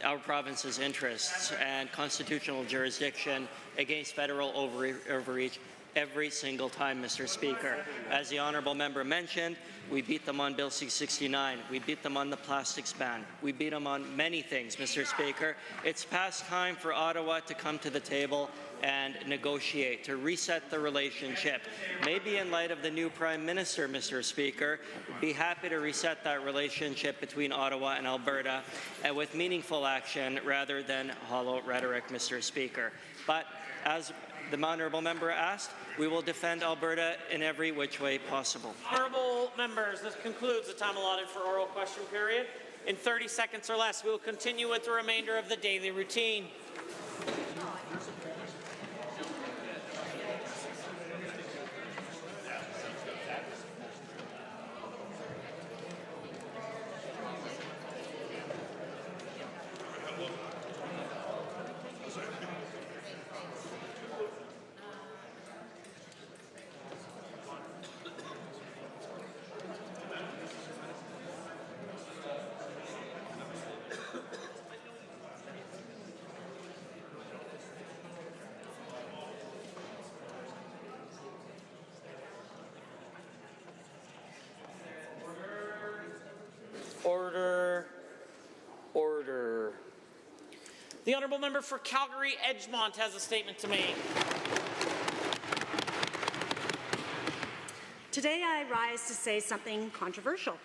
our province's interests and constitutional jurisdiction against federal overreach every single time, Mr. Speaker. As the honourable member mentioned, we beat them on Bill C-69. We beat them on the plastics ban. We beat them on many things, Mr. Speaker. It's past time for Ottawa to come to the table and negotiate, to reset the relationship. Maybe in light of the new Prime Minister, Mr. Speaker, be happy to reset that relationship between Ottawa and Alberta and with meaningful action rather than hollow rhetoric, Mr. Speaker. But as the honourable member asked, we will defend Alberta in every which way possible. Honourable members, this concludes the time allotted for oral question period. In 30 seconds or less, we will continue with the remainder of the daily routine. Order. Order. The honourable member for Calgary Edgemont has a statement to make. Today I rise to say something controversial.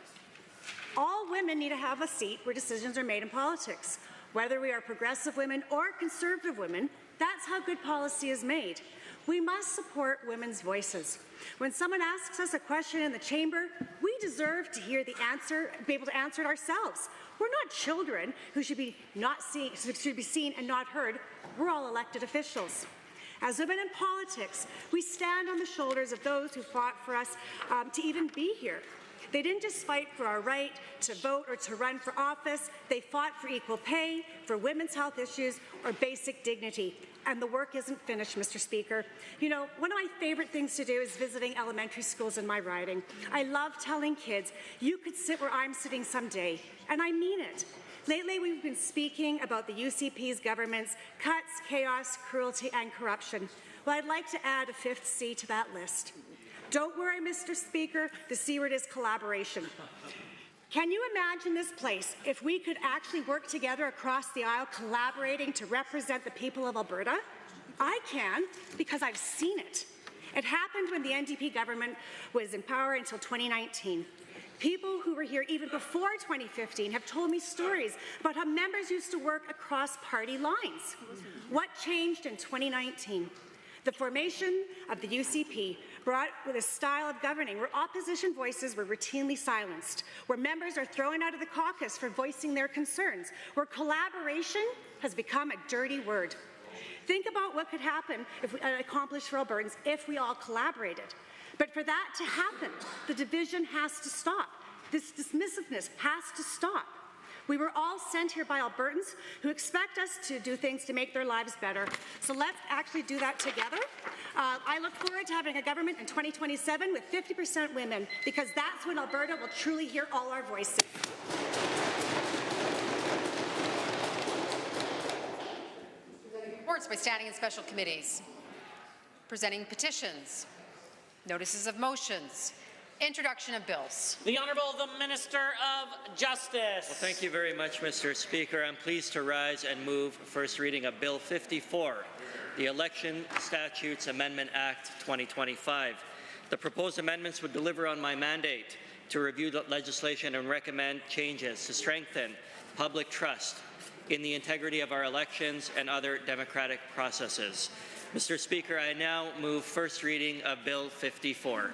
All women need to have a seat where decisions are made in politics. Whether we are progressive women or conservative women, that's how good policy is made. We must support women's voices. When someone asks us a question in the chamber, we deserve to hear the answer, be able to answer it ourselves. We're not children who should be seen and not heard. We're all elected officials. As women in politics, we stand on the shoulders of those who fought for us to even be here. They didn't just fight for our right to vote or to run for office. They fought for equal pay, for women's health issues, or basic dignity. And the work isn't finished, Mr. Speaker. You know, one of my favorite things to do is visiting elementary schools in my riding. I love telling kids, you could sit where I'm sitting someday, and I mean it. Lately, we've been speaking about the UCP's government's cuts, chaos, cruelty, and corruption. Well, I'd like to add a fifth C to that list. Don't worry, Mr. Speaker, the C word is collaboration. Can you imagine this place if we could actually work together across the aisle, collaborating to represent the people of Alberta? I can, because I've seen it. It happened when the NDP government was in power until 2019. People who were here even before 2015 have told me stories about how members used to work across party lines. What changed in 2019? The formation of the UCP brought with a style of governing where opposition voices were routinely silenced, where members are thrown out of the caucus for voicing their concerns, where collaboration has become a dirty word. Think about what could happen if we accomplish for Albertans if we all collaborated. But for that to happen, the division has to stop. This dismissiveness has to stop. We were all sent here by Albertans who expect us to do things to make their lives better. So let's actually do that together. I look forward to having a government in 2027 with 50% women, because that's when Alberta will truly hear all our voices. Reports by standing and special committees. Presenting petitions. Notices of motions. Introduction of bills. The Honourable the Minister of Justice. Well, thank you very much, Mr. Speaker. I'm pleased to rise and move first reading of Bill 54, the Election Statutes Amendment Act 2025. The proposed amendments would deliver on my mandate to review the legislation and recommend changes to strengthen public trust in the integrity of our elections and other democratic processes. Mr. Speaker, I now move first reading of Bill 54.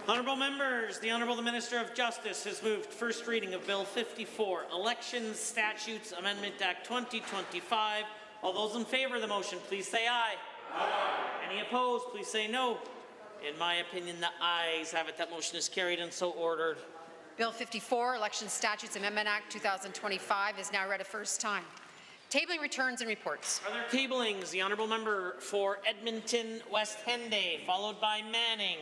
Honourable members, the Honourable the Minister of Justice has moved first reading of Bill 54, Elections Statutes Amendment Act 2025. All those in favour of the motion, please say aye. Aye. Any opposed, please say no. In my opinion, the ayes have it. That motion is carried and so ordered. Bill 54, Election Statutes Amendment Act 2025 is now read a first time. Tabling returns and reports. Are there tablings? The Honourable Member for Edmonton West Henday, followed by Manning.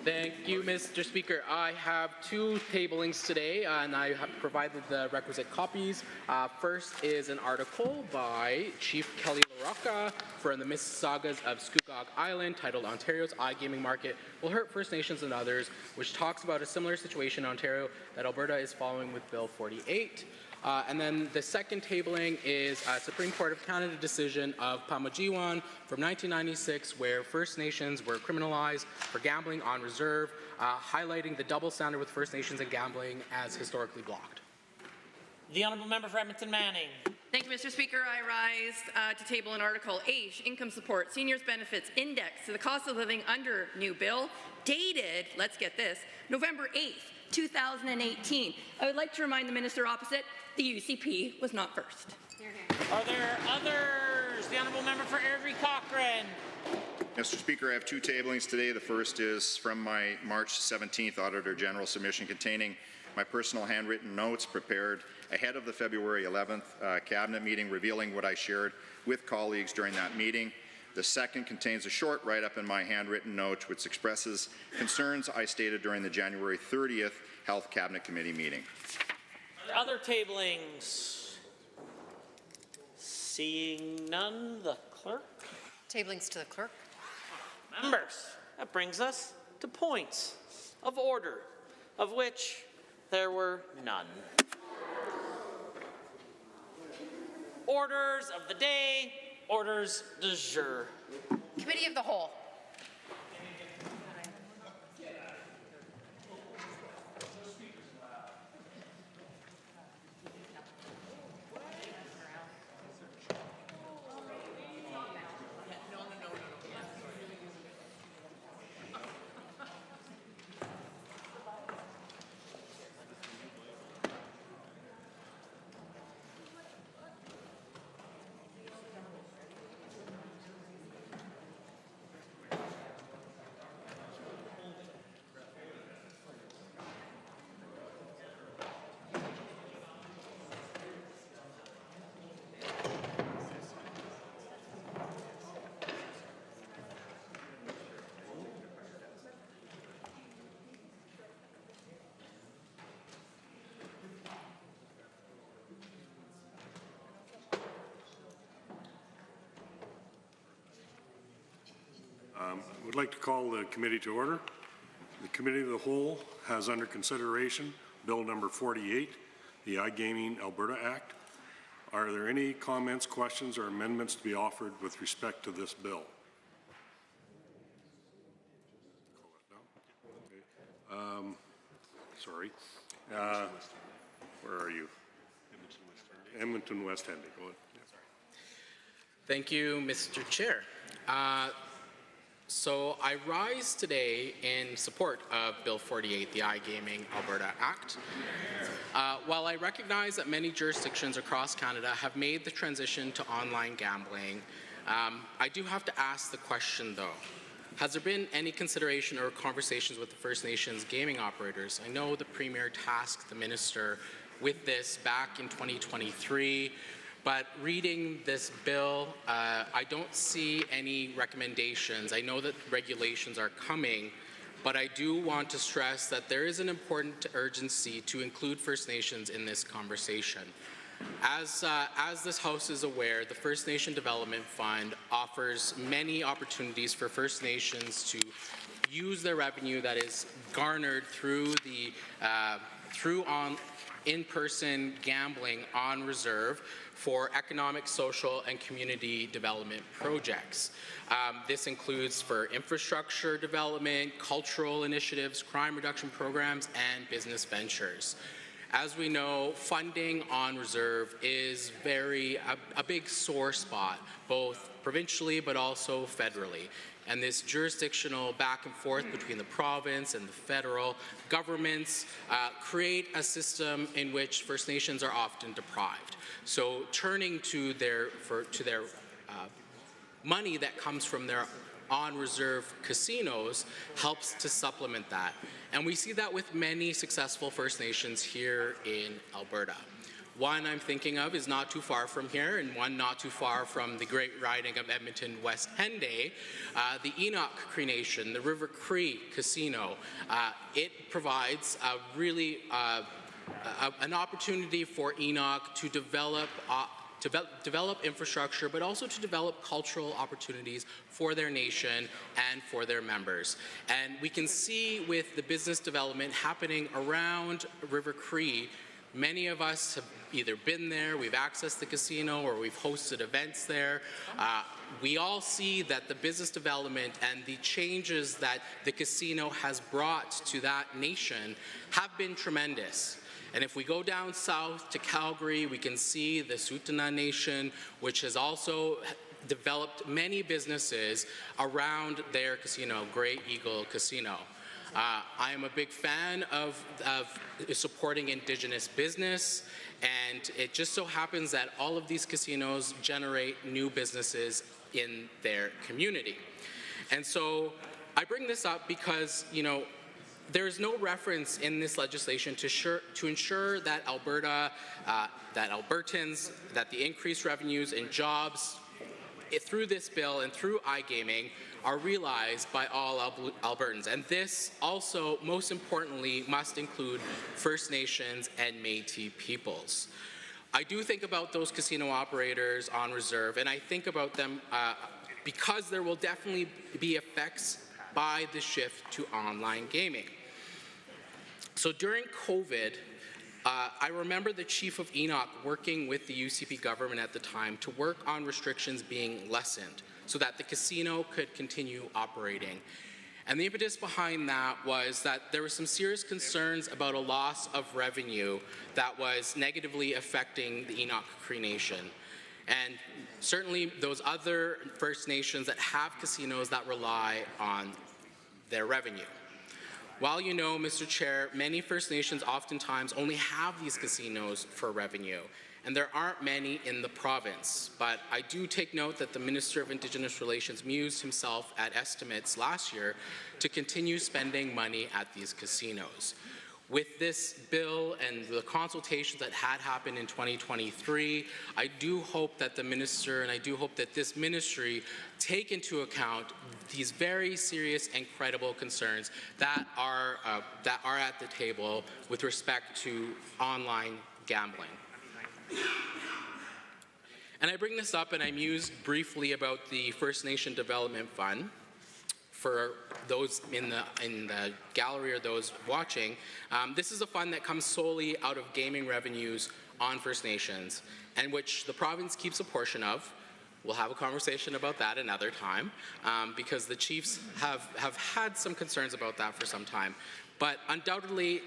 Thank you, Mr. Speaker. I have two tablings today, and I have provided the requisite copies. First is an article by Chief Kelly LaRocca from the Mississaugas of Scugog Island titled Ontario's iGaming Market Will Hurt First Nations and Others, which talks about a similar situation in Ontario that Alberta is following with Bill 48. And then the second tabling is a Supreme Court of Canada decision of Pamajiwan from 1996, where First Nations were criminalized for gambling on reserve, highlighting the double standard with First Nations and gambling as historically blocked. The Honourable Member for Edmonton Manning. Thank you, Mr. Speaker. I rise to table an Article 8, Income Support, Seniors Benefits Index to the Cost of Living under new bill, dated, let's get this, November 8th, 2018. I would like to remind the Minister opposite, the UCP was not first. Are there others? The Honourable Member for Airdrie Cochrane. Mr. Speaker, I have two tablings today. The first is from my March 17th Auditor General submission containing my personal handwritten notes prepared ahead of the February 11th Cabinet meeting, revealing what I shared with colleagues during that meeting. The second contains a short write-up in my handwritten note which expresses concerns I stated during the January 30th Health Cabinet Committee meeting. Other tablings? Seeing none, the clerk. Tablings to the clerk. Members, that brings us to points of order, of which there were none. Orders of the day, orders du jour. Committee of the Whole. Would like to call the committee to order. The Committee of the Whole has under consideration Bill number 48, the iGaming Alberta Act. Are there any comments, questions, or amendments to be offered with respect to this bill? Sorry. Where are you? Edmonton West Henday. Go ahead. Thank you, Mr. Chair. So I rise today in support of Bill 48, the iGaming Alberta Act. While I recognize that many jurisdictions across Canada have made the transition to online gambling, I do have to ask the question though. Has there been any consideration or conversations with the First Nations gaming operators? I know the Premier tasked the Minister with this back in 2023, but reading this bill, I don't see any recommendations. I know that regulations are coming, but I do want to stress that there is an important urgency to include First Nations in this conversation. As this House is aware, the First Nation Development Fund offers many opportunities for First Nations to use their revenue that is garnered through the in-person gambling on reserve for economic, social, and community development projects. This includes for infrastructure development, cultural initiatives, crime reduction programs, and business ventures. As we know, funding on reserve is a big sore spot, both provincially but also federally. And this jurisdictional back and forth between the province and the federal governments create a system in which First Nations are often deprived. So turning to their money that comes from their on-reserve casinos helps to supplement that. And we see that with many successful First Nations here in Alberta. One I'm thinking of is not too far from here, and one not too far from the great riding of Edmonton West Henday, the Enoch Cree Nation, the River Cree Casino. It provides an opportunity for Enoch to develop infrastructure, but also to develop cultural opportunities for their nation and for their members. And we can see with the business development happening around River Cree, many of us have either been there, we've accessed the casino, or we've hosted events there. We all see that the business development and the changes that the casino has brought to that nation have been tremendous. And if we go down south to Calgary, we can see the Tsuut'ina Nation, which has also developed many businesses around their casino, Grey Eagle Casino. I am a big fan of supporting Indigenous business, and it just so happens that all of these casinos generate new businesses in their community. And so I bring this up because, there is no reference in this legislation to ensure that Albertans, that the increased revenues and jobs through this bill and through iGaming are realized by all Albertans. And this also, most importantly, must include First Nations and Métis peoples. I do think about those casino operators on reserve, and I think about them because there will definitely be effects by the shift to online gaming. So during COVID, I remember the chief of Enoch working with the UCP government at the time to work on restrictions being lessened so that the casino could continue operating. And the impetus behind that was that there were some serious concerns about a loss of revenue that was negatively affecting the Enoch Cree Nation. And certainly those other First Nations that have casinos that rely on their revenue. While you know, Mr. Chair, many First Nations oftentimes only have these casinos for revenue, and there aren't many in the province. But I do take note that the Minister of Indigenous Relations mused himself at estimates last year to continue spending money at these casinos. With this bill and the consultations that had happened in 2023, I do hope that the Minister and I do hope that this ministry take into account these very serious and credible concerns that are at the table with respect to online gambling. And I bring this up and I muse briefly about the First Nation Development Fund. for those in the gallery or those watching, this is a fund that comes solely out of gaming revenues on First Nations, and which the province keeps a portion of. We'll have a conversation about that another time, because the chiefs have had some concerns about that for some time. But undoubtedly,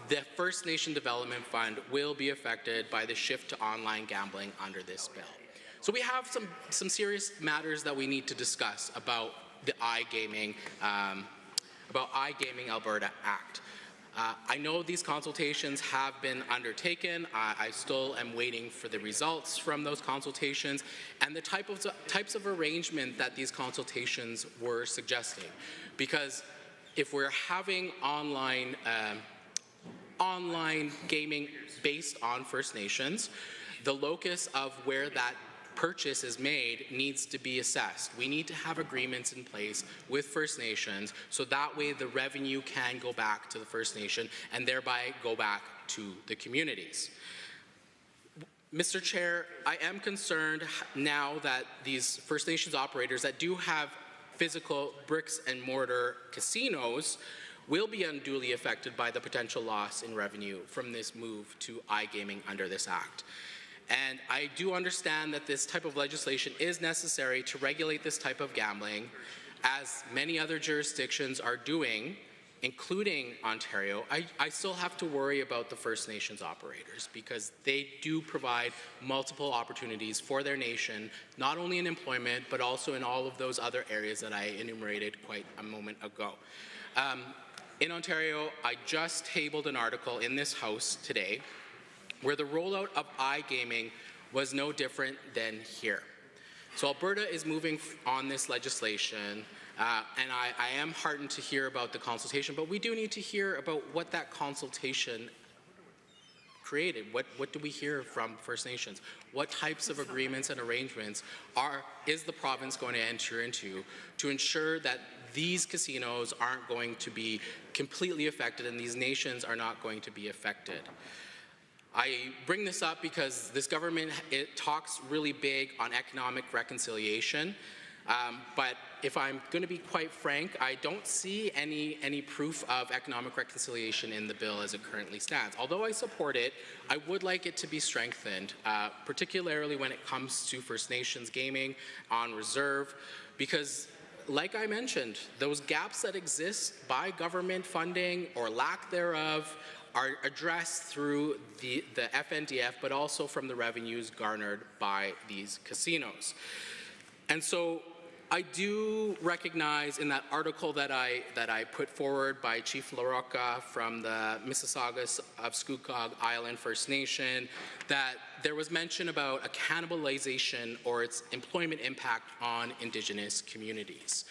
the First Nation Development Fund will be affected by the shift to online gambling under this bill. So we have some serious matters that we need to discuss about the iGaming Alberta Act. I know these consultations have been undertaken. I still am waiting for the results from those consultations and the types of arrangement that these consultations were suggesting. Because if we're having online gaming based on First Nations, the locus of where that purchase is made needs to be assessed. We need to have agreements in place with First Nations so that way the revenue can go back to the First Nation and thereby go back to the communities. Mr. Chair, I am concerned now that these First Nations operators that do have physical bricks and mortar casinos will be unduly affected by the potential loss in revenue from this move to iGaming under this Act. And I do understand that this type of legislation is necessary to regulate this type of gambling, as many other jurisdictions are doing, including Ontario. I still have to worry about the First Nations operators because they do provide multiple opportunities for their nation, not only in employment, but also in all of those other areas that I enumerated quite a moment ago. In Ontario, I just tabled an article in this House today where the rollout of iGaming was no different than here. So Alberta is moving on this legislation, and I am heartened to hear about the consultation, but we do need to hear about what that consultation created. What do we hear from First Nations? What types of agreements and arrangements is the province going to enter into to ensure that these casinos aren't going to be completely affected and these nations are not going to be affected? I bring this up because this government, it talks really big on economic reconciliation, but if I'm going to be quite frank, I don't see any proof of economic reconciliation in the bill as it currently stands. Although I support it, I would like it to be strengthened, particularly when it comes to First Nations gaming on reserve, because like I mentioned, those gaps that exist by government funding or lack thereof are addressed through the FNDF, but also from the revenues garnered by these casinos. And so I do recognize in that article that I put forward by Chief LaRocca from the Mississaugas of Squamish Island First Nation that there was mention about a cannibalization or its employment impact on Indigenous communities.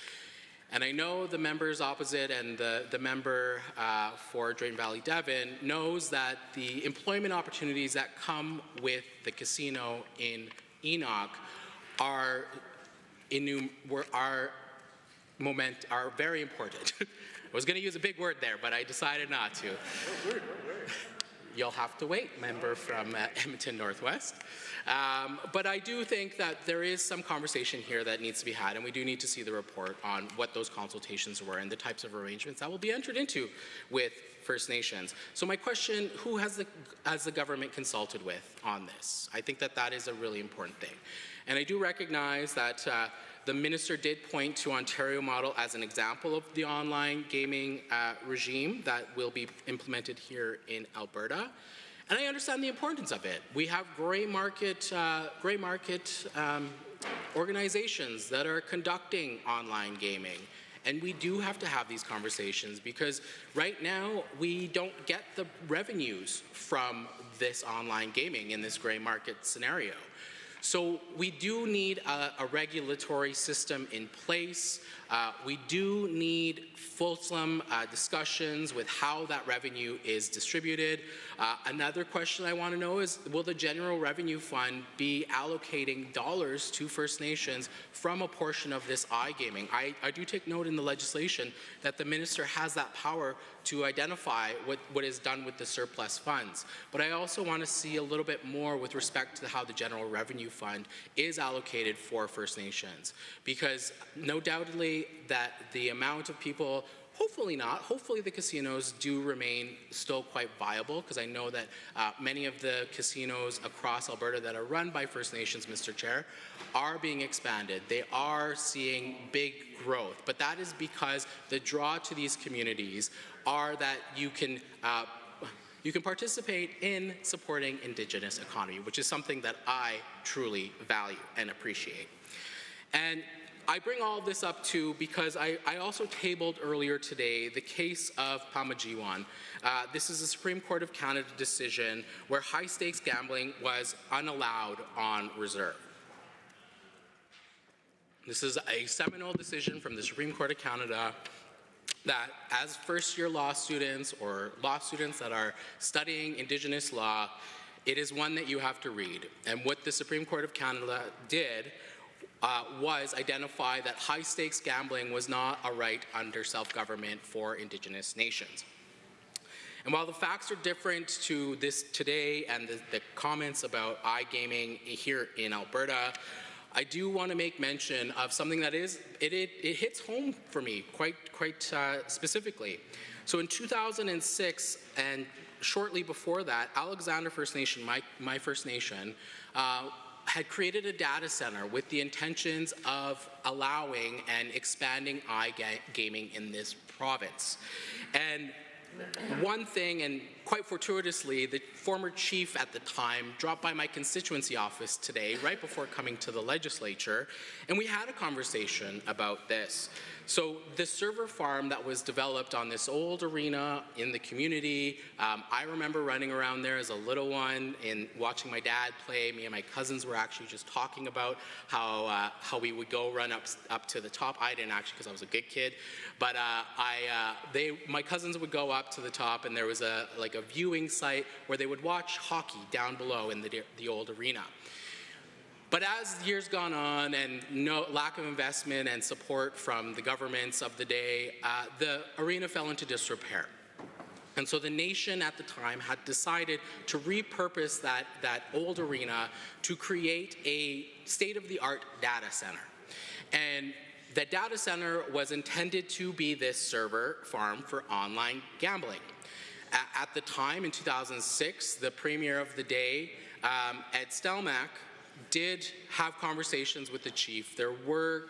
And I know the members opposite and the member for Drayton Valley Devon knows that the employment opportunities that come with the casino in Enoch are very important. I was going to use a big word there, but I decided not to. You'll have to wait, member from Edmonton Northwest. But I do think that there is some conversation here that needs to be had, and we do need to see the report on what those consultations were and the types of arrangements that will be entered into with First Nations. So my question, who has the government consulted with on this? I think that that is a really important thing. And I do recognize that the minister did point to Ontario model as an example of the online gaming regime that will be implemented here in Alberta. And I understand the importance of it. We have gray market organizations that are conducting online gaming. And we do have to have these conversations because right now we don't get the revenues from this online gaming in this gray market scenario. So we do need a regulatory system in place. We do need fulsome discussions with how that revenue is distributed. Another question I want to know is, will the General Revenue Fund be allocating dollars to First Nations from a portion of this iGaming? I do take note in the legislation that the minister has that power to identify what is done with the surplus funds. But I also want to see a little bit more with respect to how the General Revenue Fund is allocated for First Nations. Because no doubtedly, way that the amount of people, hopefully not, hopefully the casinos do remain still quite viable, because I know that many of the casinos across Alberta that are run by First Nations, Mr. Chair, are being expanded. They are seeing big growth, but that is because the draw to these communities are that you can participate in supporting Indigenous economy, which is something that I truly value and appreciate. And I bring all this up too because I also tabled earlier today the case of Pamajiwan. This is a Supreme Court of Canada decision where high-stakes gambling was unallowed on reserve. This is a seminal decision from the Supreme Court of Canada that as first-year law students or law students that are studying Indigenous law, it is one that you have to read. And what the Supreme Court of Canada did was identify that high-stakes gambling was not a right under self-government for Indigenous nations. And while the facts are different to this today and the comments about iGaming here in Alberta, I do want to make mention of something that it hits home for me quite specifically. So in 2006 and shortly before that, Alexander First Nation, my First Nation, had created a data center with the intentions of allowing and expanding iGaming in this province. And one thing, and quite fortuitously, the former chief at the time dropped by my constituency office today, right before coming to the legislature, and we had a conversation about this. So the server farm that was developed on this old arena in the community, I remember running around there as a little one and watching my dad play. Me and my cousins were actually just talking about how we would go run up to the top. I didn't actually, because I was a good kid, but my cousins would go up to the top, and there was a viewing site where they would watch hockey down below in the old arena. But as years gone on and lack of investment and support from the governments of the day, the arena fell into disrepair. And so the nation at the time had decided to repurpose that old arena to create a state-of-the-art data center. And the data center was intended to be this server farm for online gambling. At the time, in 2006, the premier of the day, Ed Stelmach, did have conversations with the chief. There were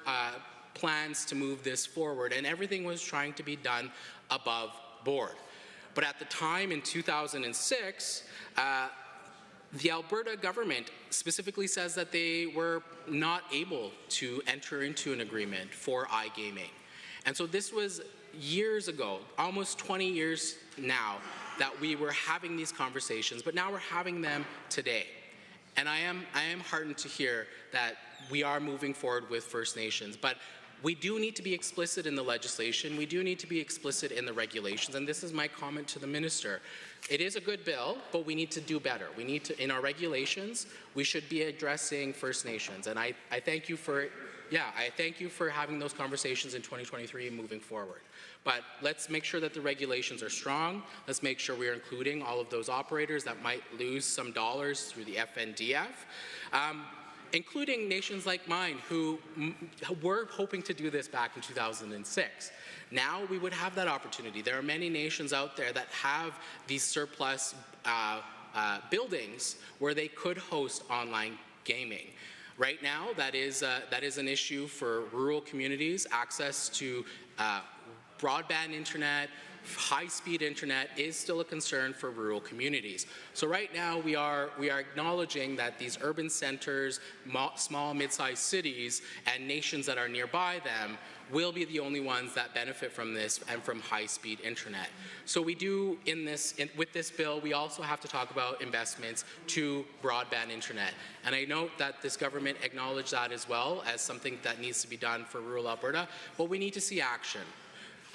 plans to move this forward, and everything was trying to be done above board. But at the time, in 2006, the Alberta government specifically says that they were not able to enter into an agreement for iGaming. And so this was years ago, almost 20 years now, that we were having these conversations, but now we're having them today. And I am heartened to hear that we are moving forward with First Nations, but we do need to be explicit in the legislation. We do need to be explicit in the regulations, and this is my comment to the minister. It is a good bill, but we need to do better. We need to, in our regulations, we should be addressing First Nations, and I thank you for, I thank you for having those conversations in 2023 and moving forward. But let's make sure that the regulations are strong. Let's make sure we are including all of those operators that might lose some dollars through the FNDF, including nations like mine who were hoping to do this back in 2006. Now we would have that opportunity. There are many nations out there that have these surplus buildings where they could host online gaming. Right now, that is an issue for rural communities. Access to broadband internet, high-speed internet is still a concern for rural communities. So right now we are acknowledging that these urban centers, small, mid-sized cities, and nations that are nearby them will be the only ones that benefit from this and from high-speed internet. So we do, with this bill, we also have to talk about investments to broadband internet. And I note that this government acknowledged that as well as something that needs to be done for rural Alberta, but we need to see action.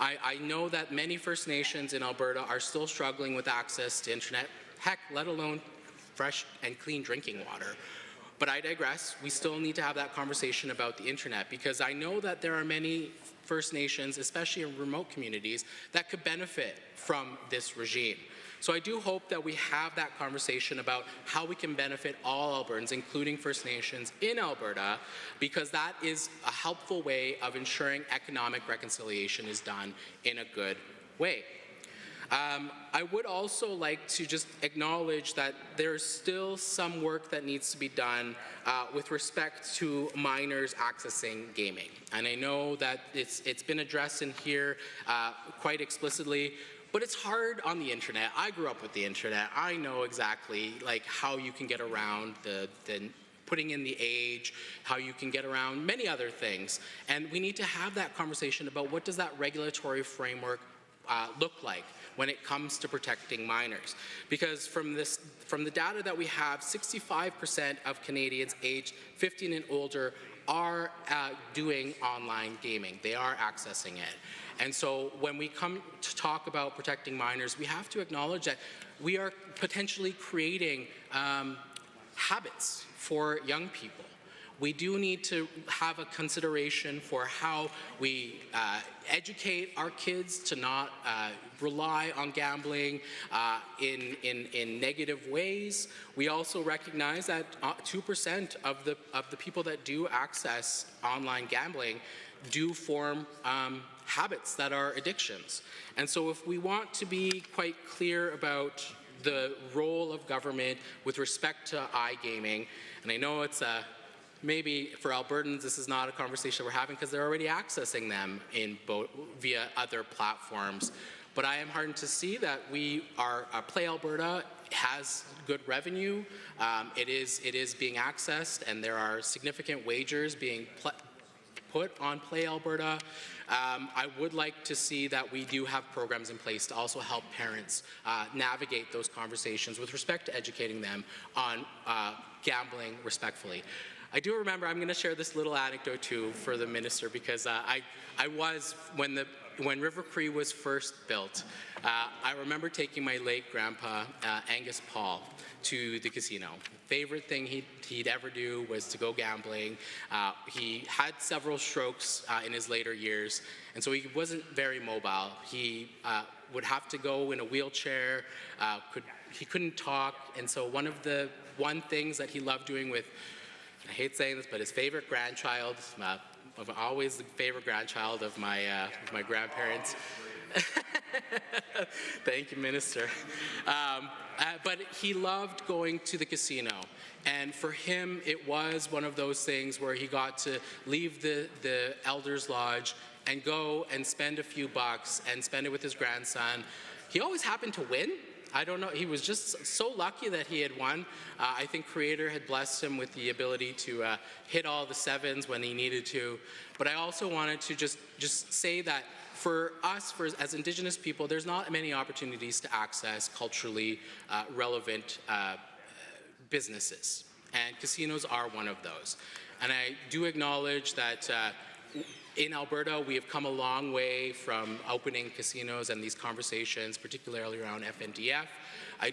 I know that many First Nations in Alberta are still struggling with access to internet, heck, let alone fresh and clean drinking water. But I digress. We still need to have that conversation about the internet, because I know that there are many First Nations, especially in remote communities, that could benefit from this regime. So I do hope that we have that conversation about how we can benefit all Albertans, including First Nations in Alberta, because that is a helpful way of ensuring economic reconciliation is done in a good way. I would also like to just acknowledge that there's still some work that needs to be done with respect to minors accessing gaming. And I know that it's been addressed in here quite explicitly, but it's hard on the internet. I grew up with the internet. I know exactly like how you can get around the putting in the age, how you can get around many other things. And we need to have that conversation about what does that regulatory framework look like when it comes to protecting minors. Because from the data that we have, 65% of Canadians aged 15 and older are doing online gaming. They are accessing it. And so when we come to talk about protecting minors, we have to acknowledge that we are potentially creating habits for young people. We do need to have a consideration for how we educate our kids to not rely on gambling in negative ways. We also recognize that 2% of the people that do access online gambling do form habits that are addictions. And so if we want to be quite clear about the role of government with respect to iGaming, and I know it's maybe for Albertans, this is not a conversation we're having because they're already accessing them via other platforms. But I am heartened to see that Play Alberta has good revenue. It is being accessed, and there are significant wagers being put on Play Alberta. I would like to see that we do have programs in place to also help parents navigate those conversations with respect to educating them on gambling respectfully. I do remember, I'm going to share this little anecdote too for the minister, because I was, when River Cree was first built, I remember taking my late grandpa, Angus Paul, to the casino. Favorite thing he'd ever do was to go gambling. He had several strokes in his later years, and so he wasn't very mobile. He would have to go in a wheelchair, he couldn't talk, and so one things that he loved doing with, I hate saying this, but his favorite grandchild, always the favorite grandchild of my grandparents. Thank you, Minister. But he loved going to the casino. And for him, it was one of those things where he got to leave the Elders Lodge and go and spend a few bucks and spend it with his grandson. He always happened to win. I don't know, he was just so lucky that he had won. I think Creator had blessed him with the ability to hit all the sevens when he needed to. But I also wanted to just say that for us, as Indigenous people, there's not many opportunities to access culturally relevant businesses. And casinos are one of those. And I do acknowledge that in Alberta, we have come a long way from opening casinos and these conversations, particularly around FNDF. I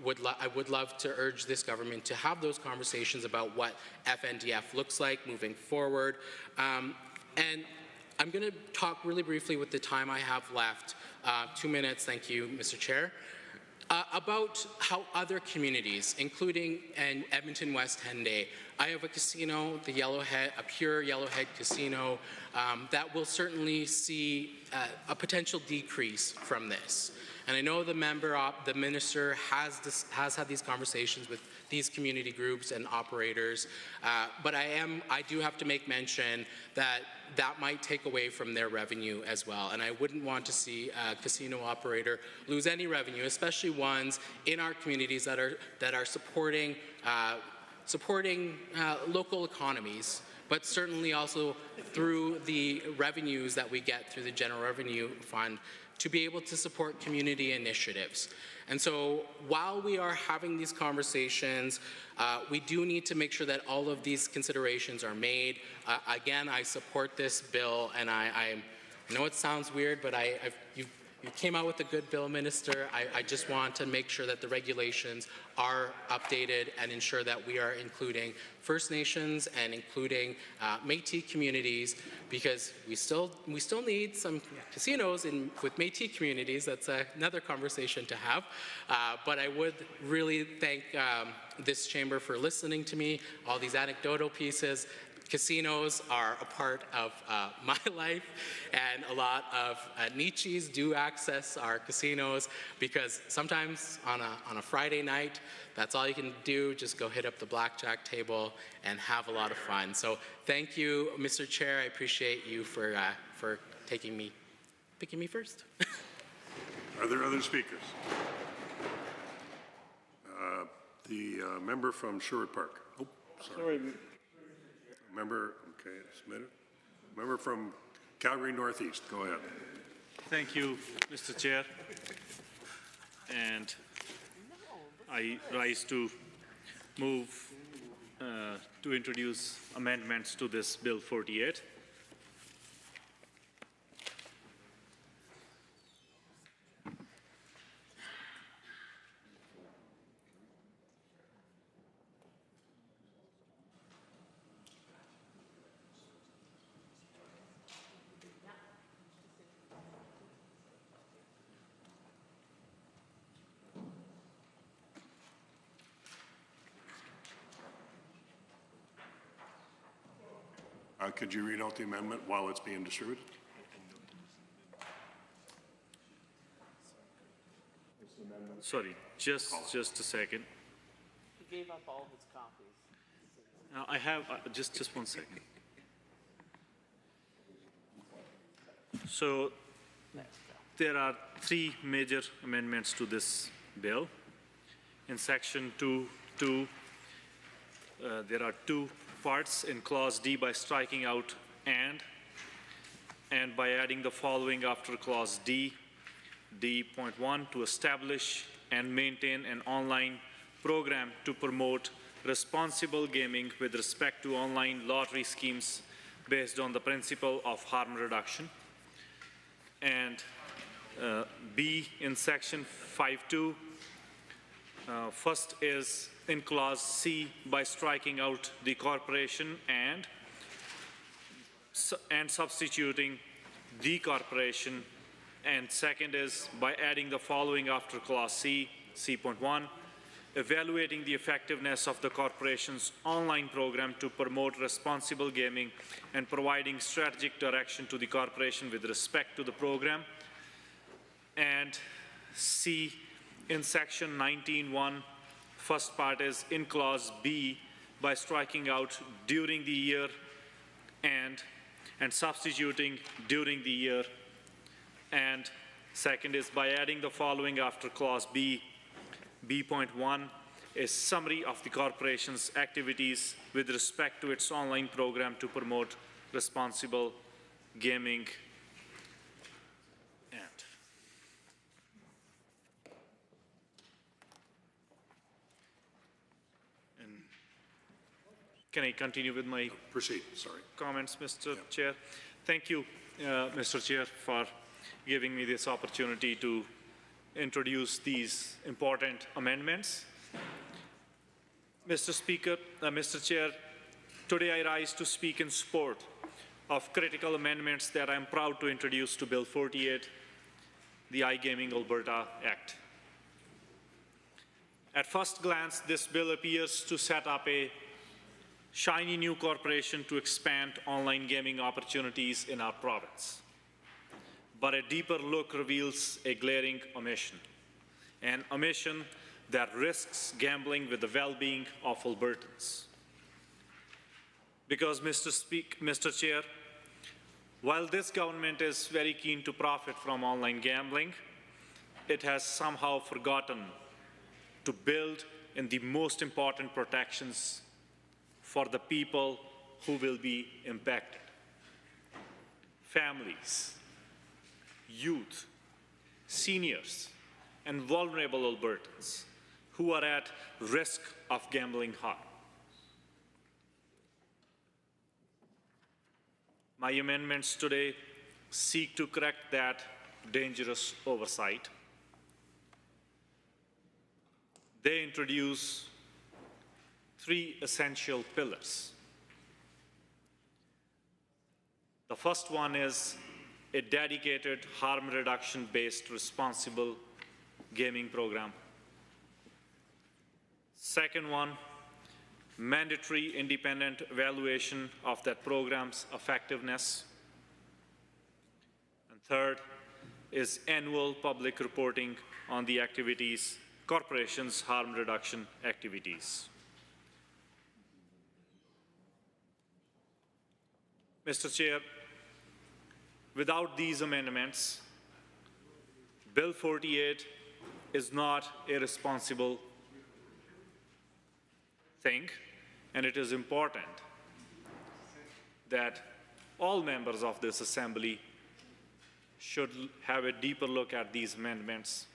would love to urge this government to have those conversations about what FNDF looks like moving forward. And I'm going to talk really briefly with the time I have left, 2 minutes, thank you, Mr. Chair, about how other communities, including in Edmonton West Henday, I have a casino, the Yellowhead, a pure Yellowhead casino, that will certainly see a potential decrease from this. And I know the minister has had these conversations with these community groups and operators, but I do have to make mention that that might take away from their revenue as well. And I wouldn't want to see a casino operator lose any revenue, especially ones in our communities that are supporting local economies, but certainly also through the revenues that we get through the General Revenue Fund to be able to support community initiatives. And so while we are having these conversations, we do need to make sure that all of these considerations are made. Again, I support this bill, and I know it sounds weird, but you came out with a good bill, Minister. I just want to make sure that the regulations are updated and ensure that we are including First Nations and including Métis communities, because we still need some casinos with Métis communities. That's another conversation to have. But I would really thank this chamber for listening to me, all these anecdotal pieces. Casinos are a part of my life, and a lot of Nietzsche's do access our casinos, because sometimes on a Friday night, that's all you can do, just go hit up the blackjack table and have a lot of fun. So thank you, Mr. Chair. I appreciate you for picking me first. Are there other speakers? The member from Sherwood Park. Oh, sorry. Member, okay, submitted. Member from Calgary Northeast, go ahead. Thank you, Mr. Chair. And I rise to move to introduce amendments to this Bill 48. Could you read out the amendment while it's being distributed? Sorry, just a second. He gave up all of his copies. I have just 1 second. So there are 3 major amendments to this bill. In section 2, there are 2 parts in clause D by striking out and by adding the following after clause D. D.1 to establish and maintain an online program to promote responsible gaming with respect to online lottery schemes based on the principle of harm reduction. And B in section 5.2, first is in clause C by striking out the corporation and substituting the corporation, and second is by adding the following after clause C, C.1, evaluating the effectiveness of the corporation's online program to promote responsible gaming and providing strategic direction to the corporation with respect to the program, and C in section 19.1, first part is in clause B by striking out during the year and substituting during the year, and second is by adding the following after clause B. B.1 is summary of the corporation's activities with respect to its online program to promote responsible gaming. Can I continue with my comments, Mr. Chair? Thank you, Mr. Chair, for giving me this opportunity to introduce these important amendments. Mr. Speaker, Mr. Chair, today I rise to speak in support of critical amendments that I am proud to introduce to Bill 48, the iGaming Alberta Act. At first glance, this bill appears to set up a shiny new corporation to expand online gaming opportunities in our province. But a deeper look reveals a glaring omission, an omission that risks gambling with the well-being of Albertans. Because, Mr. Chair, while this government is very keen to profit from online gambling, it has somehow forgotten to build in the most important protections for the people who will be impacted. Families, youth, seniors, and vulnerable Albertans who are at risk of gambling harm. My amendments today seek to correct that dangerous oversight. They introduce 3 essential pillars. The first one is a dedicated harm reduction-based responsible gaming program. Second one, mandatory independent evaluation of that program's effectiveness. And third is annual public reporting on the activities, corporations' harm reduction activities. Mr. Chair, without these amendments, Bill 48 is not a responsible thing, and it is important that all members of this Assembly should have a deeper look at these amendments.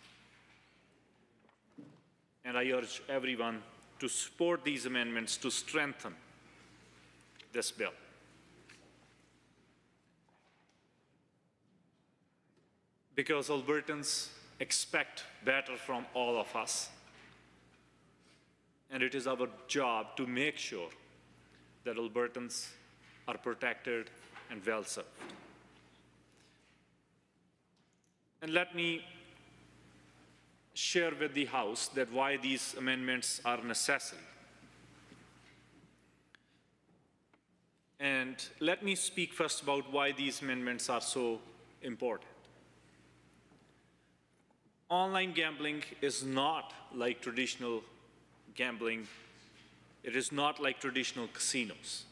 And I urge everyone to support these amendments to strengthen this bill. Because Albertans expect better from all of us. And it is our job to make sure that Albertans are protected and well served. And let me share with the House that why these amendments are necessary. And let me speak first about why these amendments are so important. Online gambling is not like traditional gambling. It is not like traditional casinos.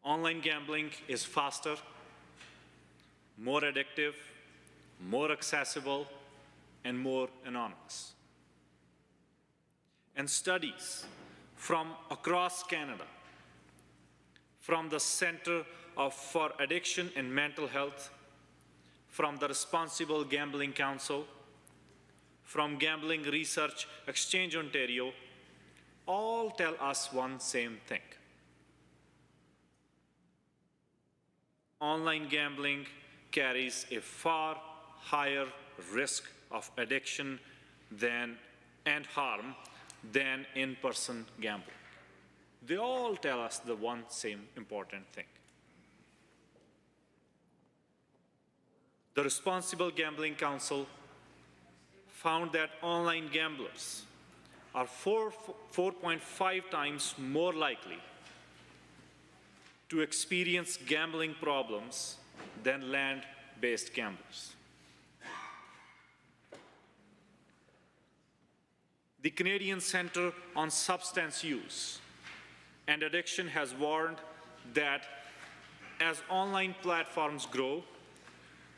Online gambling is faster, more addictive, more accessible, and more anonymous. And studies from across Canada, from the Centre for Addiction and Mental Health, from the Responsible Gambling Council, from Gambling Research Exchange Ontario, all tell us one same thing. Online gambling carries a far higher risk of addiction and harm than in-person gambling. They all tell us the one same important thing. The Responsible Gambling Council found that online gamblers are 4.5 times more likely to experience gambling problems than land-based gamblers. The Canadian Centre on Substance Use and Addiction has warned that as online platforms grow,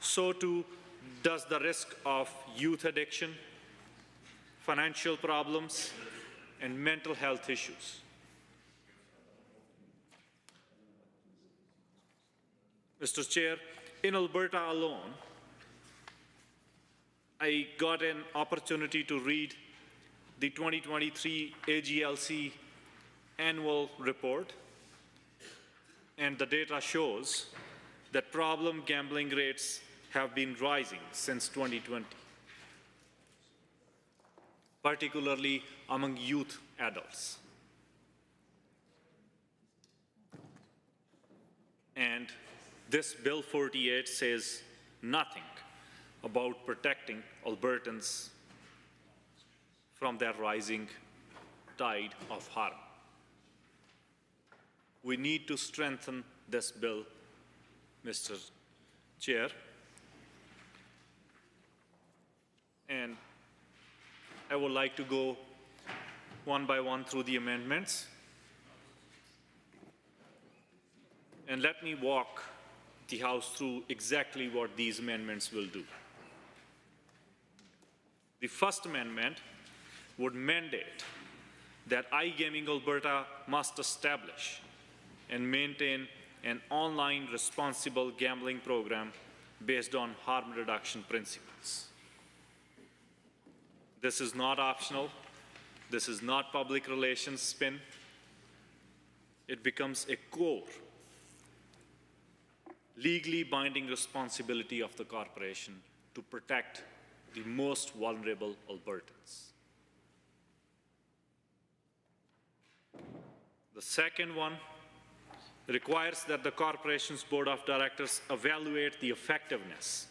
so too does the risk of youth addiction, financial problems, and mental health issues. Mr. Chair, in Alberta alone, I got an opportunity to read the 2023 AGLC annual report, and the data shows that problem gambling rates have been rising since 2020, particularly among youth adults. And this Bill 48 says nothing about protecting Albertans from that rising tide of harm. We need to strengthen this bill, Mr. Chair. And I would like to go one by one through the amendments. And let me walk the House through exactly what these amendments will do. The first amendment would mandate that iGaming Alberta must establish and maintain an online responsible gambling program based on harm reduction principles. This is not optional. This is not public relations spin. It becomes a core legally binding responsibility of the corporation to protect the most vulnerable Albertans. The second one requires that the corporation's board of directors evaluate the effectiveness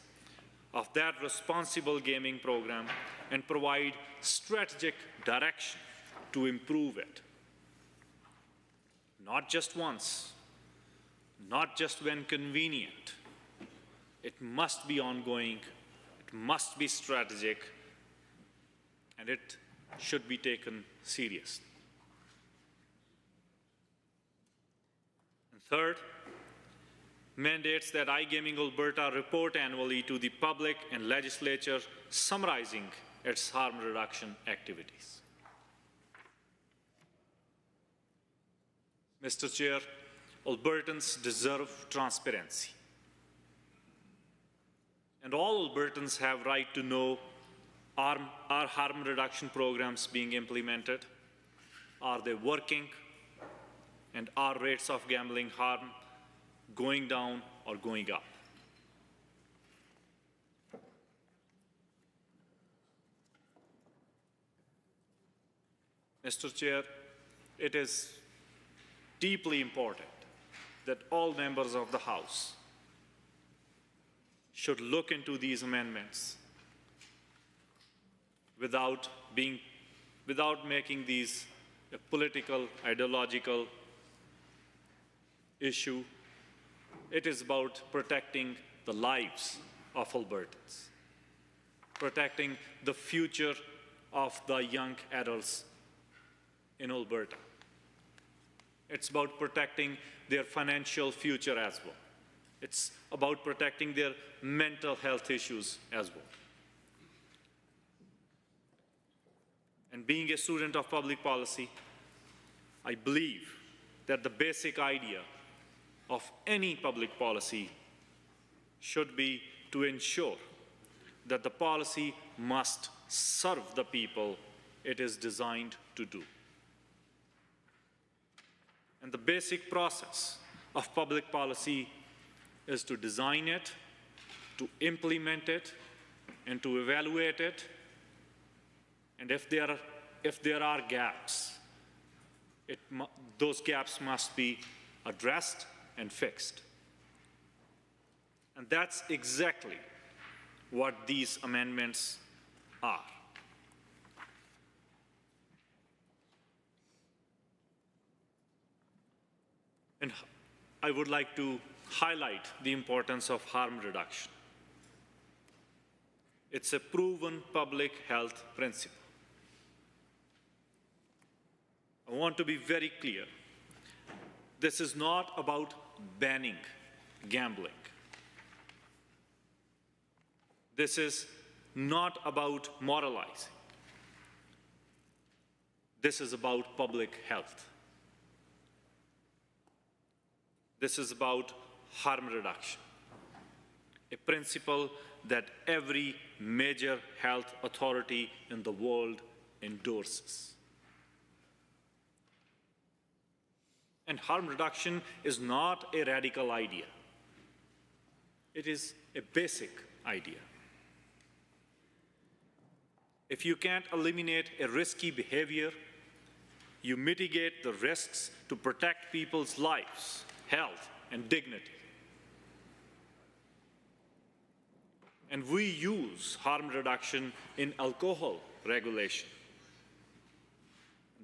of that responsible gaming program and provide strategic direction to improve it. Not just once, not just when convenient. It must be ongoing, it must be strategic, and it should be taken seriously. And third, mandates that iGaming Alberta report annually to the public and legislature summarizing its harm reduction activities. Mr. Chair, Albertans deserve transparency. And all Albertans have right to know, are harm reduction programs being implemented? Are they working? And are rates of gambling harm going down or going up? Mr. Chair, it is deeply important that all members of the House should look into these amendments without making these a political, ideological issue. It is about protecting the lives of Albertans, protecting the future of the young adults in Alberta. It's about protecting their financial future as well. It's about protecting their mental health issues as well. And being a student of public policy, I believe that the basic idea of any public policy should be to ensure that the policy must serve the people it is designed to do. And the basic process of public policy is to design it, to implement it, and to evaluate it. And if there are gaps, those gaps must be addressed and fixed. And that's exactly what these amendments are. And I would like to highlight the importance of harm reduction. It's a proven public health principle. I want to be very clear. This is not about banning gambling. This is not about moralizing. This is about public health. This is about harm reduction, a principle that every major health authority in the world endorses. And harm reduction is not a radical idea. It is a basic idea. If you can't eliminate a risky behavior, you mitigate the risks to protect people's lives, health, and dignity. And we use harm reduction in alcohol regulation.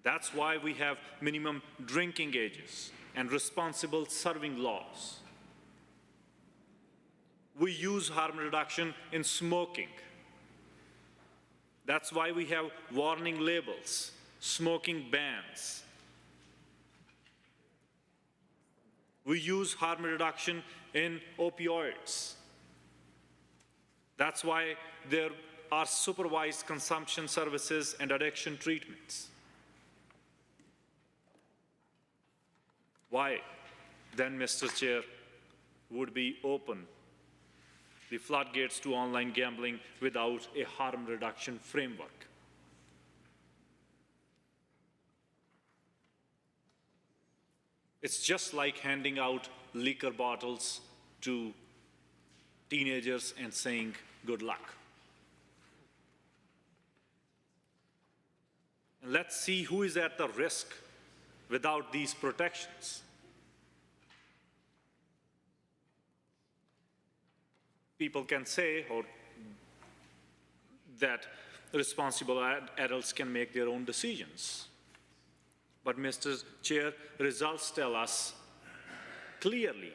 That's why we have minimum drinking ages and responsible serving laws. We use harm reduction in smoking. That's why we have warning labels, smoking bans. We use harm reduction in opioids. That's why there are supervised consumption services and addiction treatments. Why then, Mr. Chair, would we open the floodgates to online gambling without a harm reduction framework? It's just like handing out liquor bottles to teenagers and saying good luck. And let's see who is at the risk without these protections. People can say that responsible adults can make their own decisions. But, Mr. Chair, results tell us clearly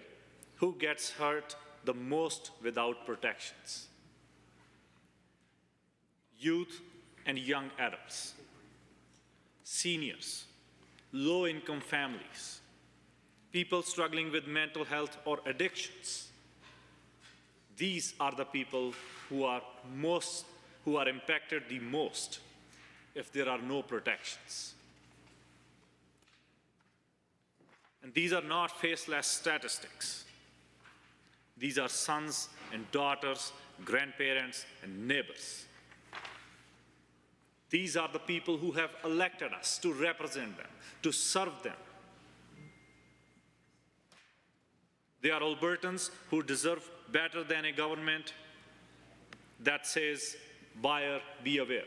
who gets hurt the most without protections. Youth and young adults, seniors, low-income families, people struggling with mental health or addictions. These are the people who are impacted the most if there are no protections. And these are not faceless statistics. These are sons and daughters, grandparents, and neighbors. These are the people who have elected us to represent them, to serve them. They are Albertans who deserve better than a government that says, buyer, be aware.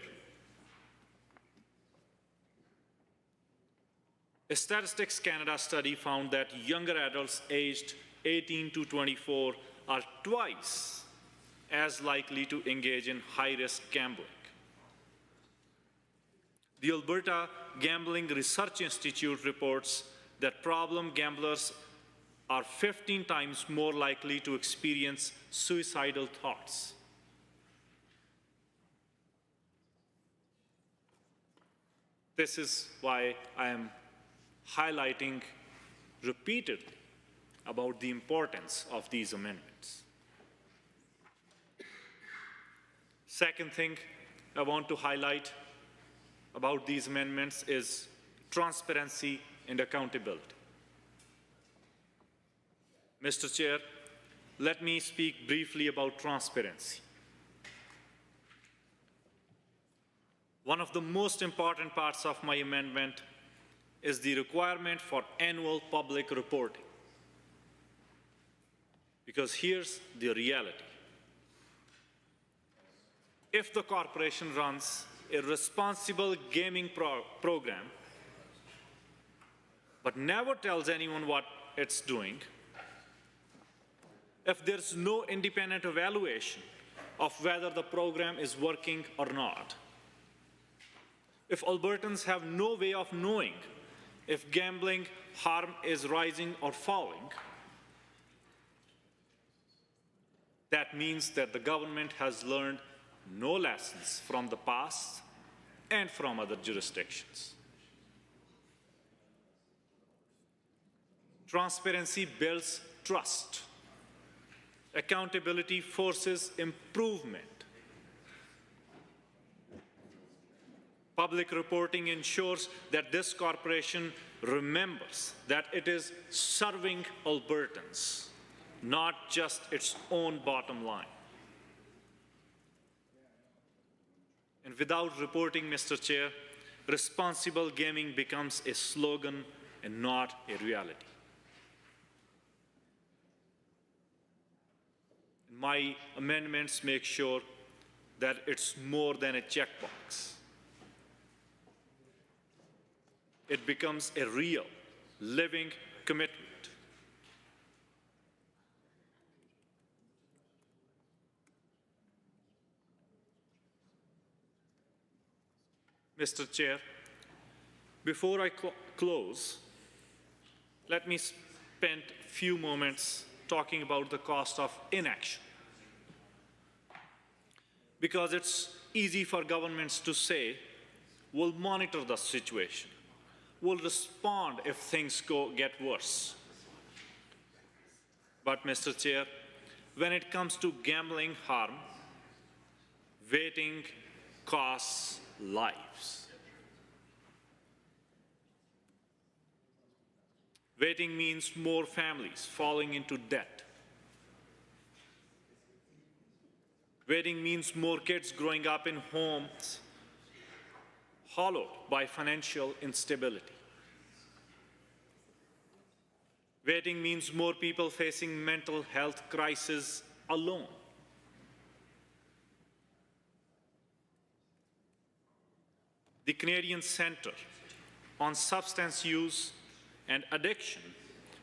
A Statistics Canada study found that younger adults aged 18 to 24 are twice as likely to engage in high-risk gambling. The Alberta Gambling Research Institute reports that problem gamblers are 15 times more likely to experience suicidal thoughts. This is why I am highlighting repeatedly about the importance of these amendments. Second thing I want to highlight about these amendments is transparency and accountability. Mr. Chair, let me speak briefly about transparency. One of the most important parts of my amendment is the requirement for annual public reporting. Because here's the reality. If the corporation runs a responsible gaming program, but never tells anyone what it's doing, if there's no independent evaluation of whether the program is working or not, if Albertans have no way of knowing if gambling harm is rising or falling, that means that the government has learned no lessons from the past and from other jurisdictions. Transparency builds trust. Accountability forces improvement. Public reporting ensures that this corporation remembers that it is serving Albertans, not just its own bottom line. And without reporting, Mr. Chair, responsible gaming becomes a slogan and not a reality. My amendments make sure that it's more than a checkbox. It becomes a real, living commitment. Mr. Chair, before I close, let me spend a few moments talking about the cost of inaction. Because it's easy for governments to say, we'll monitor the situation, we'll respond if things get worse. But, Mr. Chair, when it comes to gambling harm, waiting costs lives. Waiting means more families falling into debt. Waiting means more kids growing up in homes hollowed by financial instability. Waiting means more people facing mental health crisis alone. The Canadian Centre on Substance Use and Addiction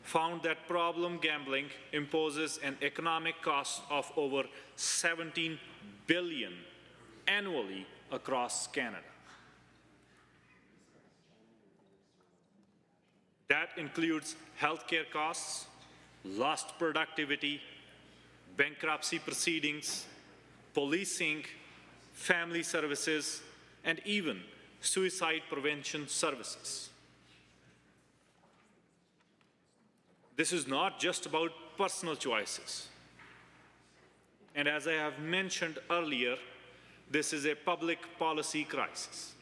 found that problem gambling imposes an economic cost of over $17 billion annually across Canada. That includes healthcare costs, lost productivity, bankruptcy proceedings, policing, family services, and even suicide prevention services. This is not just about personal choices. And as I have mentioned earlier, this is a public policy crisis.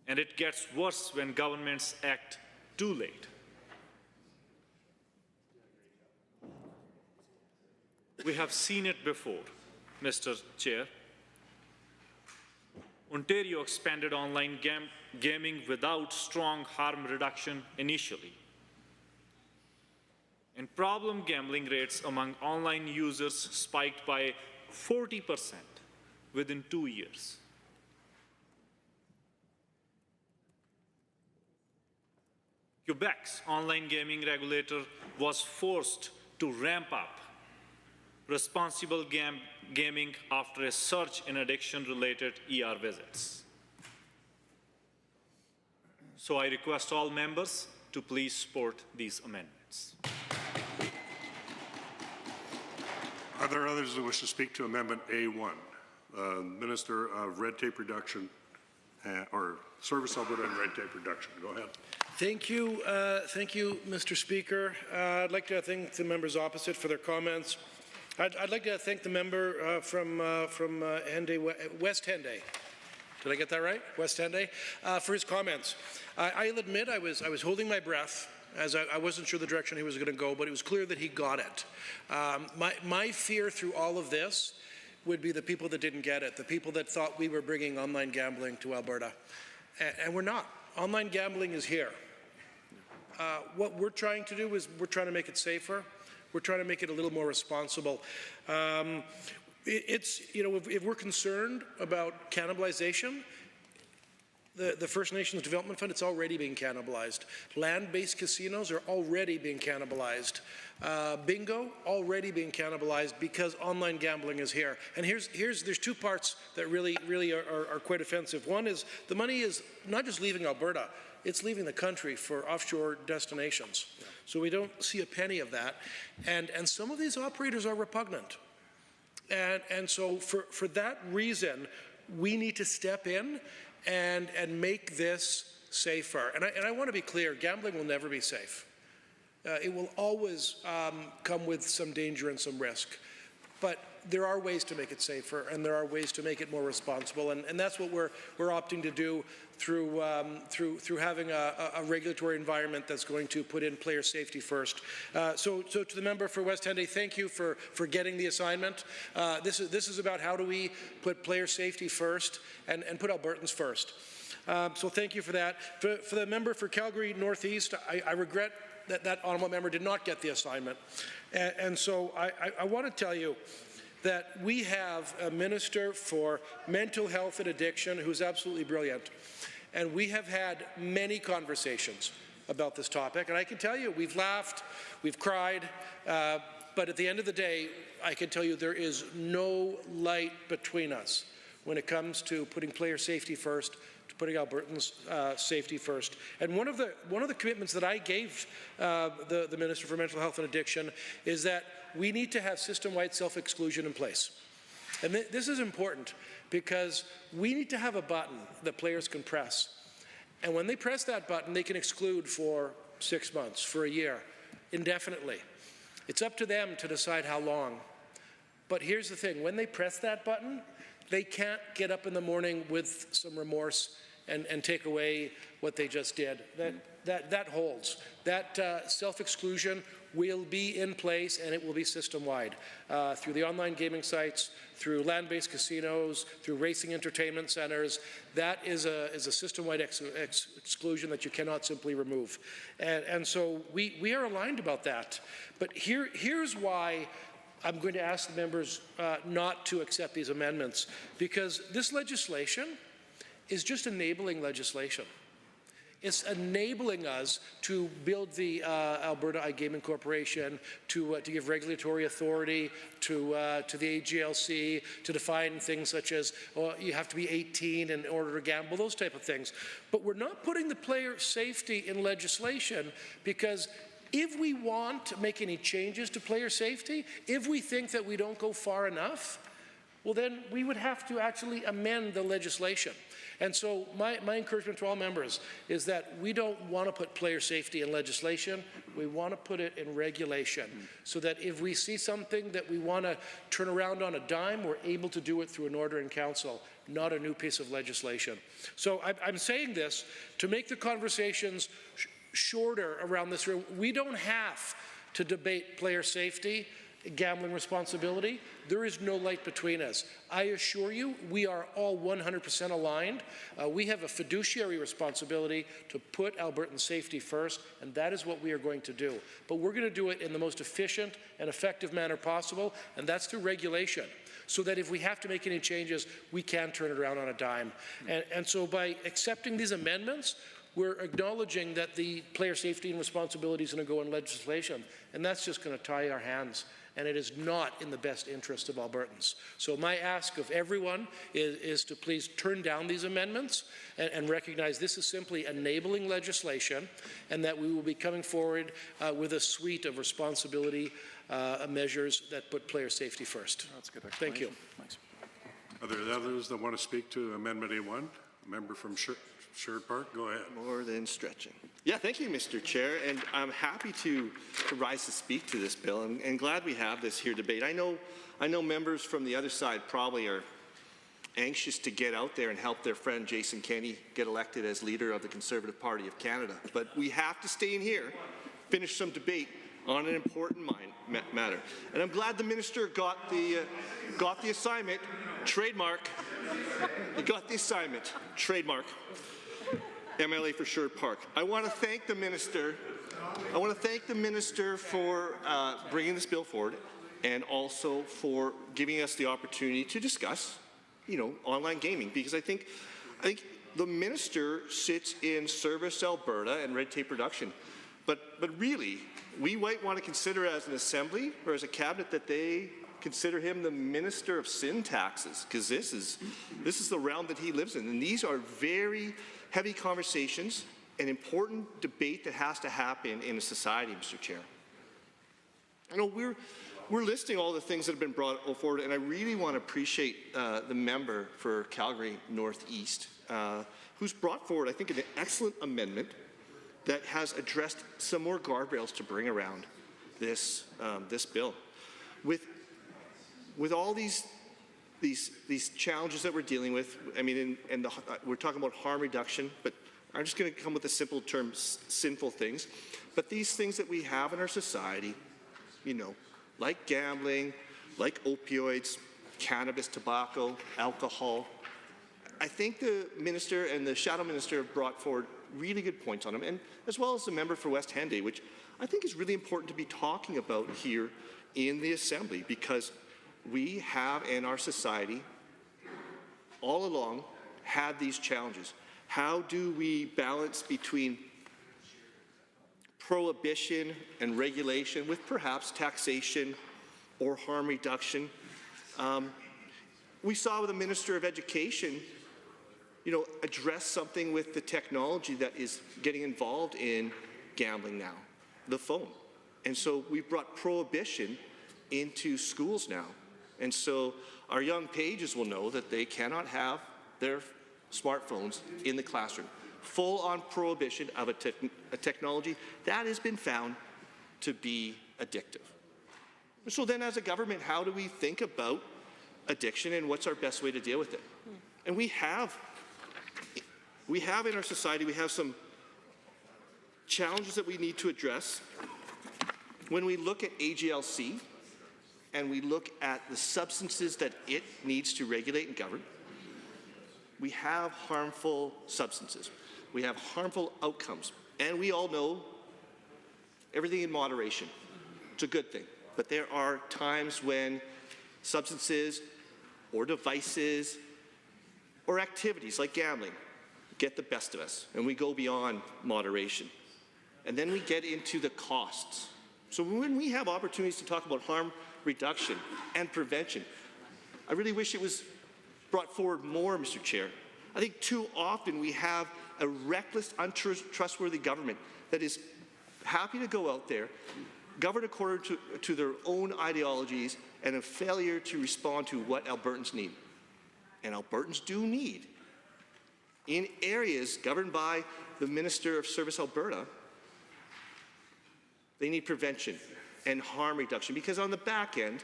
And it gets worse when governments act too late. We have seen it before, Mr. Chair. Ontario expanded online gaming without strong harm reduction initially. And problem gambling rates among online users spiked by 40% within 2 years. Quebec's online gaming regulator was forced to ramp up responsible gaming after a surge in addiction-related ER visits. So I request all members to please support these amendments. Are there others who wish to speak to Amendment A1? Minister of Red Tape Reduction, or Service Alberta and Red Tape Reduction. Go ahead. Thank you, Mr. Speaker. I'd like to thank the members opposite for their comments. I'd like to thank the member from West Henday. Did I get that right? West Henday, for his comments. I'll admit I was holding my breath as I wasn't sure the direction he was going to go, but it was clear that he got it. My fear through all of this would be the people that didn't get it, the people that thought we were bringing online gambling to Alberta. And we're not. Online gambling is here. What we're trying to do is we're trying to make it safer. We're trying to make it a little more responsible. If we're concerned about cannibalization, the First Nations Development Fund, it's already being cannibalized. Land-based casinos are already being cannibalized. Bingo, already being cannibalized because online gambling is here. And there's two parts that really are quite offensive. One is the money is not just leaving Alberta, it's leaving the country for offshore destinations. Yeah. So we don't see a penny of that. And some of these operators are repugnant. And so for that reason, we need to step in and make this safer. And I want to be clear, gambling will never be safe. It will always come with some danger and some risk. But there are ways to make it safer, and there are ways to make it more responsible, and that's what we're opting to do through having a regulatory environment that's going to put in player safety first. So to the member for West Henday, thank you for getting the assignment. This is about how do we put player safety first and put Albertans first. So thank you for that. For the member for Calgary Northeast, I regret that honourable member did not get the assignment. And so I want to tell you that we have a Minister for Mental Health and Addiction who's absolutely brilliant. And we have had many conversations about this topic. And I can tell you, we've laughed, we've cried, but at the end of the day, I can tell you there is no light between us when it comes to putting player safety first, to putting Albertans' safety first. And one of the commitments that I gave the Minister for Mental Health and Addiction is that we need to have system-wide self-exclusion in place. And this is important because we need to have a button that players can press. And when they press that button, they can exclude for 6 months, for a year, indefinitely. It's up to them to decide how long. But here's the thing, when they press that button, they can't get up in the morning with some remorse and take away what they just did. That holds. That self-exclusion will be in place, and it will be system-wide through the online gaming sites, through land-based casinos, through racing entertainment centers. That is a system-wide exclusion that you cannot simply remove. And so we are aligned about that. But here's why I'm going to ask the members not to accept these amendments, because this legislation is just enabling legislation. It's enabling us to build the Alberta iGaming Corporation, to give regulatory authority to the AGLC, to define things such as you have to be 18 in order to gamble, those type of things. But we're not putting the player safety in legislation, because if we want to make any changes to player safety, if we think that we don't go far enough, well then we would have to actually amend the legislation. And so my encouragement to all members is that we don't want to put player safety in legislation, we want to put it in regulation, so that if we see something that we want to turn around on a dime, we're able to do it through an order in council, not a new piece of legislation. So I'm saying this to make the conversations shorter around this room. We don't have to debate player safety, gambling responsibility. There is no light between us. I assure you, we are all 100% aligned. We have a fiduciary responsibility to put Albertan safety first, and that is what we are going to do. But we're going to do it in the most efficient and effective manner possible, and that's through regulation, so that if we have to make any changes, we can turn it around on a dime. And so by accepting these amendments, we're acknowledging that the player safety and responsibility is going to go in legislation, and that's just going to tie our hands, and it is not in the best interest of Albertans. So my ask of everyone is to please turn down these amendments and recognize this is simply enabling legislation, and that we will be coming forward with a suite of responsibility measures that put player safety first. That's good. Thank you. Thanks. Are there others that want to speak to Amendment A1? A member from Sherwood Park, go ahead. More than stretching. Yeah, thank you, Mr. Chair, and I'm happy to rise to speak to this bill, and glad we have this here debate. I know members from the other side probably are anxious to get out there and help their friend Jason Kenney get elected as leader of the Conservative Party of Canada, but we have to stay in here, finish some debate on an important matter. And I'm glad the minister got the assignment, trademark. He got the assignment, trademark. MLA for Sherwood Park. I want to thank the minister. I want to thank the minister for bringing this bill forward, and also for giving us the opportunity to discuss, online gaming, because I think the minister sits in Service Alberta and Red Tape Reduction, but really we might want to consider as an assembly or as a cabinet that they consider him the minister of sin taxes, because this is the realm that he lives in, and these are very heavy conversations, an important debate that has to happen in a society, Mr. Chair. I know we're listing all the things that have been brought forward, and I really want to appreciate the member for Calgary Northeast, who's brought forward, I think, an excellent amendment that has addressed some more guardrails to bring around this bill. With all these challenges that we're dealing with, I mean, we're talking about harm reduction, but I'm just going to come with a simple term, sinful things. But these things that we have in our society, like gambling, like opioids, cannabis, tobacco, alcohol, I think the minister and the shadow minister have brought forward really good points on them, and as well as the member for West Henday, which I think is really important to be talking about here in the Assembly, because we have in our society all along had these challenges. How do we balance between prohibition and regulation with perhaps taxation or harm reduction? We saw with the Minister of Education, address something with the technology that is getting involved in gambling now, the phone. And so we brought prohibition into schools now. And so our young pages will know that they cannot have their smartphones in the classroom. Full-on prohibition of a technology that has been found to be addictive. So then as a government, how do we think about addiction and what's our best way to deal with it? And we have in our society, we have some challenges that we need to address. when we look at AGLC and we look at the substances that it needs to regulate and govern, we have harmful substances. We have harmful outcomes. And we all know everything in moderation. It's a good thing. But there are times when substances or devices or activities like gambling get the best of us, and we go beyond moderation. And then we get into the costs. So when we have opportunities to talk about harm reduction and prevention, I really wish it was brought forward more, Mr. Chair. I think too often we have a reckless, untrustworthy government that is happy to go out there, govern according to their own ideologies, and a failure to respond to what Albertans need. And Albertans do need, in areas governed by the Minister of Service Alberta, they need prevention and harm reduction, because on the back end,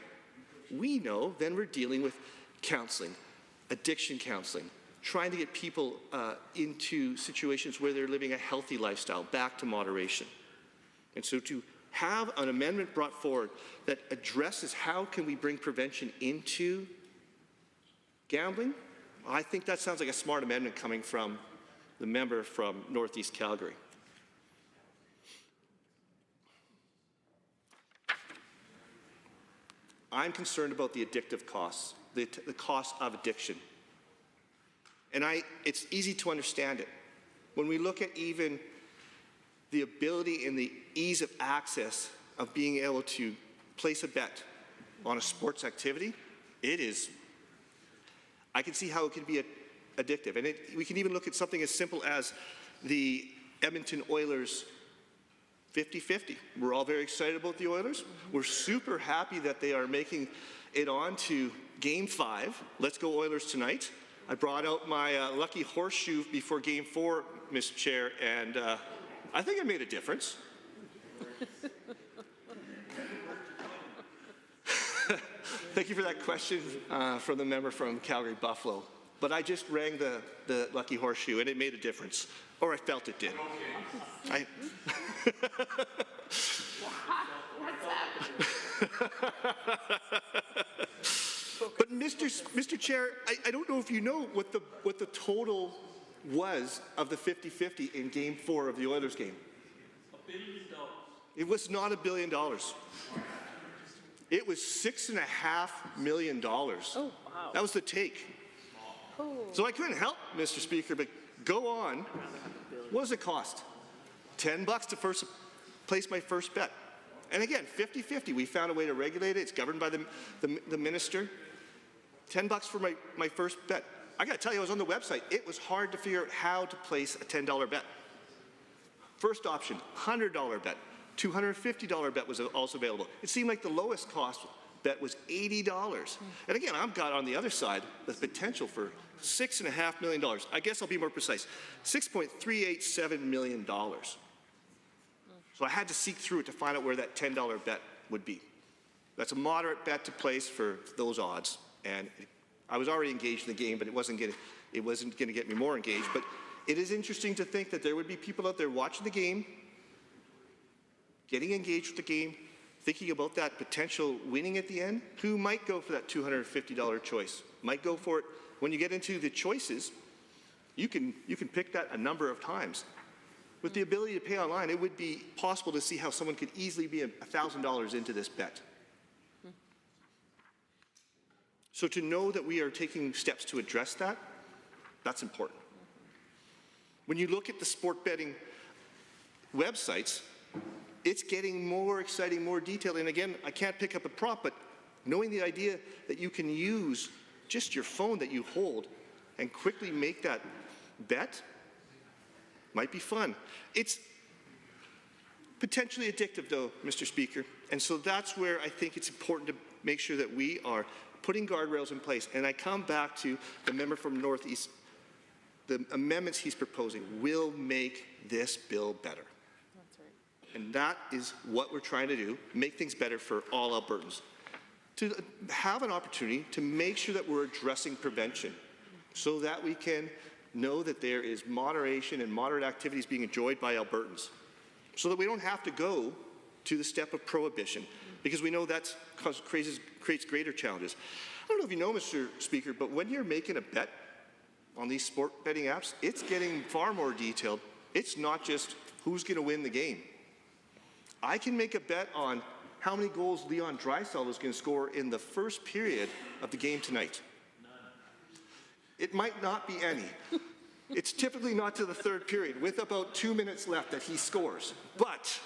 we know then we're dealing with counseling, addiction counseling, trying to get people into situations where they're living a healthy lifestyle, back to moderation. And so to have an amendment brought forward that addresses how can we bring prevention into gambling, I think that sounds like a smart amendment coming from the member from Northeast Calgary. I'm concerned about the addictive costs, the cost of addiction. And it's easy to understand it. When we look at even the ability and the ease of access of being able to place a bet on a sports activity, I can see how it can be addictive. And we can even look at something as simple as the Edmonton Oilers 50-50. We're all very excited about the Oilers. We're super happy that they are making it on to Game 5. Let's go Oilers tonight. I brought out my lucky horseshoe before Game 4, Mr. Chair, and I think it made a difference. Thank you for that question from the member from Calgary Buffalo. But I just rang the lucky horseshoe, and it made a difference. Or I felt it did. But Mr. Chair, I don't know if you know what the total was of the 50-50 in Game 4 of the Oilers game. $1 billion. It was not $1 billion. It was $6.5 million. Oh, wow. That was the take. Oh. So I couldn't help, Mr. Speaker, but go on. What does it cost? $10 to place my first bet. And again, 50-50. We found a way to regulate it. It's governed by the minister. $10 for my first bet. I got to tell you, I was on the website. It was hard to figure out how to place a $10 bet. First option, $100 bet. $250 bet was also available. It seemed like the lowest cost bet was $80. And again, I've got on the other side the potential for $6.5 million. I guess I'll be more precise, $6.387 million. So I had to seek through it to find out where that $10 bet would be. That's a moderate bet to place for those odds. And I was already engaged in the game, but it wasn't going to get me more engaged. But it is interesting to think that there would be people out there watching the game, getting engaged with the game, thinking about that potential winning at the end, who might go for that $250 choice, might go for it. When you get into the choices, you can pick that a number of times. With the ability to pay online, it would be possible to see how someone could easily be $1,000 into this bet. So to know that we are taking steps to address that, that's important. When you look at the sport betting websites, it's getting more exciting, more detailed. And again, I can't pick up a prop, but knowing the idea that you can use just your phone that you hold and quickly make that bet might be fun. It's potentially addictive though, Mr. Speaker. And so that's where I think it's important to make sure that we are putting guardrails in place. And I come back to the member from Northeast. The amendments he's proposing will make this bill better. That's right. And that is what we're trying to do, make things better for all Albertans. To have an opportunity to make sure that we're addressing prevention so that we can know that there is moderation and moderate activities being enjoyed by Albertans. So that we don't have to go to the step of prohibition, because we know that creates greater challenges. I don't know if you know, Mr. Speaker, but when you're making a bet on these sport betting apps, it's getting far more detailed. It's not just who's going to win the game. I can make a bet on how many goals Leon Draisaitl is going to score in the first period of the game tonight. It might not be any. It's typically not to the third period, with about 2 minutes left, that he scores. But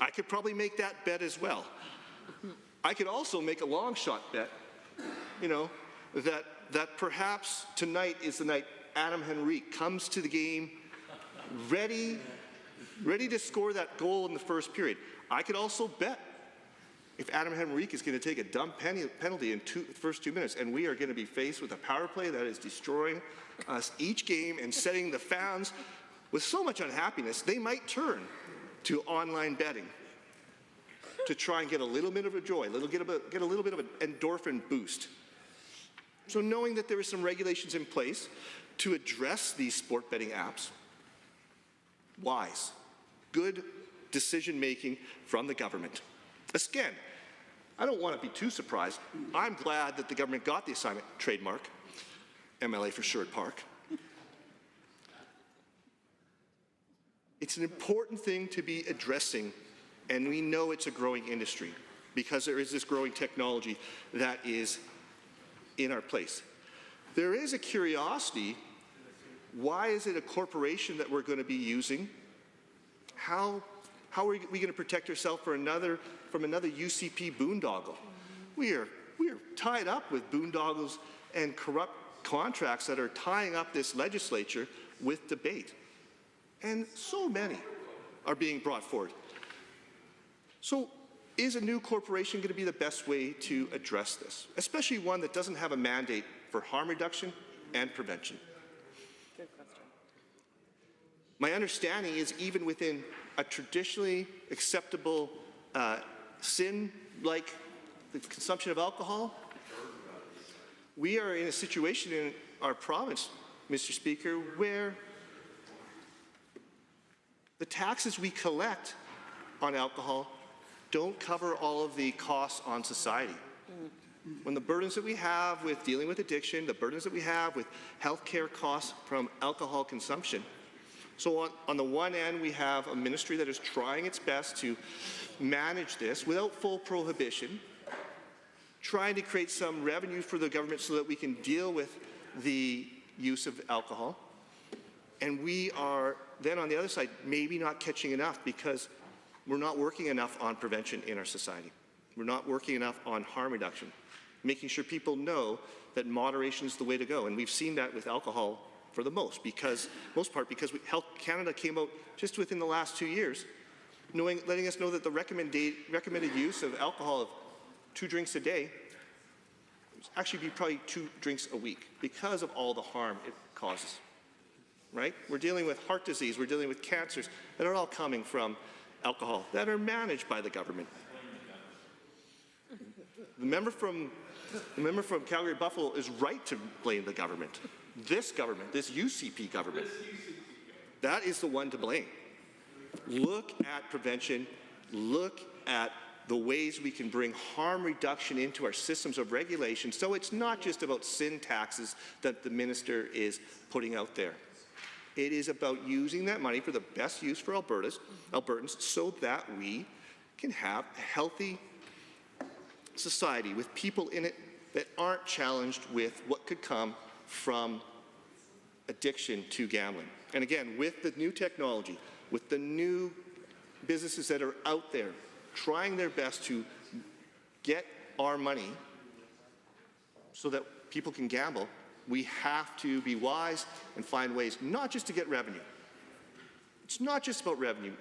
I could probably make that bet as well. I could also make a long shot bet, you know, that perhaps tonight is the night Adam Henrique comes to the game ready to score that goal in the first period. I could also bet if Adam Henrique is going to take a dumb penalty in the first 2 minutes, and we are going to be faced with a power play that is destroying us each game and setting the fans with so much unhappiness, they might turn to online betting to try and get a little bit of a joy, get a little bit of an endorphin boost. So knowing that there are some regulations in place to address these sport betting apps, wise, good decision-making from the government. Again, I don't want to be too surprised. I'm glad that the government got the assignment trademark, MLA for Sherwood Park. It's an important thing to be addressing, and we know it's a growing industry because there is this growing technology that is in our place. There is a curiosity, why is it a corporation that we're going to be using? How are we going to protect ourselves from another UCP boondoggle? We are tied up with boondoggles and corrupt contracts that are tying up this legislature with debate. And so many are being brought forward. So is a new corporation going to be the best way to address this, especially one that doesn't have a mandate for harm reduction and prevention? Good question. My understanding is even within a traditionally acceptable sin like the consumption of alcohol, we are in a situation in our province, Mr. Speaker, where the taxes we collect on alcohol don't cover all of the costs on society. When the burdens that we have with dealing with addiction, the burdens that we have with healthcare costs from alcohol consumption. So on the one end, we have a ministry that is trying its best to manage this without full prohibition, trying to create some revenue for the government so that we can deal with the use of alcohol. And we are then on the other side maybe not catching enough because we're not working enough on prevention in our society. We're not working enough on harm reduction, making sure people know that moderation is the way to go. And we've seen that with alcohol for the most part because Health Canada came out just within the last 2 years, letting us know that the recommended use of alcohol of 2 drinks a day actually be probably 2 drinks a week because of all the harm it causes. Right? We're dealing with heart disease, we're dealing with cancers that are all coming from alcohol that are managed by the government. The member from Calgary Buffalo is right to blame the government. This UCP government, that is the one to blame. Look at prevention, look at the ways we can bring harm reduction into our systems of regulation so it's not just about sin taxes that the minister is putting out there. It is about using that money for the best use for Albertans so that we can have a healthy society with people in it that aren't challenged with what could come from addiction to gambling. And again, with the new technology, with the new businesses that are out there trying their best to get our money so that people can gamble, we have to be wise and find ways not just to get revenue. It's not just about revenue.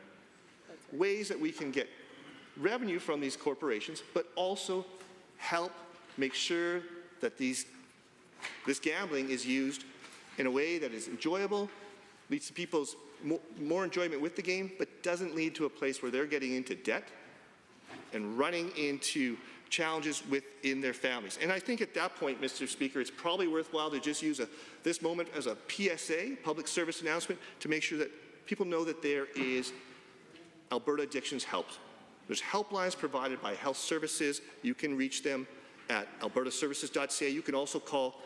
Ways that we can get revenue from these corporations, but also help make sure that this gambling is used in a way that is enjoyable, leads to people's more enjoyment with the game, but doesn't lead to a place where they're getting into debt and running into challenges within their families. And I think at that point, Mr. Speaker, it's probably worthwhile to just use this moment as a PSA, public service announcement, to make sure that people know that there is Alberta Addictions Help. There's helplines provided by health services. You can reach them at albertaservices.ca. You can also call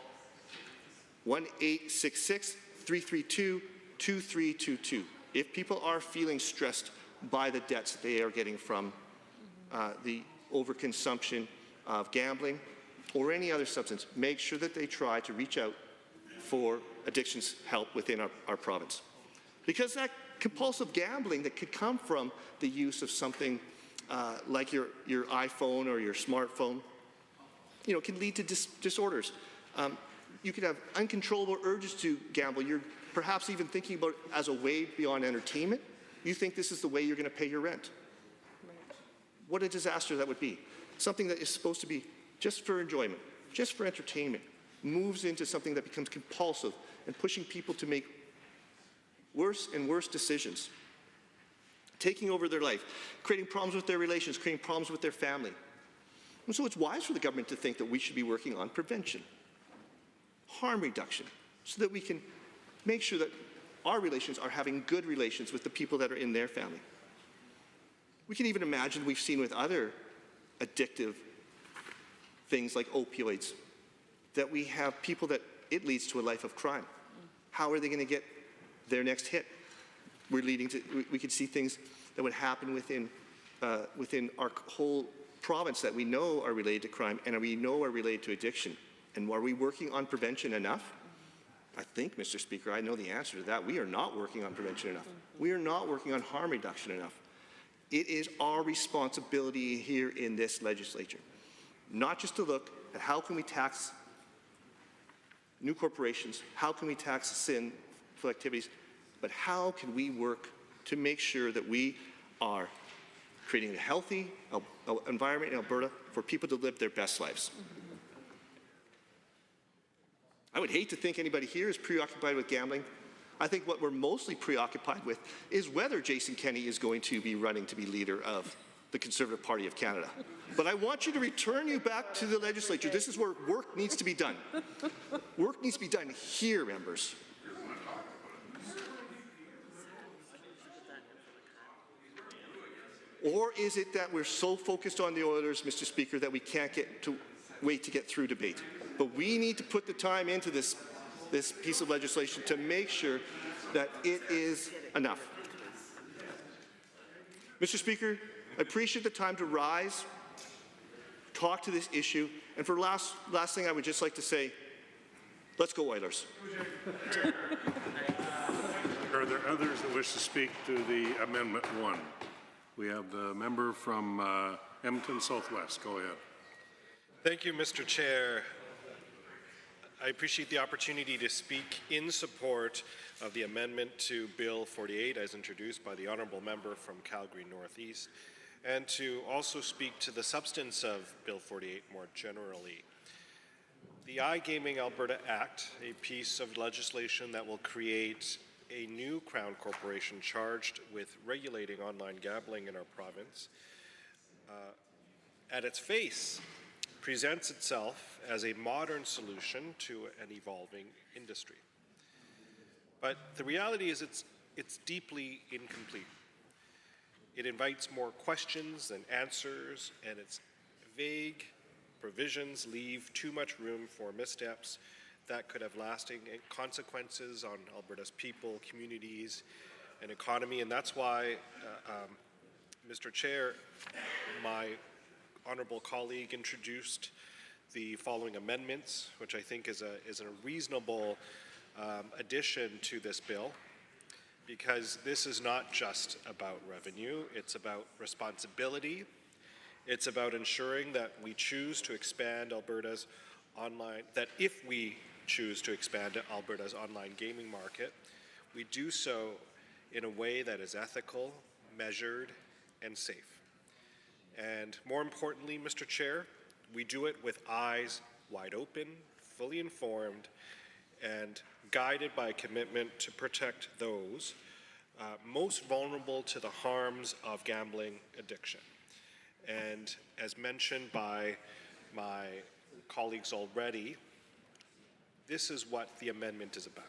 1-866-332-2322 if people are feeling stressed by the debts they are getting from the overconsumption of gambling or any other substance. Make sure that they try to reach out for addictions help within our province. Because that compulsive gambling that could come from the use of something like your iPhone or your smartphone, can lead to disorders. You could have uncontrollable urges to gamble. You're perhaps even thinking about it as a way beyond entertainment. You think this is the way you're going to pay your rent. What a disaster that would be. Something that is supposed to be just for enjoyment, just for entertainment, moves into something that becomes compulsive and pushing people to make worse and worse decisions, taking over their life, creating problems with their relations, creating problems with their family. And so it's wise for the government to think that we should be working on prevention, harm reduction, so that we can make sure that our relations are having good relations with the people that are in their family. We can even imagine, we've seen with other addictive things like opioids, that we have people that it leads to a life of crime. How are they going to get their next hit? We could see things that would happen within our whole province that we know are related to crime and we know are related to addiction. And are we working on prevention enough? I think, Mr. Speaker, I know the answer to that. We are not working on prevention enough. We are not working on harm reduction enough. It is our responsibility here in this legislature, not just to look at how can we tax new corporations, how can we tax sinful activities, but how can we work to make sure that we are creating a healthy environment in Alberta for people to live their best lives. I would hate to think anybody here is preoccupied with gambling. I think what we're mostly preoccupied with is whether Jason Kenney is going to be running to be leader of the Conservative Party of Canada. But I want you to return you back to the legislature. This is where work needs to be done. Work needs to be done here, members. Or is it that we're so focused on the Oilers, Mr. Speaker, that we can't wait to get through debate? But we need to put the time into this piece of legislation to make sure that it is enough. Mr. Speaker, I appreciate the time to rise, talk to this issue, and for last thing I would just like to say, let's go Oilers. Are there others that wish to speak to the Amendment 1? We have the member from Edmonton Southwest. Go ahead. Thank you, Mr. Chair. I appreciate the opportunity to speak in support of the amendment to Bill 48 as introduced by the Honourable Member from Calgary Northeast, and to also speak to the substance of Bill 48 more generally. The iGaming Alberta Act, a piece of legislation that will create a new Crown Corporation charged with regulating online gambling in our province, at its face, presents itself as a modern solution to an evolving industry. But the reality is it's deeply incomplete. It invites more questions than answers, and its vague provisions leave too much room for missteps that could have lasting consequences on Alberta's people, communities, and economy. And that's why, Mr. Chair, my honourable colleague introduced the following amendments, which I think is a reasonable addition to this bill, because this is not just about revenue, it's about responsibility. It's about ensuring that we choose to expand Alberta's online, that if we choose to expand Alberta's online gaming market, we do so in a way that is ethical, measured, and safe. And more importantly, Mr. Chair, we do it with eyes wide open, fully informed, and guided by a commitment to protect those most vulnerable to the harms of gambling addiction. And as mentioned by my colleagues already, this is what the amendment is about.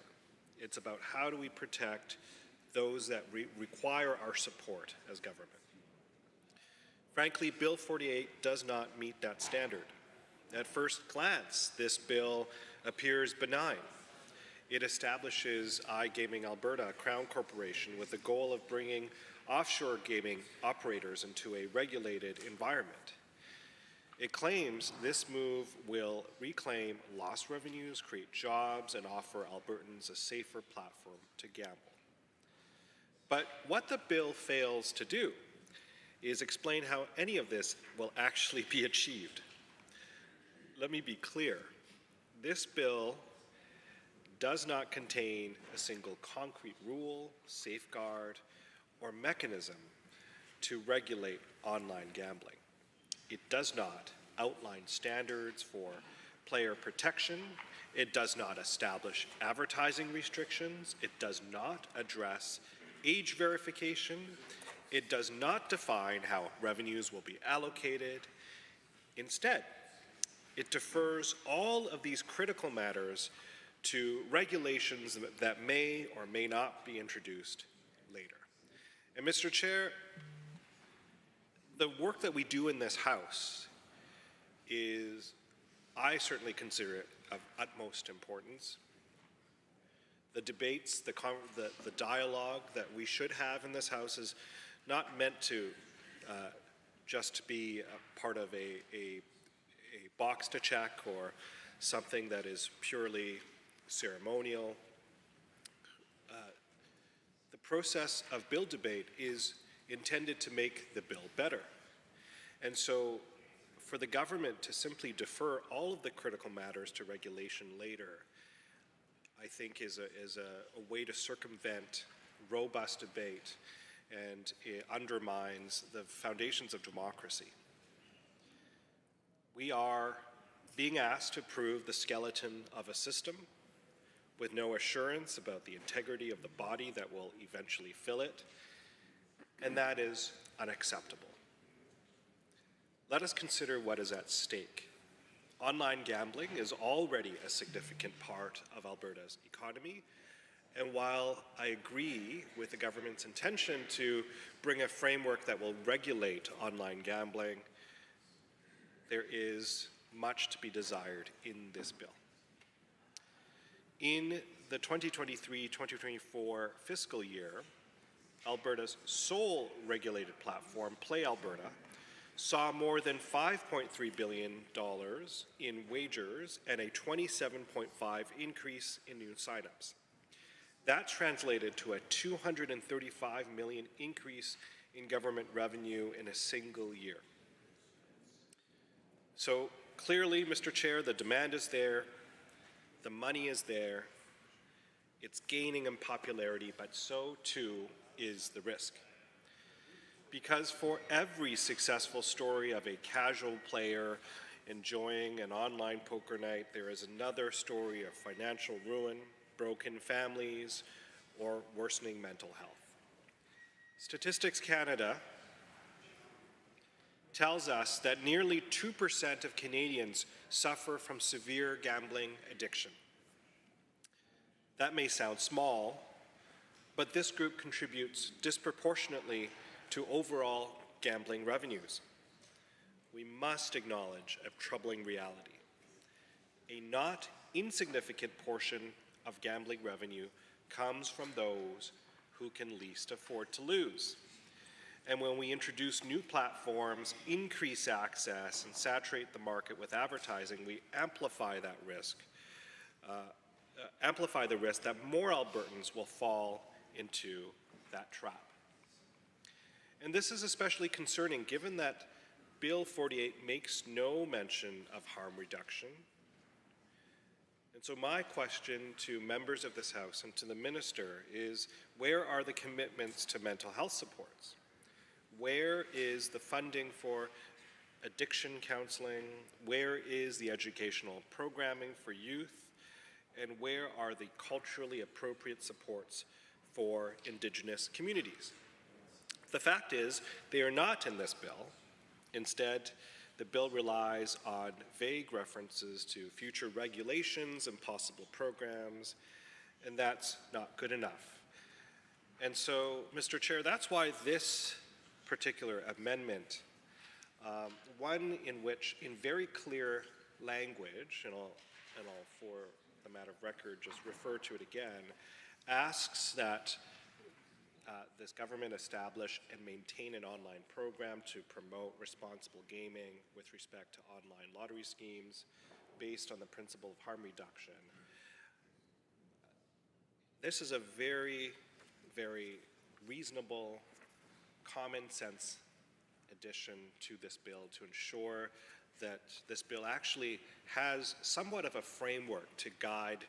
It's about how do we protect those that require our support as government. Frankly, Bill 48 does not meet that standard. At first glance, this bill appears benign. It establishes iGaming Alberta, a Crown corporation, with the goal of bringing offshore gaming operators into a regulated environment. It claims this move will reclaim lost revenues, create jobs, and offer Albertans a safer platform to gamble. But what the bill fails to do is explain how any of this will actually be achieved. Let me be clear. This bill does not contain a single concrete rule, safeguard, or mechanism to regulate online gambling. It does not outline standards for player protection. It does not establish advertising restrictions. It does not address age verification. It does not define how revenues will be allocated. Instead, it defers all of these critical matters to regulations that may or may not be introduced later. And Mr. Chair, the work that we do in this House is, I certainly consider it of utmost importance. The debates, the dialogue that we should have in this House is not meant to just be a part of a box to check or something that is purely ceremonial. The process of bill debate is intended to make the bill better. And so for the government to simply defer all of the critical matters to regulation later, I think is a way to circumvent robust debate, and it undermines the foundations of democracy. We are being asked to prove the skeleton of a system with no assurance about the integrity of the body that will eventually fill it, and that is unacceptable. Let us consider what is at stake. Online gambling is already a significant part of Alberta's economy, and while I agree with the government's intention to bring a framework that will regulate online gambling, there is much to be desired in this bill. In the 2023-2024 fiscal year, Alberta's sole regulated platform, Play Alberta, saw more than $5.3 billion in wagers and a 27.5% increase in new signups. That translated to a $235 million increase in government revenue in a single year. So clearly, Mr. Chair, the demand is there, the money is there, it's gaining in popularity, but so too is the risk. Because for every successful story of a casual player enjoying an online poker night, there is another story of financial ruin, broken families, or worsening mental health. Statistics Canada tells us that nearly 2% of Canadians suffer from severe gambling addiction. That may sound small, but this group contributes disproportionately to overall gambling revenues. We must acknowledge a troubling reality. A not insignificant portion of gambling revenue comes from those who can least afford to lose. And when we introduce new platforms, increase access, and saturate the market with advertising, we amplify that risk, amplify the risk that more Albertans will fall into that trap. And this is especially concerning given that Bill 48 makes no mention of harm reduction. And so my question to members of this House and to the Minister is, where are the commitments to mental health supports? Where is the funding for addiction counseling? Where is the educational programming for youth? And where are the culturally appropriate supports for Indigenous communities? The fact is, they are not in this bill. Instead, the bill relies on vague references to future regulations and possible programs, and that's not good enough. And so, Mr. Chair, that's why this particular amendment One in which, in very clear language, and I'll for the matter of record just refer to it again, asks that this government establish and maintain an online program to promote responsible gaming with respect to online lottery schemes based on the principle of harm reduction. This is a very, very reasonable, common sense addition to this bill to ensure that this bill actually has somewhat of a framework to guide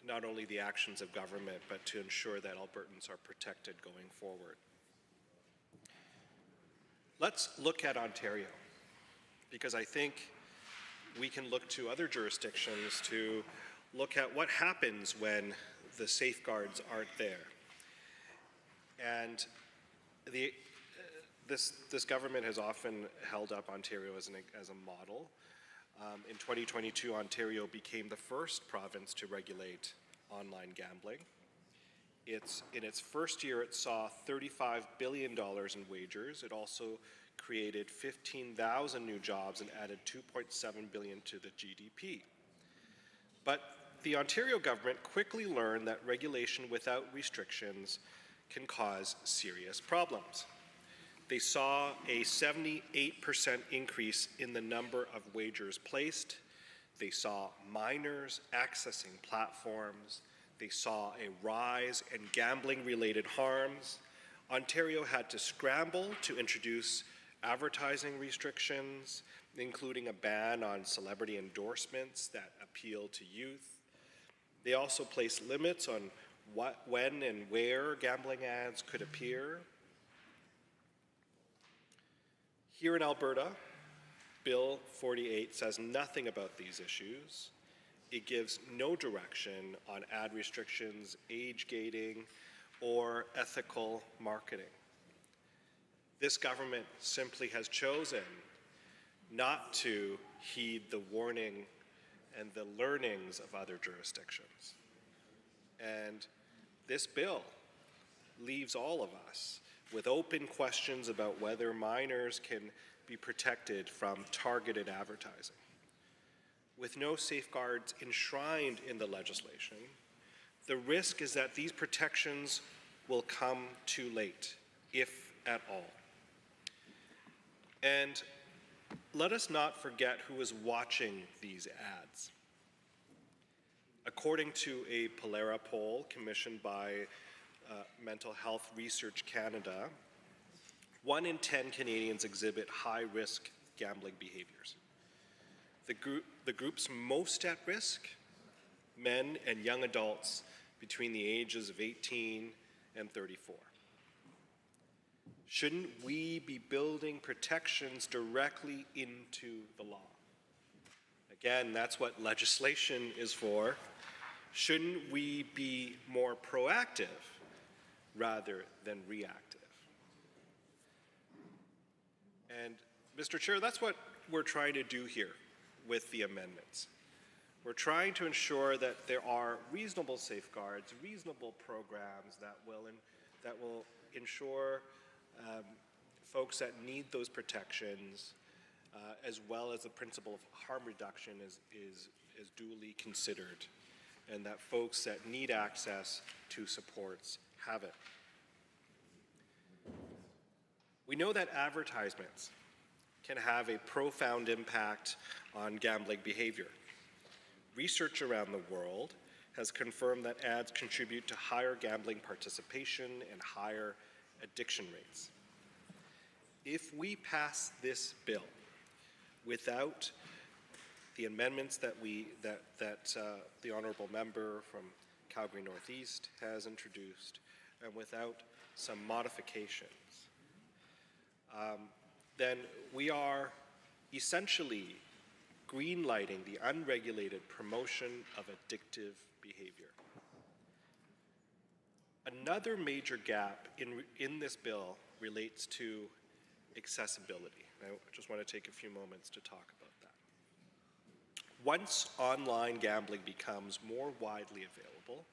not only the actions of government, but to ensure that Albertans are protected going forward. Let's look at Ontario, because I think we can look to other jurisdictions to look at what happens when the safeguards aren't there. And this government has often held up Ontario as a model. In 2022, Ontario became the first province to regulate online gambling. In its first year, it saw $35 billion in wagers. It also created 15,000 new jobs and added $2.7 billion to the GDP. But the Ontario government quickly learned that regulation without restrictions can cause serious problems. They saw a 78% increase in the number of wagers placed. They saw minors accessing platforms. They saw a rise in gambling-related harms. Ontario had to scramble to introduce advertising restrictions, including a ban on celebrity endorsements that appeal to youth. They also placed limits on when and where gambling ads could appear. Here in Alberta, Bill 48 says nothing about these issues. It gives no direction on ad restrictions, age gating, or ethical marketing. This government simply has chosen not to heed the warning and the learnings of other jurisdictions. And this bill leaves all of us with open questions about whether minors can be protected from targeted advertising. With no safeguards enshrined in the legislation, the risk is that these protections will come too late, if at all. And let us not forget who is watching these ads. According to a Polera poll commissioned by Mental Health Research Canada, 1 in 10 Canadians exhibit high-risk gambling behaviors. The groups most at risk, men and young adults between the ages of 18 and 34. Shouldn't we be building protections directly into the law? Again, that's what legislation is for. Shouldn't we be more proactive rather than reactive? And Mr. Chair, that's what we're trying to do here with the amendments. We're trying to ensure that there are reasonable safeguards, reasonable programs that will ensure folks that need those protections, as well as the principle of harm reduction is duly considered, and that folks that need access to supports have it. We know that advertisements can have a profound impact on gambling behavior. Research around the world has confirmed that ads contribute to higher gambling participation and higher addiction rates. If we pass this bill without the amendments that the honourable member from Calgary Northeast has introduced, and without some modifications, then we are essentially greenlighting the unregulated promotion of addictive behavior. Another major gap in this bill relates to accessibility. I just want to take a few moments to talk about that. Once online gambling becomes more widely available,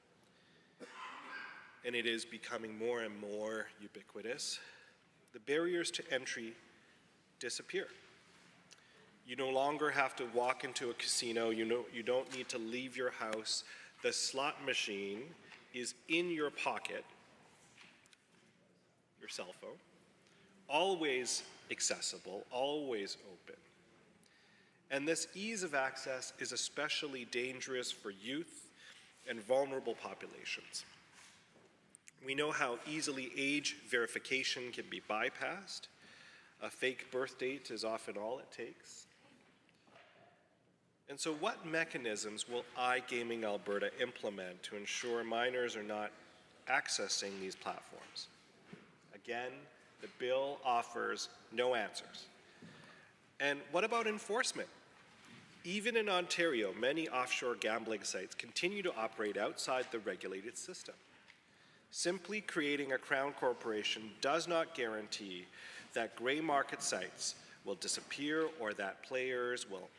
and it is becoming more and more ubiquitous, the barriers to entry disappear. You no longer have to walk into a casino. You don't need to leave your house. The slot machine is in your pocket, your cell phone, always accessible, always open. And this ease of access is especially dangerous for youth and vulnerable populations. We know how easily age verification can be bypassed. A fake birth date is often all it takes. And so what mechanisms will iGaming Alberta implement to ensure minors are not accessing these platforms? Again, the bill offers no answers. And what about enforcement? Even in Ontario, many offshore gambling sites continue to operate outside the regulated system. Simply creating a crown corporation does not guarantee that gray market sites will disappear or that players will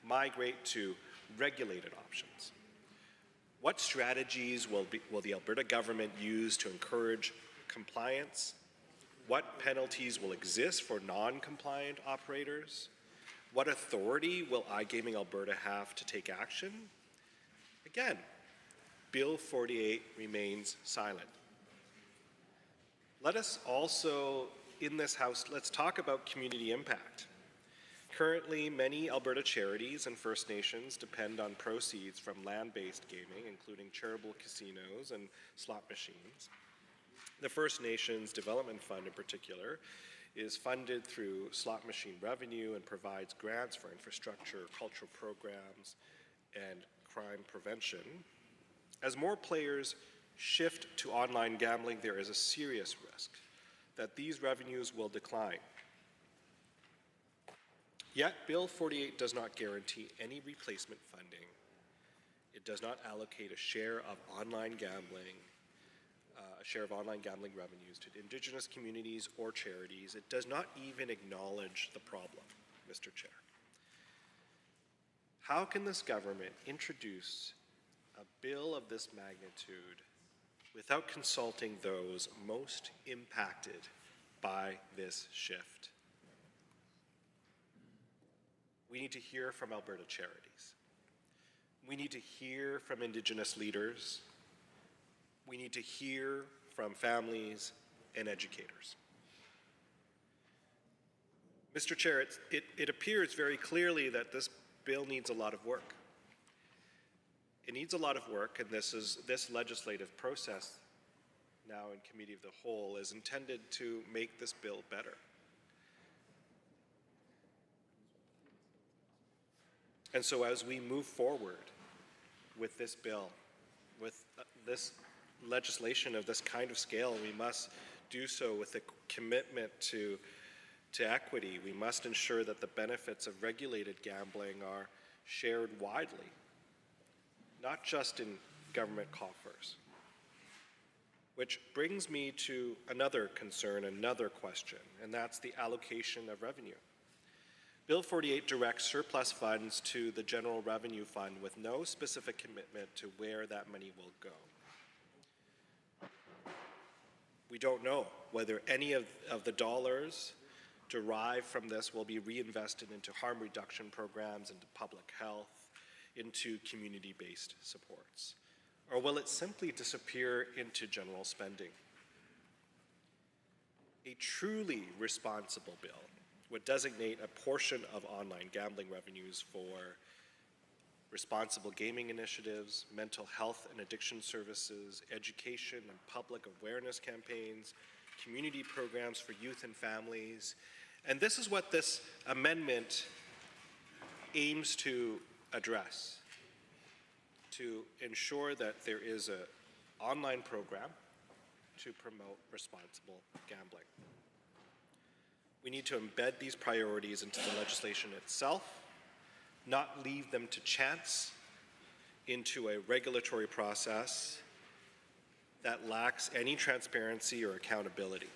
migrate to regulated options. What strategies will the Alberta government use to encourage compliance? What penalties will exist for non-compliant operators? What authority will iGaming Alberta have to take action? Again, Bill 48 remains silent. Let us also, in this House, let's talk about community impact. Currently, many Alberta charities and First Nations depend on proceeds from land-based gaming, including charitable casinos and slot machines. The First Nations Development Fund, in particular, is funded through slot machine revenue and provides grants for infrastructure, cultural programs, and crime prevention. As more players shift to online gambling, there is a serious risk that these revenues will decline. Yet, Bill 48 does not guarantee any replacement funding. It does not allocate a share of online gambling revenues to Indigenous communities or charities. It does not even acknowledge the problem, Mr. Chair. How can this government introduce a bill of this magnitude without consulting those most impacted by this shift? We need to hear from Alberta charities. We need to hear from Indigenous leaders. We need to hear from families and educators. Mr. Chair, it appears very clearly that this bill needs a lot of work. It needs a lot of work, and this legislative process now in Committee of the Whole is intended to make this bill better. And so as we move forward with this bill, with this legislation of this kind of scale, we must do so with a commitment to equity. We must ensure that the benefits of regulated gambling are shared widely, not just in government coffers. Which brings me to another concern, another question, and that's the allocation of revenue. Bill 48 directs surplus funds to the General Revenue Fund with no specific commitment to where that money will go. We don't know whether any of the dollars derived from this will be reinvested into harm reduction programs, into public health, into community-based supports, or will it simply disappear into general spending? A truly responsible bill would designate a portion of online gambling revenues for responsible gaming initiatives, mental health and addiction services, education and public awareness campaigns, community programs for youth and families. And this is what this amendment aims to address, to ensure that there is an online program to promote responsible gambling. We need to embed these priorities into the legislation itself, not leave them to chance, into a regulatory process that lacks any transparency or accountability.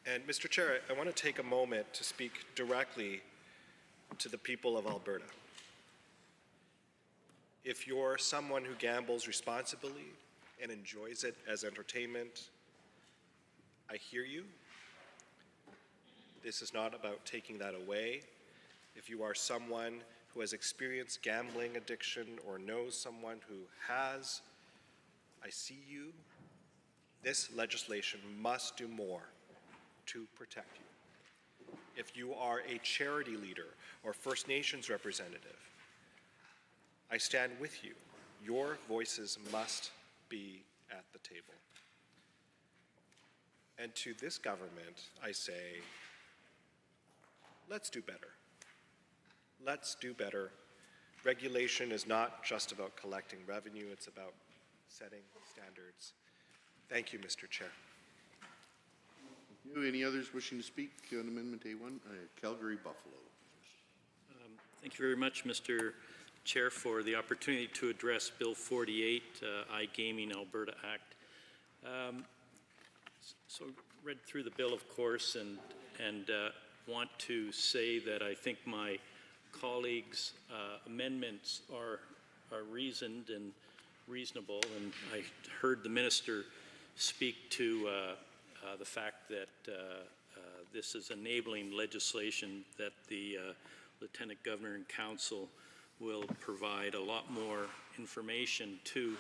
And Mr. Chair, I want to take a moment to speak directly to the people of Alberta. If you're someone who gambles responsibly and enjoys it as entertainment, I hear you. This is not about taking that away. If you are someone who has experienced gambling addiction or knows someone who has, I see you. This legislation must do more to protect you. If you are a charity leader or First Nations representative, I stand with you. Your voices must be at the table. And to this government, I say, let's do better. Let's do better. Regulation is not just about collecting revenue, it's about setting standards. Thank you, Mr. Chair. Thank you. Any others wishing to speak on Amendment A1? Calgary Buffalo. Thank you very much, Mr. Chair, for the opportunity to address Bill 48, iGaming Alberta Act. So read through the bill, of course, and want to say that I think my colleagues' amendments are reasoned and reasonable, and I heard the minister speak to the fact that this is enabling legislation that the Lieutenant Governor and Council will provide a lot more information to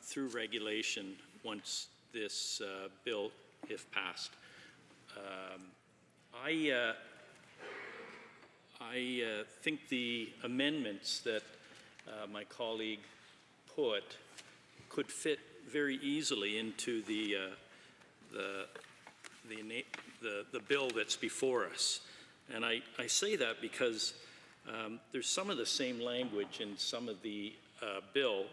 through regulation once this bill, if passed. I think the amendments that my colleague put could fit very easily into the bill that's before us. And I say that because there's some of the same language in some of the bill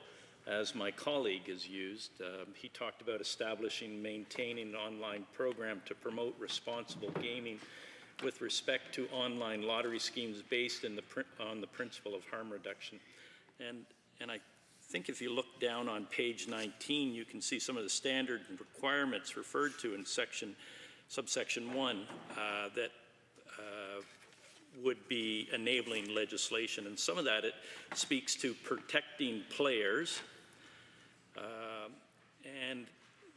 as my colleague has used. He talked about establishing, maintaining an online program to promote responsible gaming with respect to online lottery schemes based on the principle of harm reduction. And I think if you look down on page 19, you can see some of the standard requirements referred to in subsection 1 that would be enabling legislation. And some of that, it speaks to protecting players, and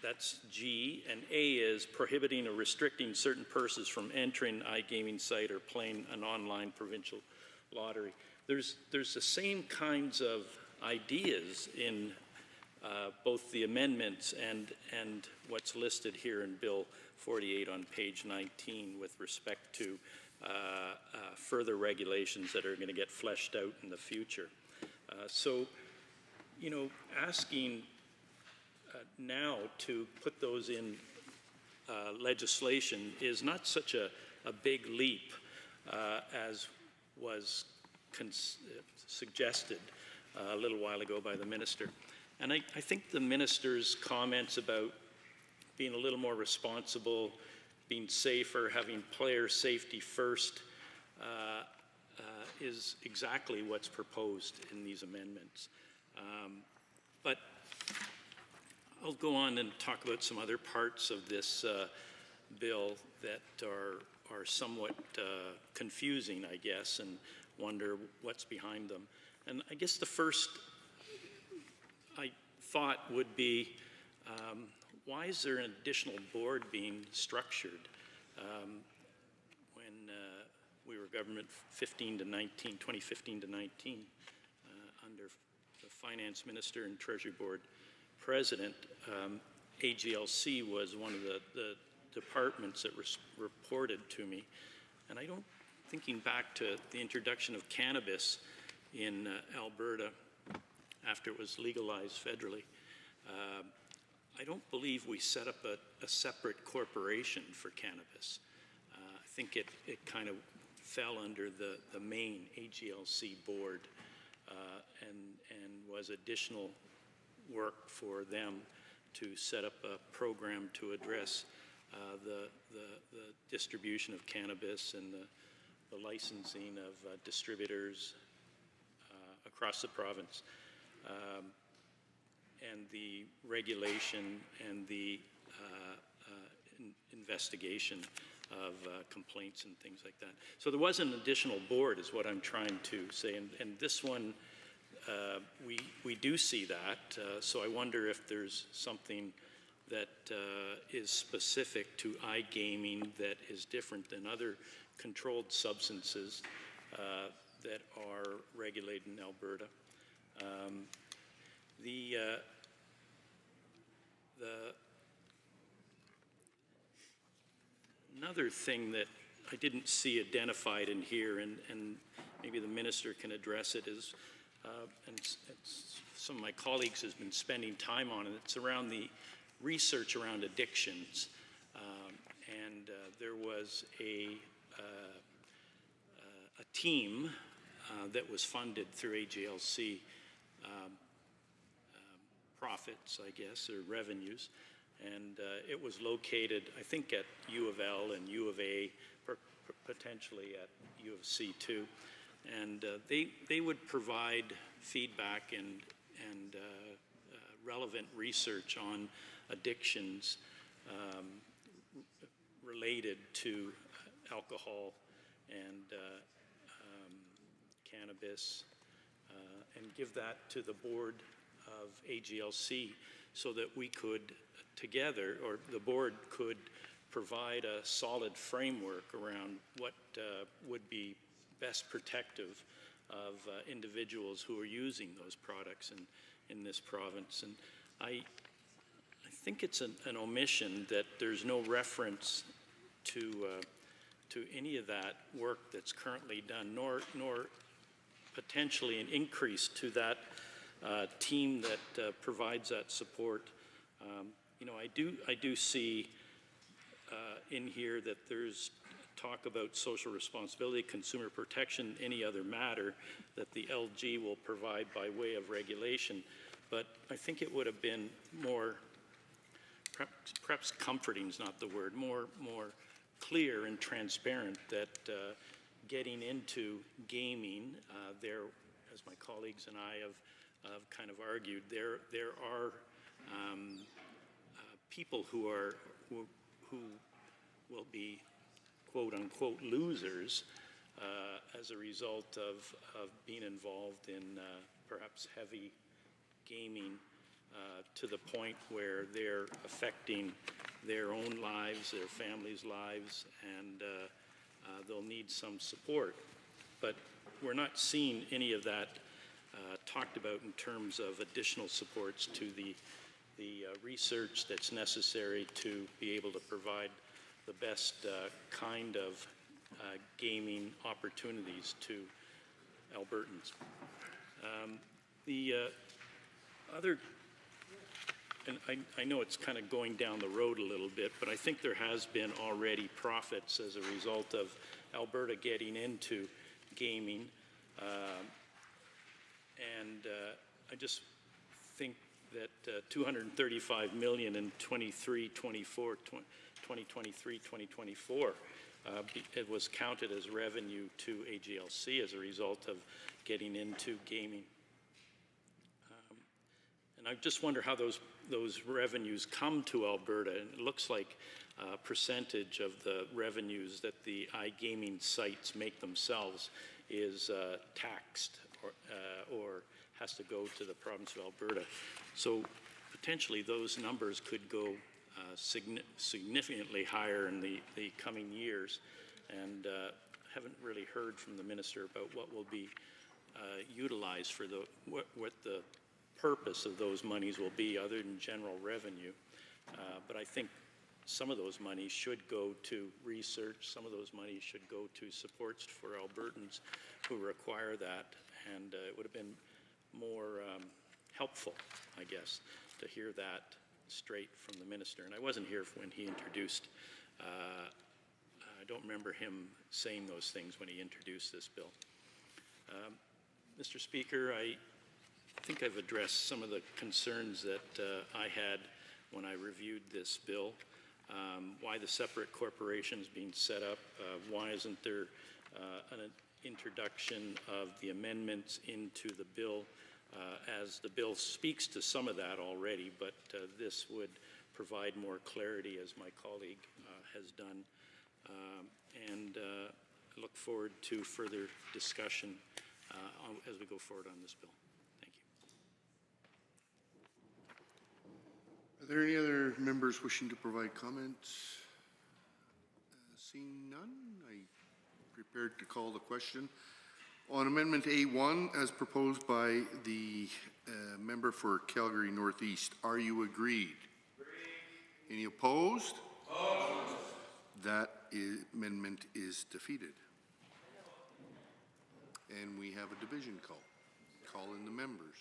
that's G, and A is prohibiting or restricting certain persons from entering an iGaming site or playing an online provincial lottery. There's the same kinds of ideas in both the amendments and what's listed here in Bill 48 on page 19 with respect to further regulations that are going to get fleshed out in the future. So, you know, asking now to put those in legislation is not such a big leap as was suggested a little while ago by the minister. And I think the minister's comments about being a little more responsible, being safer, having player safety first, is exactly what's proposed in these amendments. But I'll go on and talk about some other parts of this bill that are somewhat confusing, I guess, and wonder what's behind them. And I guess the first I thought would be, why is there an additional board being structured? When we were government 2015 to 19, under the finance minister and treasury board president, AGLC was one of the departments that reported to me. And I don't, thinking back to the introduction of cannabis in Alberta after it was legalized federally, I don't believe we set up a separate corporation for cannabis. I think it kind of fell under the main AGLC board and was additional work for them to set up a program to address the distribution of cannabis and the licensing of distributors across the province, and the regulation and the investigation of complaints and things like that. So there was an additional board is what I'm trying to say, and this one, we do see that, so I wonder if there's something that is specific to iGaming that is different than other controlled substances that are regulated in Alberta. Another thing that I didn't see identified in here, and maybe the minister can address it, is, and some of my colleagues has been spending time on it, it's around the research around addictions. And there was a team that was funded through AGLC profits, I guess, or revenues, and it was located, I think, at U of L and U of A, potentially at U of C too, and they would provide feedback and relevant research on addictions related to alcohol and cannabis, and give that to the board of AGLC so that we could together, or the board could provide a solid framework around what would be best protective of individuals who are using those products in this province. And I think it's an omission that there's no reference to any of that work that's currently done, nor potentially an increase to that team that provides that support. You know, I do see in here that there's talk about social responsibility, consumer protection, any other matter that the LG will provide by way of regulation. But I think it would have been more, perhaps comforting is not the word, more clear and transparent that getting into gaming, there, as my colleagues and I have kind of argued, there are people who will be quote unquote losers as a result of being involved in perhaps heavy gaming to the point where they're affecting their own lives, their families' lives, and they'll need some support. But we're not seeing any of that talked about in terms of additional supports to the research that's necessary to be able to provide the best kind of gaming opportunities to Albertans. The other, and I know it's kind of going down the road a little bit, but I think there has been already profits as a result of Alberta getting into gaming. I just think that $235 million in 2023-24, it was counted as revenue to AGLC as a result of getting into gaming. And I just wonder how those revenues come to Alberta. And it looks like a percentage of the revenues that the iGaming sites make themselves is taxed or has to go to the province of Alberta. So potentially those numbers could go significantly higher in the coming years, and haven't really heard from the minister about what will be utilized for what the purpose of those monies will be other than general revenue. But I think some of those monies should go to research, some of those monies should go to supports for Albertans who require that, and it would have been more helpful, I guess, to hear that straight from the minister. And I wasn't here when he introduced, I don't remember him saying those things when he introduced this bill. Mr. Speaker, I think I've addressed some of the concerns that I had when I reviewed this bill. Why the separate corporations being set up, why isn't there an introduction of the amendments into the bill, as the bill speaks to some of that already, but this would provide more clarity, as my colleague has done. And I look forward to further discussion as we go forward on this bill. Thank you. Are there any other members wishing to provide comments? Seeing none, I'm prepared to call the question. On Amendment A1, as proposed by the member for Calgary Northeast, are you agreed? Agreed. Any opposed? Opposed. That amendment is defeated. And we have a division call. Call in the members.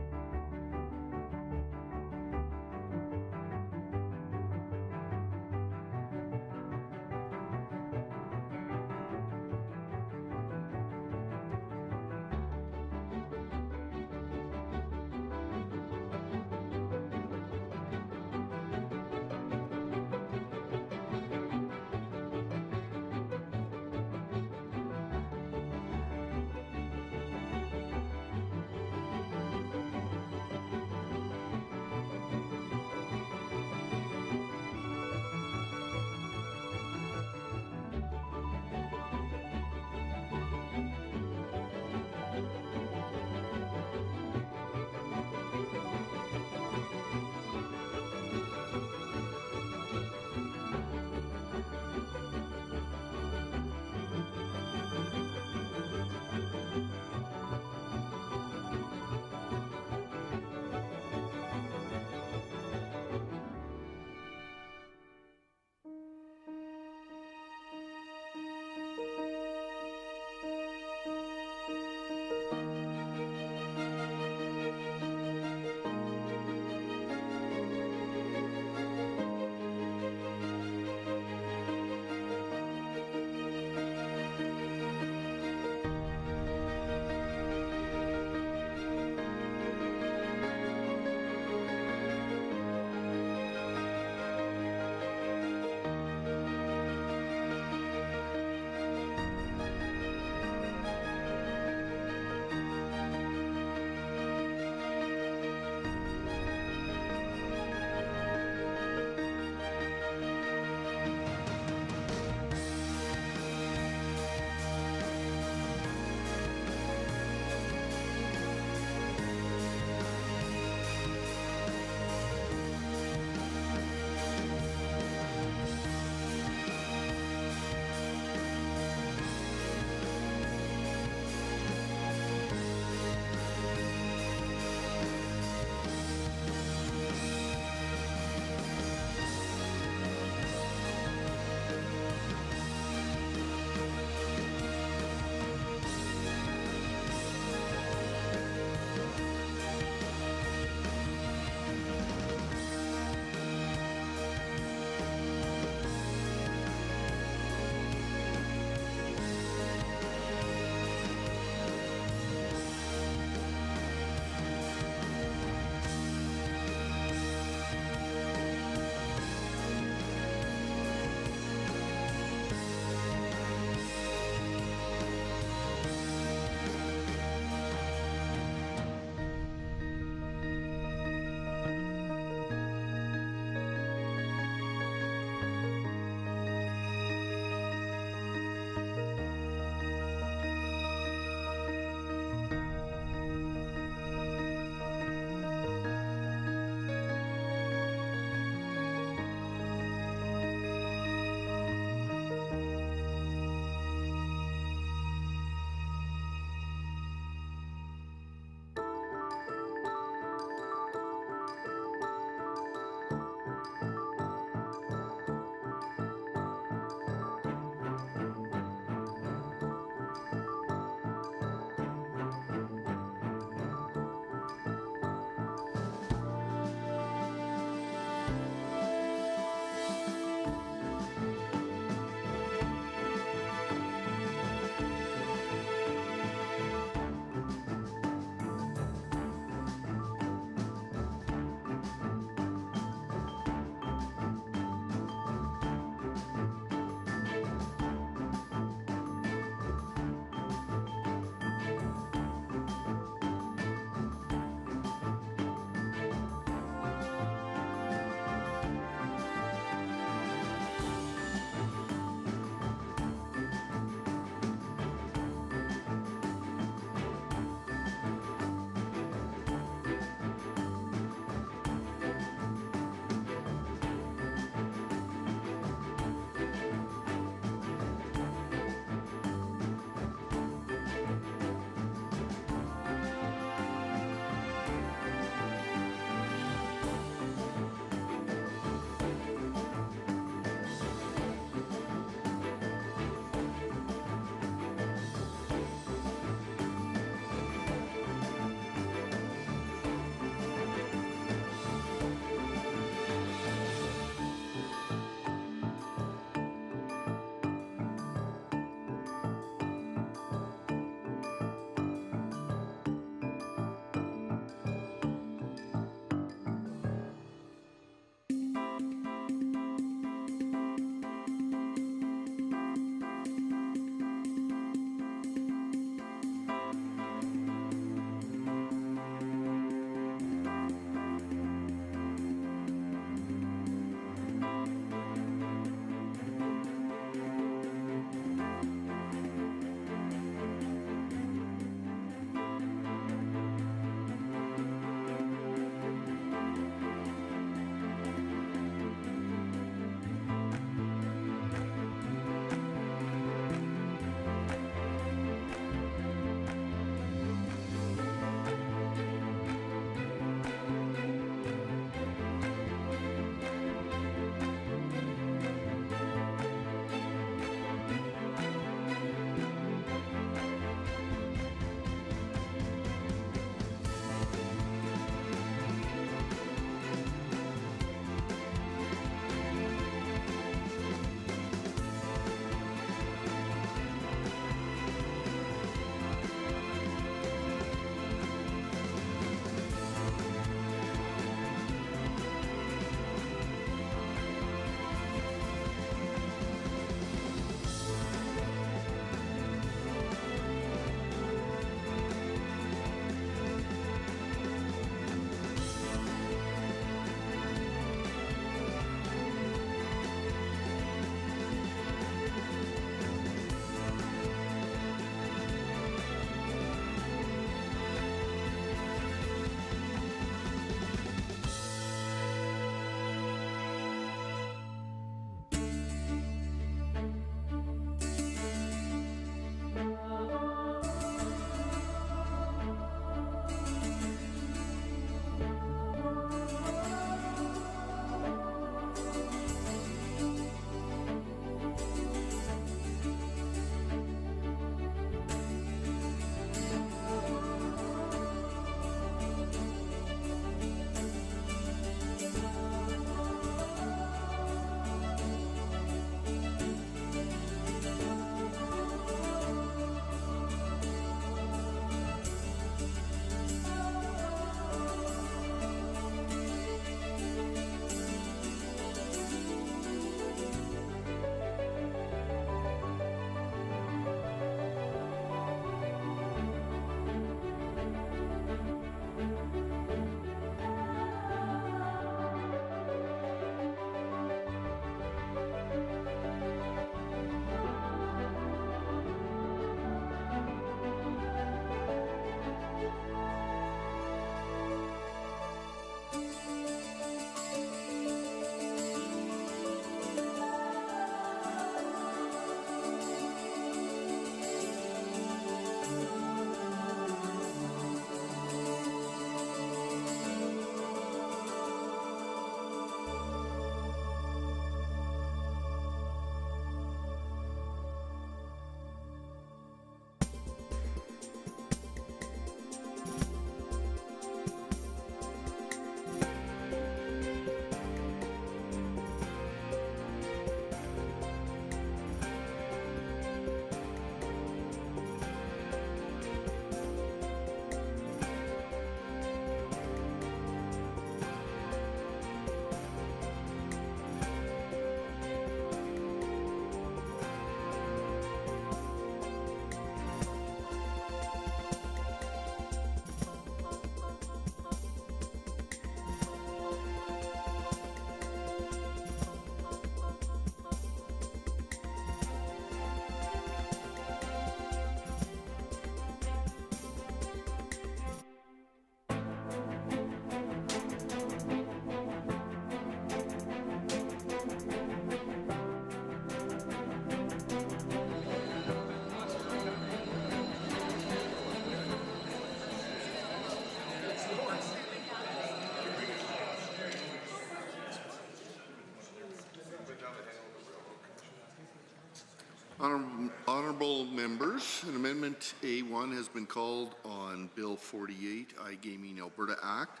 Honourable members, an amendment A1 has been called on Bill 48, iGaming Alberta Act.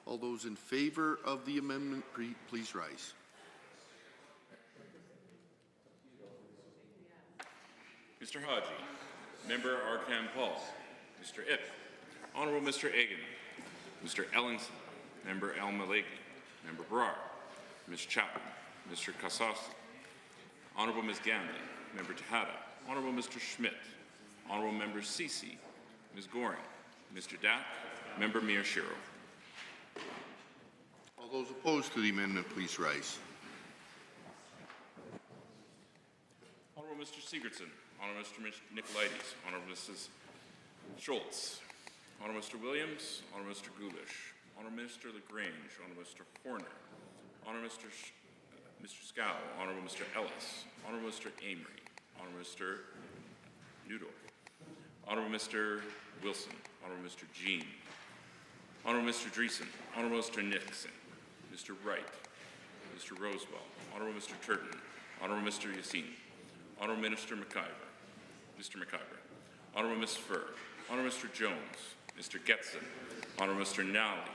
All those in favour of the amendment, please rise. Mr. Haji, Member Arkham Paul, Mr. Ip, Honourable Mr. Egan, Mr. Ellingson, Member El Maleki, Member Brar, Ms. Chapman, Mr. Kasasi, Honourable Ms. Ganley, Member Tejada, Honourable Mr. Schmidt, Honourable Member Ceci, Ms. Goring, Mr. Dack, Member Miyashiro. All those opposed to the amendment, please rise. Honourable Mr. Sigurdsson, Honourable Mr. Nicolaides, Honourable Mrs. Schultz, Honourable Mr. Williams, Honourable Mr. Gulish, Honourable Mr. LaGrange, Honourable Mr. Horner, Honourable Mr. Scow, Honourable Mr. Ellis, Honourable Mr. Amory, Honourable Mr. Newdorf, Honourable Mr. Wilson, Honourable Mr. Jean, Honourable Mr. Dreesen, Honourable Mr. Nixon, Mr. Wright, Mr. Rosewell, Honourable Mr. Turton, Honourable Mr. Yassine, Honourable Minister McIver, Mr. McIver, Honourable Ms. Furr, Honourable Mr. Jones, Mr. Getson, Honourable Mr. Nally,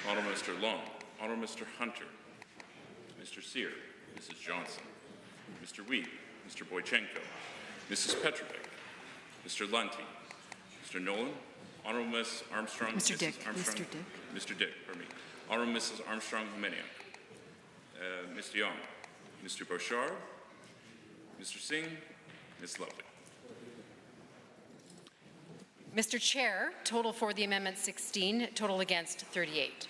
Honourable Mr. Long, Honourable Mr. Hunter, Mr. Sear, Mrs. Johnson, Mr. Weed, Mr. Boychenko, Mrs. Petrovic, Mr. Lunty, Mr. Nolan, Honourable Ms. Armstrong, Mr. Mrs. Dick. Armstrong, Mr. Dick. Mr. Dick, pardon me, Honourable Mrs. Armstrong-Humeniuk, Ms. Young, Mr. Bouchard, Mr. Singh, Ms. Lovely. Mr. Chair, total for the amendment 16, total against 38.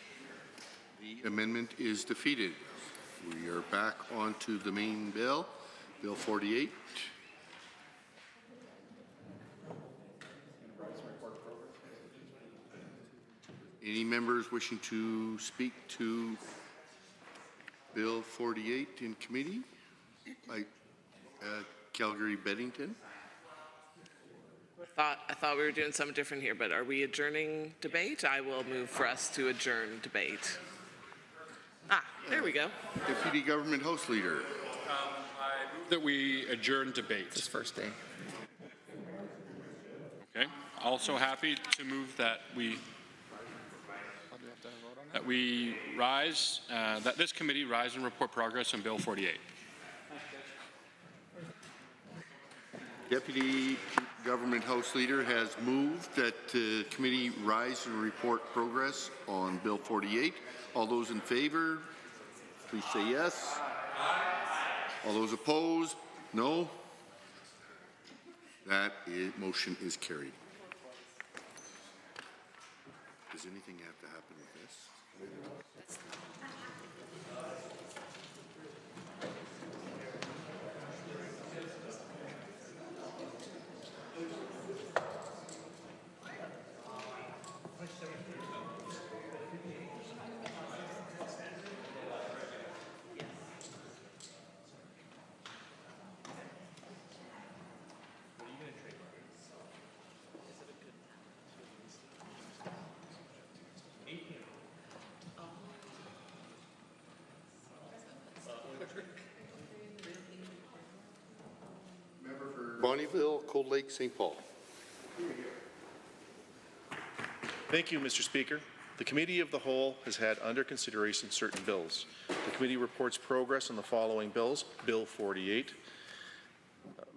The amendment is defeated. We are back onto the main bill, Bill 48. Any members wishing to speak to Bill 48 in committee? Calgary Beddington. I thought we were doing something different here, but are we adjourning debate? I will move for us to adjourn debate. There we go. Deputy Government House Leader. I move that we adjourn debate. This first day. Okay. Also happy to move that that this committee rise and report progress on Bill 48. Deputy Government House Leader has moved that the committee rise and report progress on Bill 48. All those in favour, please say yes. All those opposed, no. That motion is carried. Does anything have to happen with this? Bonnyville, Cold Lake, St. Paul. Thank you, Mr. Speaker. The Committee of the Whole has had under consideration certain bills. The committee reports progress on the following bills. Bill 48.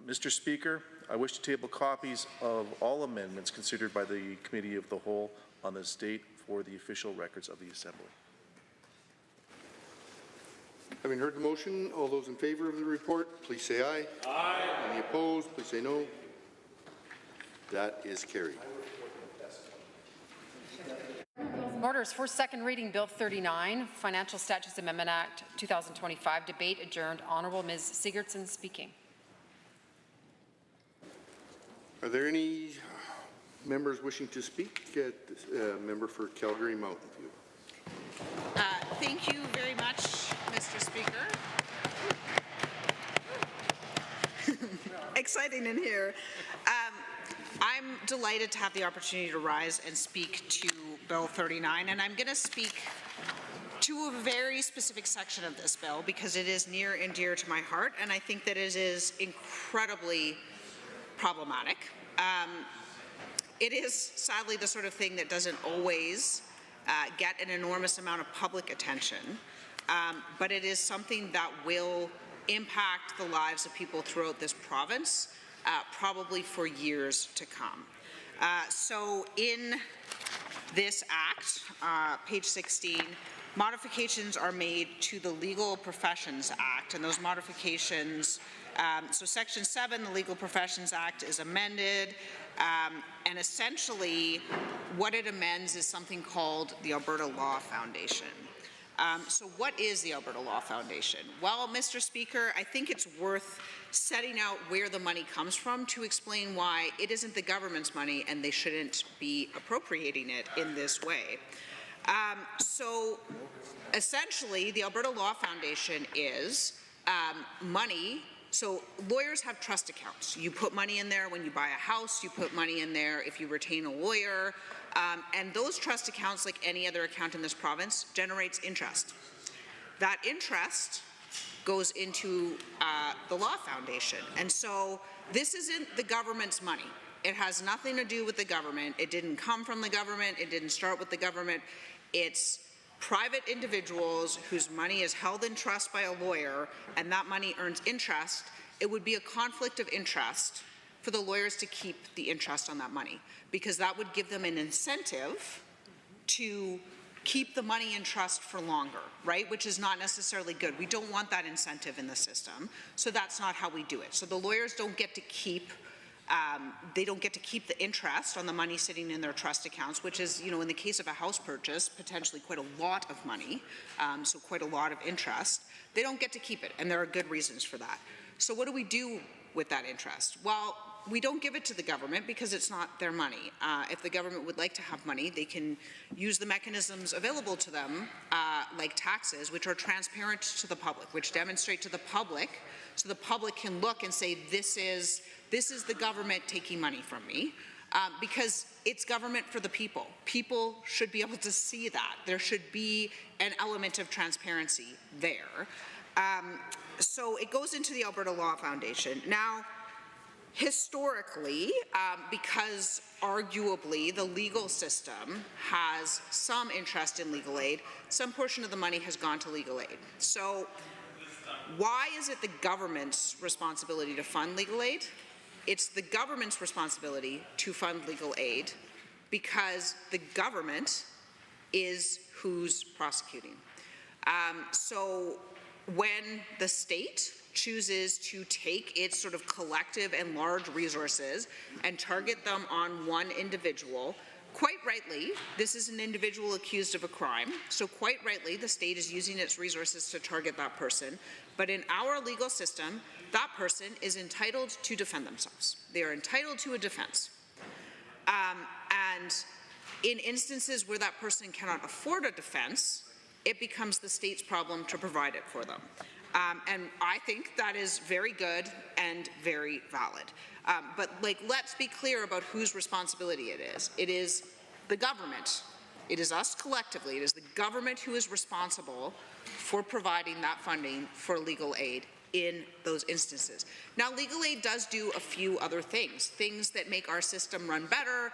Mr. Speaker, I wish to table copies of all amendments considered by the Committee of the Whole on this date for the official records of the Assembly. Having heard the motion, all those in favour of the report, please say aye. Aye. Any opposed, please say no. That is carried. Orders for second reading, Bill 39, Financial Statutes Amendment Act 2025. Debate adjourned. Honourable Ms. Sigurdsson speaking. Are there any members wishing to speak? Member for Calgary Mountain View. Thank you very much, Mr. Speaker. Exciting in here. I'm delighted to have the opportunity to rise and speak to Bill 39, and I'm going to speak to a very specific section of this bill because it is near and dear to my heart, and I think that it is incredibly problematic. It is sadly the sort of thing that doesn't always get an enormous amount of public attention, but it is something that will impact the lives of people throughout this province, probably for years to come. So in this act, page 16, modifications are made to the Legal Professions Act, and those modifications, so Section 7, the Legal Professions Act, is amended, and essentially what it amends is something called the Alberta Law Foundation. So what is the Alberta Law Foundation? Well, Mr. Speaker, I think it's worth setting out where the money comes from to explain why it isn't the government's money and they shouldn't be appropriating it in this way. So essentially, the Alberta Law Foundation is money. So lawyers have trust accounts. You put money in there when you buy a house, you put money in there if you retain a lawyer, and those trust accounts, like any other account in this province, generates interest. That interest goes into the Law Foundation. And so this isn't the government's money. It has nothing to do with the government. It didn't come from the government. It didn't start with the government. It's private individuals whose money is held in trust by a lawyer and that money earns interest. It would be a conflict of interest for the lawyers to keep the interest on that money because that would give them an incentive to keep the money in trust for longer, right? Which is not necessarily good. We don't want that incentive in the system, so that's not how we do it. So the lawyers don't get to keep the interest on the money sitting in their trust accounts, which is, in the case of a house purchase, potentially quite a lot of money, so quite a lot of interest. They don't get to keep it, and there are good reasons for that. So what do we do with that interest? Well, we don't give it to the government because it's not their money. If the government would like to have money, they can use the mechanisms available to them, like taxes, which are transparent to the public, which demonstrate to the public, so the public can look and say, this is the government taking money from me, because it's government for the people. People should be able to see that. There should be an element of transparency there. So it goes into the Alberta Law Foundation. Now, historically, because arguably the legal system has some interest in legal aid, some portion of the money has gone to legal aid. So why is it the government's responsibility to fund legal aid? It's the government's responsibility to fund legal aid because the government is who's prosecuting. So when the state chooses to take its sort of collective and large resources and target them on one individual, quite rightly, this is an individual accused of a crime, so quite rightly the state is using its resources to target that person, but in our legal system, that person is entitled to defend themselves. They are entitled to a defense. And in instances where that person cannot afford a defense, it becomes the state's problem to provide it for them. And I think that is very good and very valid. But let's be clear about whose responsibility it is. It is the government. It is us collectively. It is the government who is responsible for providing that funding for legal aid in those instances. Now, legal aid does do a few other things that make our system run better,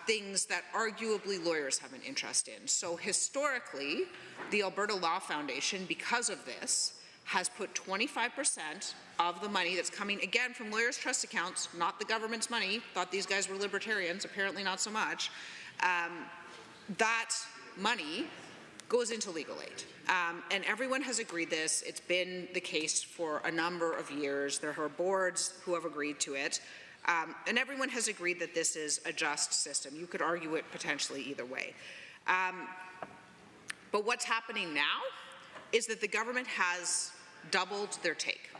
things that arguably lawyers have an interest in. So historically, the Alberta Law Foundation, because of this, has put 25% of the money that's coming, again, from lawyers' trust accounts, not the government's money. Thought these guys were libertarians, apparently not so much. That money goes into legal aid. And everyone has agreed this. It's been the case for a number of years. There are boards who have agreed to it. And everyone has agreed that this is a just system. You could argue it potentially either way. But what's happening now is that the government has doubled their take.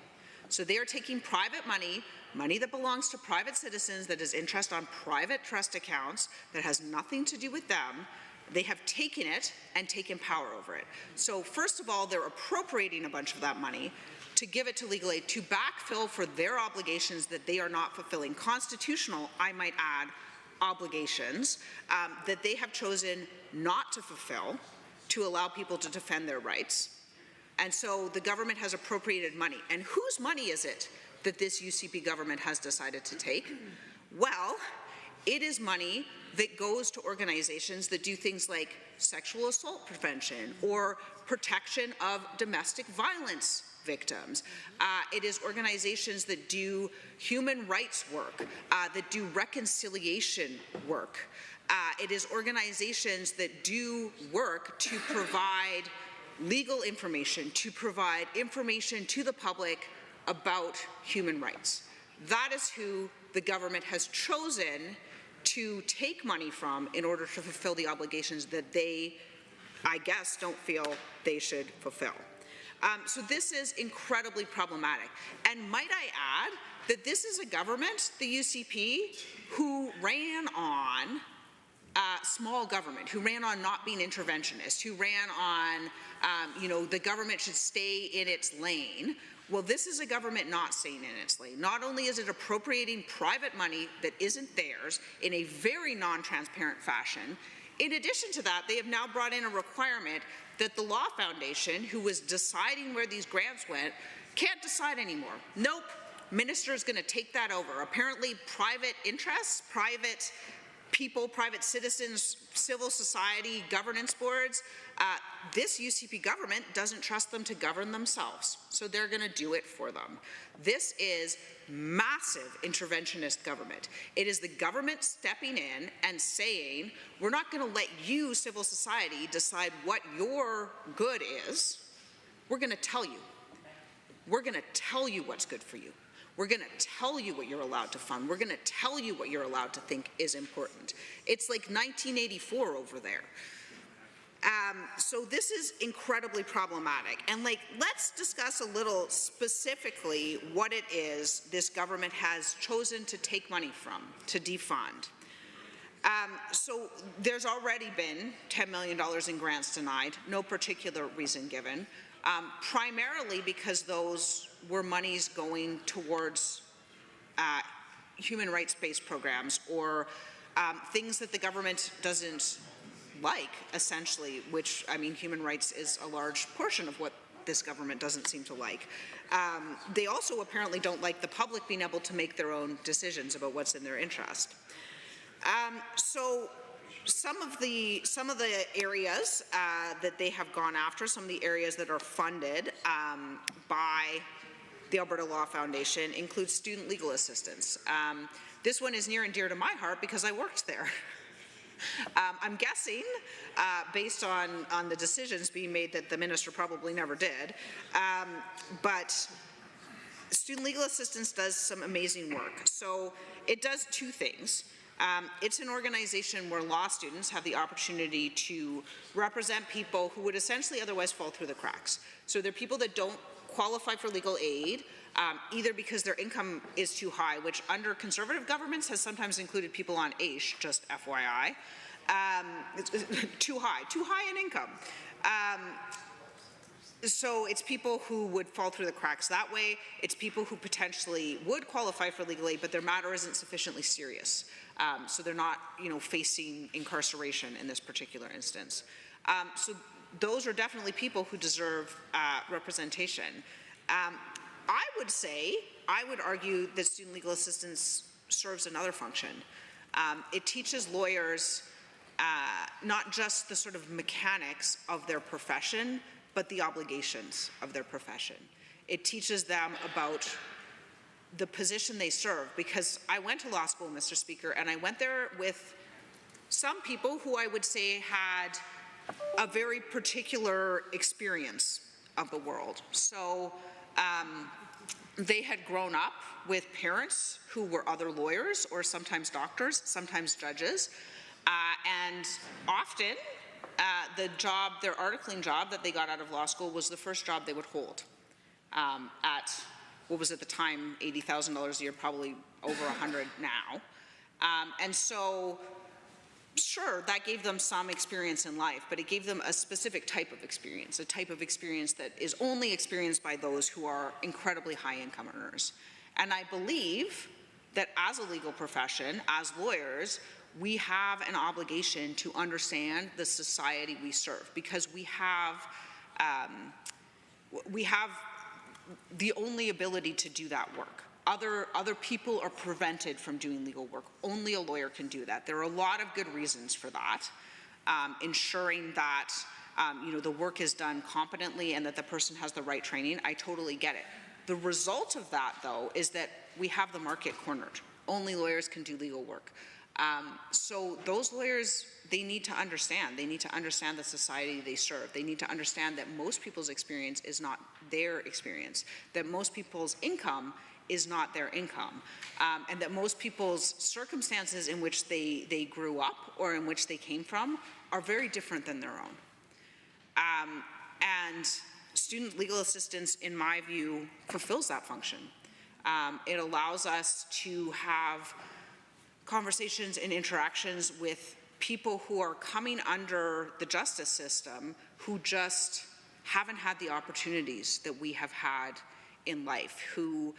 So they are taking private money, money that belongs to private citizens, that is interest on private trust accounts, that has nothing to do with them. They have taken it and taken power over it. So first of all, they're appropriating a bunch of that money to give it to legal aid to backfill for their obligations that they are not fulfilling. Constitutional, I might add, obligations that they have chosen not to fulfill to allow people to defend their rights. And so the government has appropriated money. And whose money is it that this UCP government has decided to take? Well, it is money that goes to organizations that do things like sexual assault prevention or protection of domestic violence victims. It is organizations that do human rights work, that do reconciliation work. It is organizations that do work to provide legal information, to provide information to the public about human rights. That is who the government has chosen to take money from in order to fulfill the obligations that they, I guess, don't feel they should fulfill. So this is incredibly problematic. And might I add that this is a government, the UCP, who ran on small government, who ran on not being interventionist, who ran on, the government should stay in its lane. Well, this is a government not staying in its lane. Not only is it appropriating private money that isn't theirs in a very non-transparent fashion, in addition to that, they have now brought in a requirement that the Law Foundation, who was deciding where these grants went, can't decide anymore. Nope, minister is going to take that over. Apparently, private interests, private people, private citizens, civil society, governance boards, this UCP government doesn't trust them to govern themselves, so they're going to do it for them. This is massive interventionist government. It is the government stepping in and saying, we're not going to let you, civil society, decide what your good is. We're going to tell you. We're going to tell you what's good for you. We're going to tell you what you're allowed to fund. We're going to tell you what you're allowed to think is important. It's like 1984 over there. So this is incredibly problematic. And let's discuss a little specifically what it is this government has chosen to take money from, to defund. So there's already been $10 million in grants denied, no particular reason given, primarily because those were monies going towards human rights-based programs or things that the government doesn't like, essentially, which, I mean, human rights is a large portion of what this government doesn't seem to like. They also apparently don't like the public being able to make their own decisions about what's in their interest. So some of the areas that they have gone after, some of the areas that are funded by the Alberta Law Foundation include student legal assistance. This one is near and dear to my heart because I worked there. I'm guessing, based on the decisions being made that the minister probably never did, but student legal assistance does some amazing work. So it does two things. It's an organization where law students have the opportunity to represent people who would essentially otherwise fall through the cracks. So they're people that don't qualify for legal aid, either because their income is too high, which under conservative governments has sometimes included people on AISH, just FYI. It's too high in income. So it's people who would fall through the cracks that way. It's people who potentially would qualify for legal aid, but their matter isn't sufficiently serious. So they're not, facing incarceration in this particular instance. So those are definitely people who deserve representation. I would argue that student legal assistance serves another function. It teaches lawyers not just the sort of mechanics of their profession, but the obligations of their profession. It teaches them about the position they serve, because I went to law school, Mr. Speaker, and I went there with some people who I would say had a very particular experience of the world. So they had grown up with parents who were other lawyers or sometimes doctors, sometimes judges, and often their articling job that they got out of law school was the first job they would hold at what was at the time $80,000 a year, probably over 100 now. And so, sure, that gave them some experience in life, but it gave them a specific type of experience, a type of experience that is only experienced by those who are incredibly high income earners. And I believe that as a legal profession, as lawyers, we have an obligation to understand the society we serve, because we have the only ability to do that work. Other people are prevented from doing legal work. Only a lawyer can do that. There are a lot of good reasons for that. Ensuring that the work is done competently and that the person has the right training, I totally get it. The result of that, though, is that we have the market cornered. Only lawyers can do legal work. So those lawyers, they need to understand. They need to understand the society they serve. They need to understand that most people's experience is not their experience, that most people's income is not their income, and that most people's circumstances in which they grew up or in which they came from are very different than their own. And student legal assistance, in my view, fulfills that function. It allows us to have conversations and interactions with people who are coming under the justice system who just haven't had the opportunities that we have had in life, who,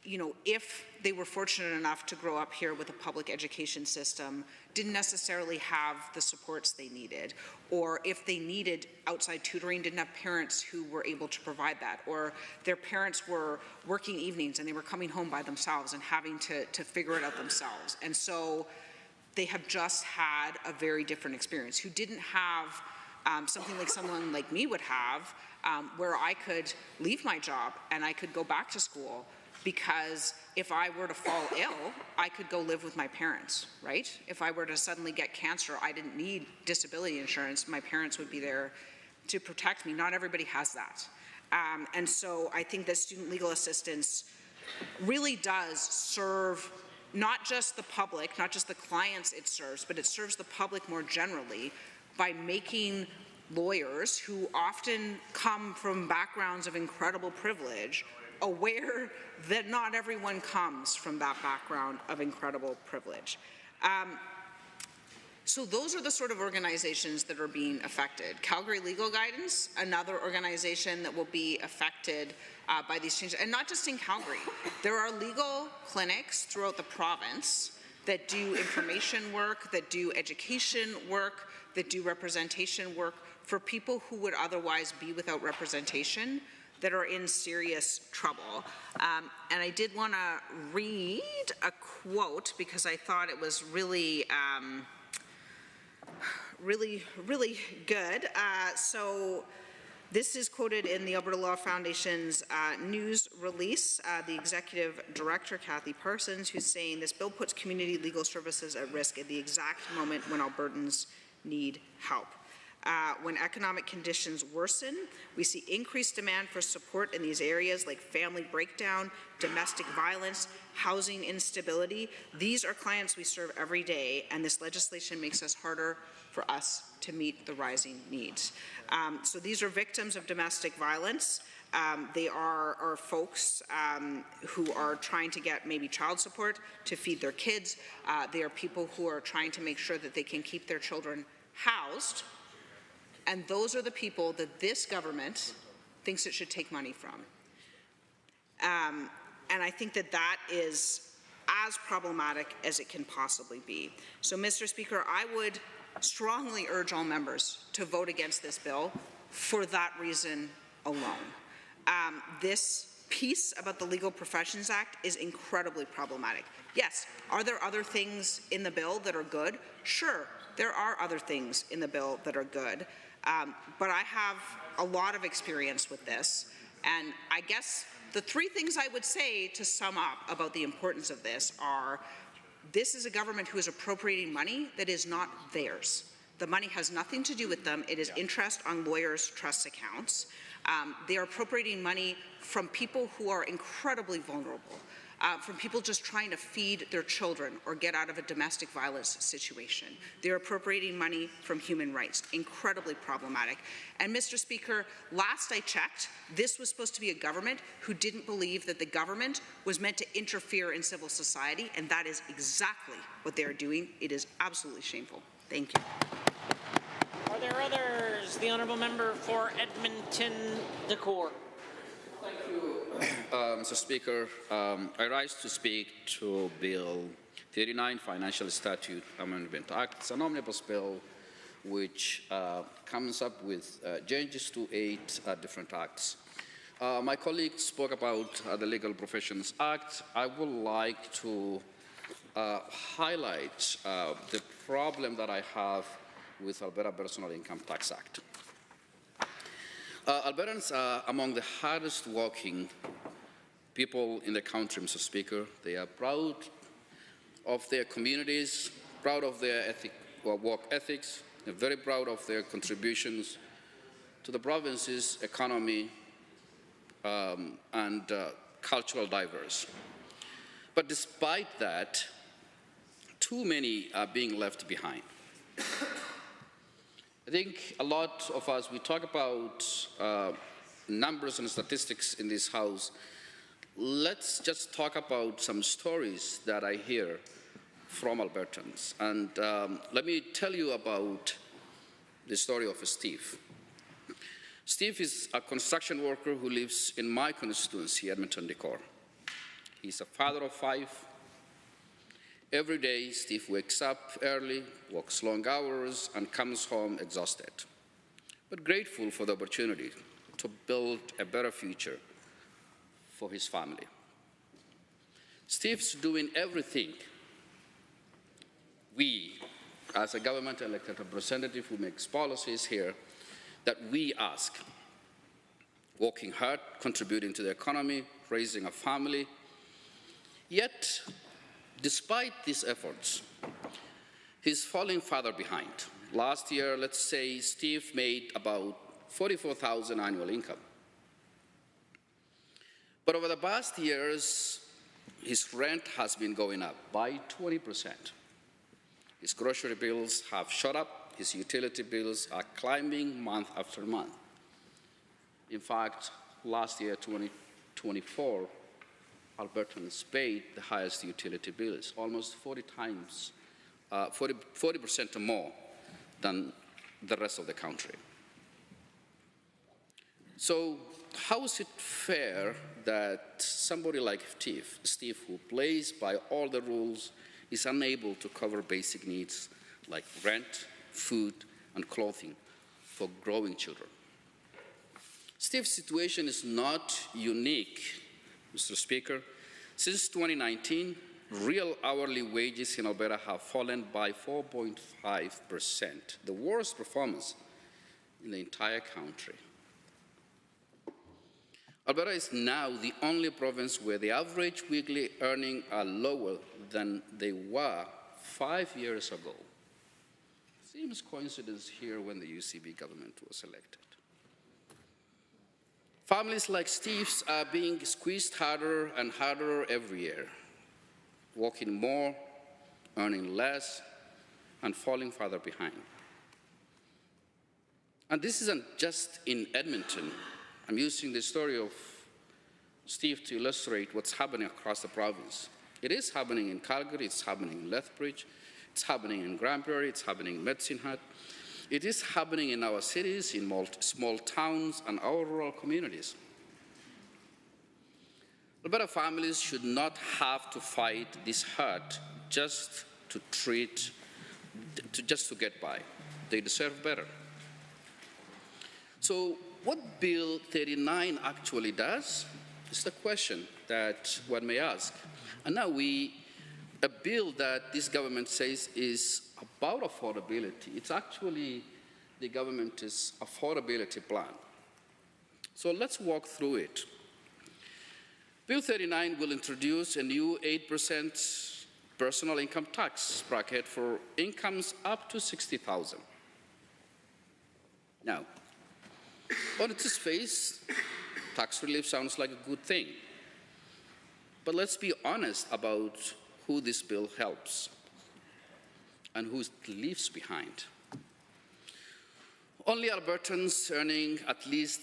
if they were fortunate enough to grow up here with a public education system, didn't necessarily have the supports they needed, or if they needed outside tutoring, didn't have parents who were able to provide that, or their parents were working evenings and they were coming home by themselves and having to figure it out themselves. And so they have just had a very different experience, who didn't have something like someone like me would have, where I could leave my job and I could go back to school, because if I were to fall ill, I could go live with my parents, right? If I were to suddenly get cancer, I didn't need disability insurance. My parents would be there to protect me. Not everybody has that. And so I think that student legal assistance really does serve not just the public, not just the clients it serves, but it serves the public more generally by making lawyers who often come from backgrounds of incredible privilege aware that not everyone comes from that background of incredible privilege. So those are the sort of organizations that are being affected. Calgary Legal Guidance, another organization that will be affected by these changes, and not just in Calgary. There are legal clinics throughout the province that do information work, that do education work, that do representation work for people who would otherwise be without representation, that are in serious trouble. And I did want to read a quote because I thought it was really, really good. So this is quoted in the Alberta Law Foundation's news release. The executive director, Kathy Parsons, who's saying this bill puts community legal services at risk at the exact moment when Albertans need help. When economic conditions worsen, we see increased demand for support in these areas like family breakdown, domestic violence, housing instability. These are clients we serve every day, and this legislation makes it harder for us to meet the rising needs. So these are victims of domestic violence. They are folks who are trying to get maybe child support to feed their kids. They are people who are trying to make sure that they can keep their children housed. And those are the people that this government thinks it should take money from. And I think that that is as problematic as it can possibly be. So, Mr. Speaker, I would strongly urge all members to vote against this bill for that reason alone. This piece about the Legal Professions Act is incredibly problematic. Yes, are there other things in the bill that are good? Sure, there are other things in the bill that are good. But I have a lot of experience with this, and I guess the three things I would say to sum up about the importance of this are, this is a government who is appropriating money that is not theirs. The money has nothing to do with them. It is interest on lawyers' trust accounts. They are appropriating money from people who are incredibly vulnerable, from people just trying to feed their children or get out of a domestic violence situation. They're appropriating money from human rights. Incredibly problematic. And Mr. Speaker, last I checked, this was supposed to be a government who didn't believe that the government was meant to interfere in civil society, and that is exactly what they are doing. It is absolutely shameful. Thank you. Are there others? The Honourable Member for Edmonton Decour. Mr. Speaker, I rise to speak to Bill 39 Financial Statute Amendment Act. It's an omnibus bill which comes up with changes to 8 different acts. My colleague spoke about the Legal Professions Act. I would like to highlight the problem that I have with Alberta Personal Income Tax Act. Albertans are among the hardest working people in the country, Mr. Speaker. They are proud of their communities, proud of their work ethics. They're very proud of their contributions to the province's economy and cultural diversity. But despite that, too many are being left behind. I think a lot of us, we talk about numbers and statistics in this House. Let's just talk about some stories that I hear from Albertans. And let me tell you about the story of Steve. Steve is a construction worker who lives in my constituency, Edmonton Decor. He's a father of 5. Every day, Steve wakes up early, works long hours, and comes home exhausted, but grateful for the opportunity to build a better future for his family. Steve's doing everything we, as a government-elected representative who makes policies here, that we ask. Working hard, contributing to the economy, raising a family. Yet, despite these efforts, he's falling farther behind. Last year, let's say, Steve made about $44,000 annual income. But over the past years, his rent has been going up by 20%. His grocery bills have shot up. His utility bills are climbing month after month. In fact, last year, 2024, Albertans paid the highest utility bills, almost 40% more than the rest of the country. So how is it fair that somebody like Steve, who plays by all the rules, is unable to cover basic needs like rent, food, and clothing for growing children? Steve's situation is not unique, Mr. Speaker. Since 2019, real hourly wages in Alberta have fallen by 4.5%, the worst performance in the entire country. Alberta is now the only province where the average weekly earnings are lower than they were 5 years ago. Seems coincidence here when the UCP government was elected. Families like Steve's are being squeezed harder and harder every year, working more, earning less, and falling farther behind. And this isn't just in Edmonton. I'm using the story of Steve to illustrate what's happening across the province. It is happening in Calgary, it's happening in Lethbridge, it's happening in Granbury, it's happening in Medicine Hat. It is happening in our cities, in small towns, and our rural communities. Alberta families should not have to fight this hard just to get by. They deserve better. So what Bill 39 actually does is the question that one may ask. And now a bill that this government says is about affordability. It's actually the government's affordability plan. So let's walk through it. Bill 39 will introduce a new 8% personal income tax bracket for incomes up to $60,000. Now, on its face, tax relief sounds like a good thing. But let's be honest about who this bill helps and who it leaves behind. Only Albertans earning at least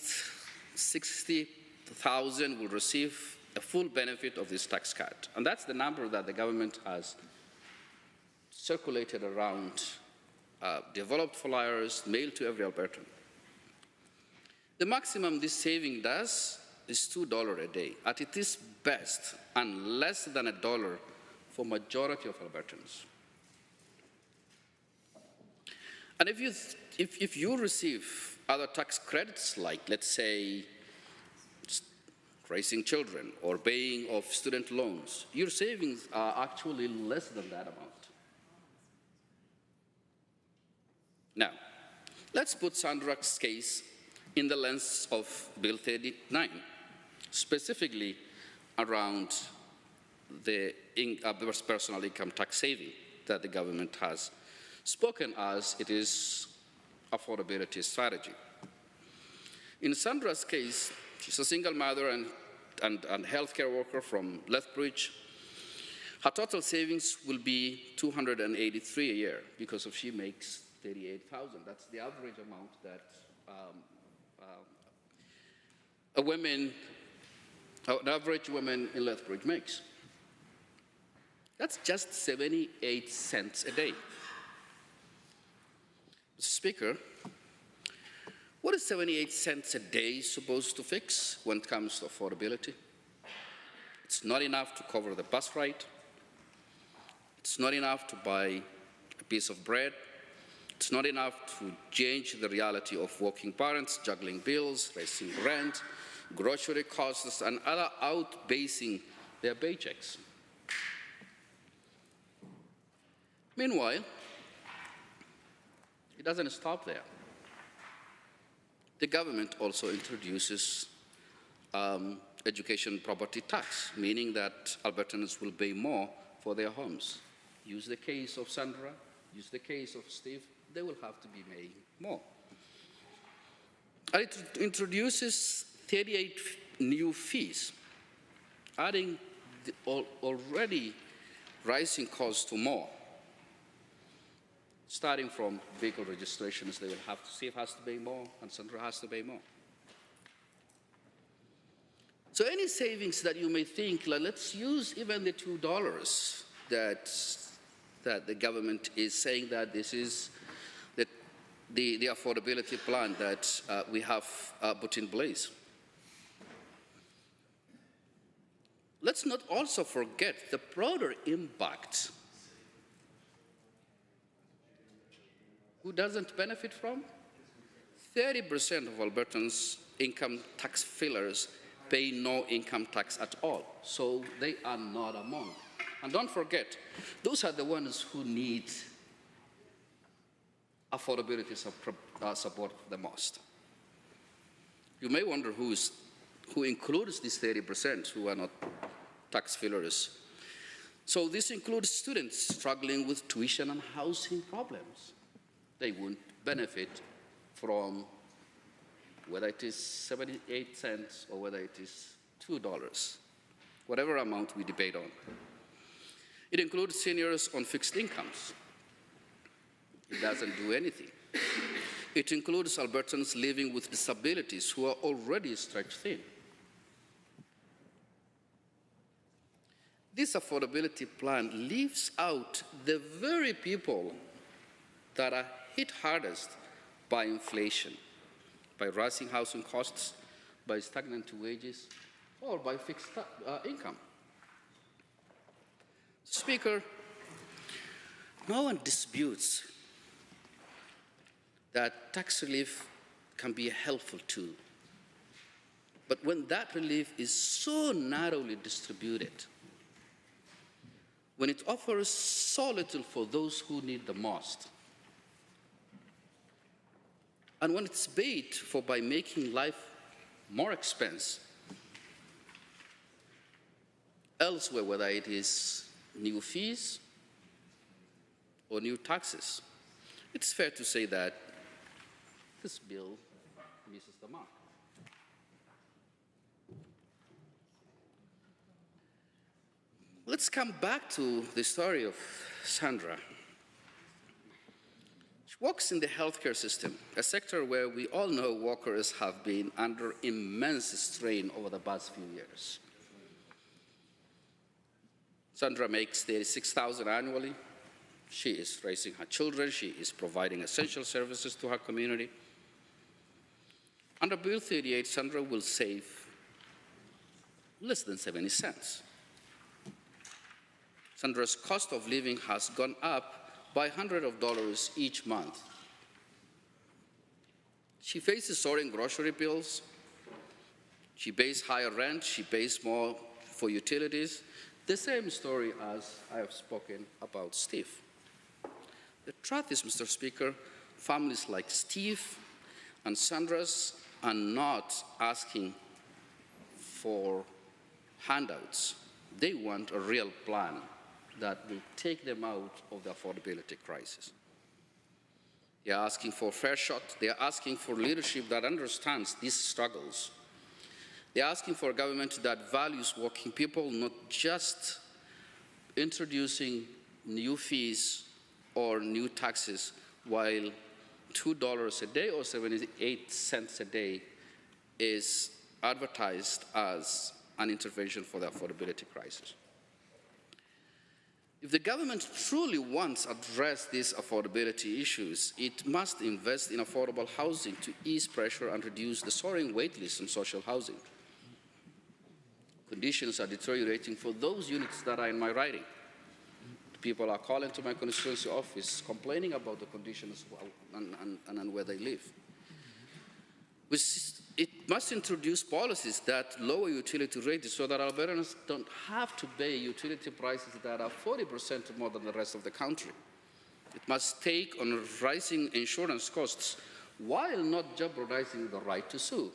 $60,000 will receive a full benefit of this tax cut. And that's the number that the government has circulated around, developed flyers, mailed to every Albertan. The maximum this saving does is $2 a day. At its best, and less than $1 for majority of Albertans. And if you receive other tax credits, like, let's say, raising children or paying off student loans, your savings are actually less than that amount. Now, let's put Sandra's case in the lens of Bill 39, specifically around the personal income tax saving that the government has spoken as it is affordability strategy. In Sandra's case, she's a single mother and healthcare worker from Lethbridge. Her total savings will be $283 a year because she makes $38,000. That's the average amount that an average woman in Lethbridge makes. That's just 78 cents a day. Mr. Speaker, what is 78 cents a day supposed to fix when it comes to affordability? It's not enough to cover the bus ride. It's not enough to buy a piece of bread. It's not enough to change the reality of working parents juggling bills, raising rent, grocery costs, and other outpacing their paychecks. Meanwhile, it doesn't stop there. The government also introduces education property tax, meaning that Albertans will pay more for their homes. Use the case of Sandra, use the case of Steve, they will have to be paying more. And it introduces 38 new fees, adding the already rising costs to more. Starting from vehicle registrations, they will have to, Steve has to pay more, and Sandra has to pay more. So any savings that you may think, like, let's use even the $2 that the government is saying that this is the affordability plan that we have put in place. Let's not also forget the broader impact. Who doesn't benefit from? 30% of Albertans' income tax fillers pay no income tax at all, so they are not among. And don't forget, those are the ones who need affordability support the most. You may wonder who includes these 30% who are not tax fillers. So this includes students struggling with tuition and housing problems. They won't benefit from whether it is 78 cents or whether it is $2, whatever amount we debate on. It includes seniors on fixed incomes. It doesn't do anything. It includes Albertans living with disabilities who are already stretched thin. This affordability plan leaves out the very people that are hit hardest by inflation, by rising housing costs, by stagnant wages, or by fixed income. Speaker, no one disputes that tax relief can be a helpful tool. But when that relief is so narrowly distributed, when it offers so little for those who need the most, and when it's paid for by making life more expensive elsewhere, whether it is new fees or new taxes, it's fair to say that this bill misses the mark. Let's come back to the story of Sandra. She works in the healthcare system, a sector where we all know workers have been under immense strain over the past few years. Sandra makes $36,000 annually. She is raising her children. She is providing essential services to her community. Under Bill 38, Sandra will save less than 70 cents. Sandra's cost of living has gone up by hundreds of dollars each month. She faces soaring grocery bills. She pays higher rent. She pays more for utilities. The same story as I have spoken about Steve. The truth is, Mr. Speaker, families like Steve and Sandra's are not asking for handouts. They want a real plan that will take them out of the affordability crisis. They are asking for a fair shot. They are asking for leadership that understands these struggles. They are asking for a government that values working people, not just introducing new fees or new taxes, while $2 a day or 78 cents a day is advertised as an intervention for the affordability crisis. If the government truly wants to address these affordability issues, it must invest in affordable housing to ease pressure and reduce the soaring wait list on social housing. Conditions are deteriorating for those units that are in my riding. People are calling to my constituency office complaining about the conditions and where they live. It must introduce policies that lower utility rates so that Albertans don't have to pay utility prices that are 40% more than the rest of the country. It must take on rising insurance costs while not jeopardizing the right to sue.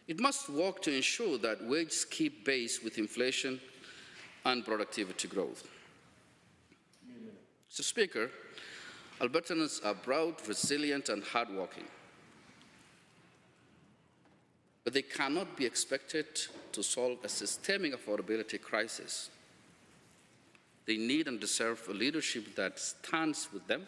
It must work to ensure that wages keep pace with inflation and productivity growth. Mr. Speaker, Albertans are proud, resilient, and hardworking. But they cannot be expected to solve a systemic affordability crisis. They need and deserve a leadership that stands with them.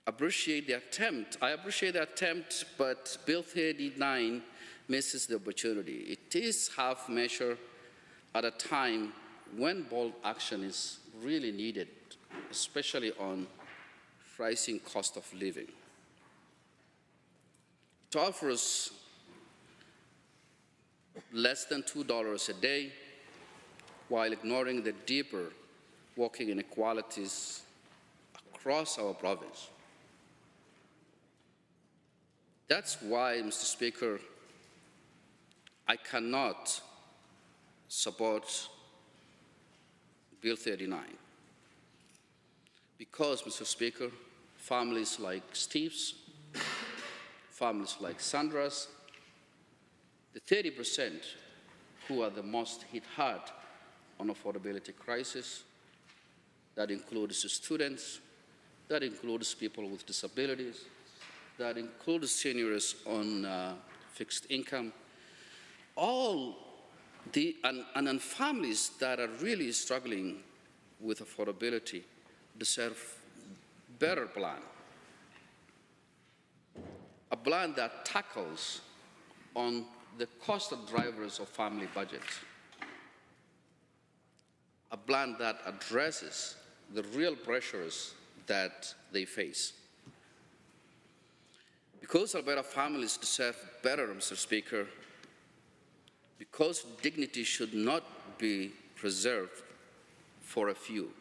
I appreciate the attempt, but Bill 39 misses the opportunity. It is half measure at a time when bold action is really needed, especially on rising cost of living. It offers less than $2 a day while ignoring the deeper working inequalities across our province. That's why, Mr. Speaker, I cannot support Bill 39. Because, Mr. Speaker, families like Steve's, families like Sandra's, the 30% who are the most hit hard on affordability crisis, that includes students, that includes people with disabilities, that includes seniors on fixed income, and families that are really struggling with affordability deserve better plan. A plan that tackles on the cost of drivers of family budgets. A plan that addresses the real pressures that they face. Because Alberta families deserve better, Mr. Speaker, because dignity should not be reserved for a few.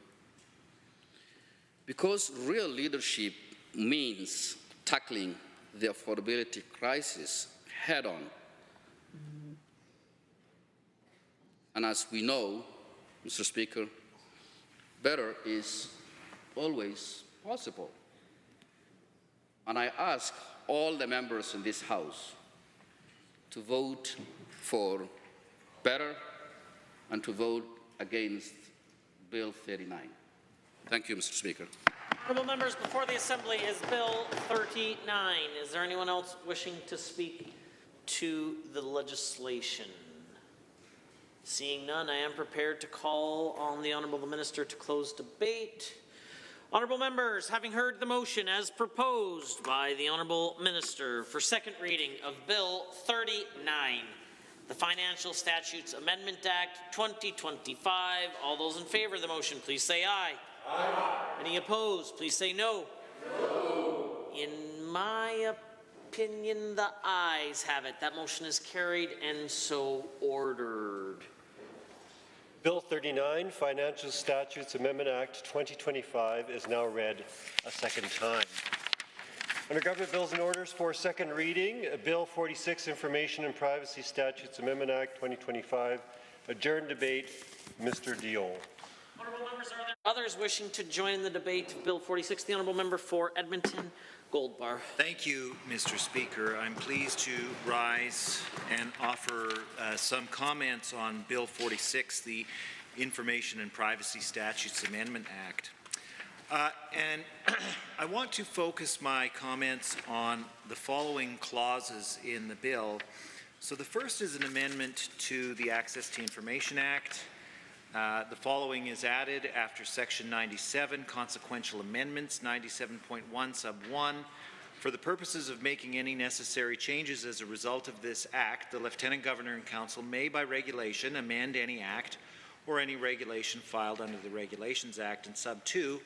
Because real leadership means tackling the affordability crisis head-on. And as we know, Mr. Speaker, better is always possible. And I ask all the members in this House to vote for better and to vote against Bill 39. Thank you, Mr. Speaker. Honourable members, before the Assembly is Bill 39. Is there anyone else wishing to speak to the legislation? Seeing none, I am prepared to call on the Honourable Minister to close debate. Honourable members, having heard the motion as proposed by the Honourable Minister for second reading of Bill 39, the Financial Statutes Amendment Act 2025, all those in favour of the motion, please say aye. Aye. Any opposed, please say no. No. In my opinion, the ayes have it. That motion is carried and so ordered. Bill 39, Financial Statutes Amendment Act 2025 is now read a second time. Under Government Bills and Orders for second reading, Bill 46, Information and Privacy Statutes Amendment Act 2025. Adjourned debate, Mr. Dion. Honourable members, are there others wishing to join in the debate of Bill 46? The Honourable Member for Edmonton Goldbar. Thank you, Mr. Speaker. I'm pleased to rise and offer some comments on Bill 46, the Information and Privacy Statutes Amendment Act. And I want to focus my comments on the following clauses in the bill. So the first is an amendment to the Access to Information Act. The following is added after Section 97, Consequential Amendments, 97.1 sub 1. For the purposes of making any necessary changes as a result of this Act, the Lieutenant Governor and Council may, by regulation, amend any Act or any regulation filed under the Regulations Act. And sub 2,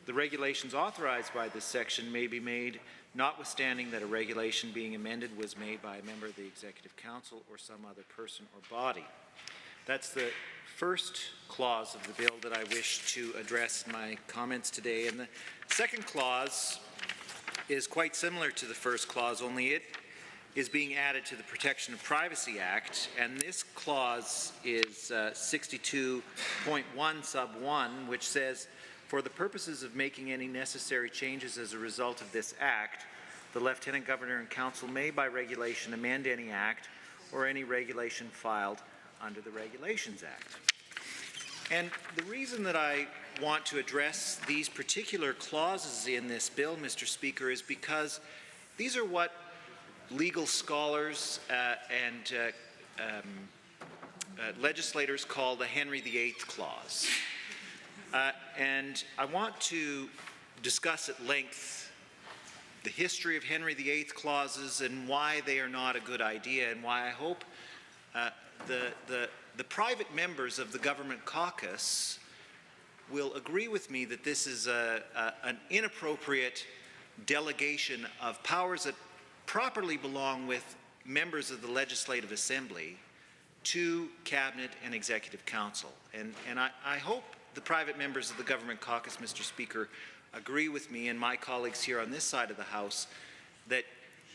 the regulations authorized by this section may be made notwithstanding that a regulation being amended was made by a member of the Executive Council or some other person or body. That's the first clause of the bill that I wish to address in my comments today. And the second clause is quite similar to the first clause, only it is being added to the Protection of Privacy Act. And this clause is 62.1 sub 1, which says, for the purposes of making any necessary changes as a result of this Act, the Lieutenant Governor and Council may, by regulation, amend any Act or any regulation filed under the Regulations Act. And the reason that I want to address these particular clauses in this bill, Mr. Speaker, is because these are what legal scholars and legislators call the Henry VIII Clause. And I want to discuss at length the history of Henry VIII clauses and why they are not a good idea, and why I hope the private members of the government caucus will agree with me that this is an inappropriate delegation of powers that properly belong with members of the Legislative Assembly to Cabinet and Executive Council. And I hope the private members of the government caucus, Mr. Speaker, agree with me and my colleagues here on this side of the House that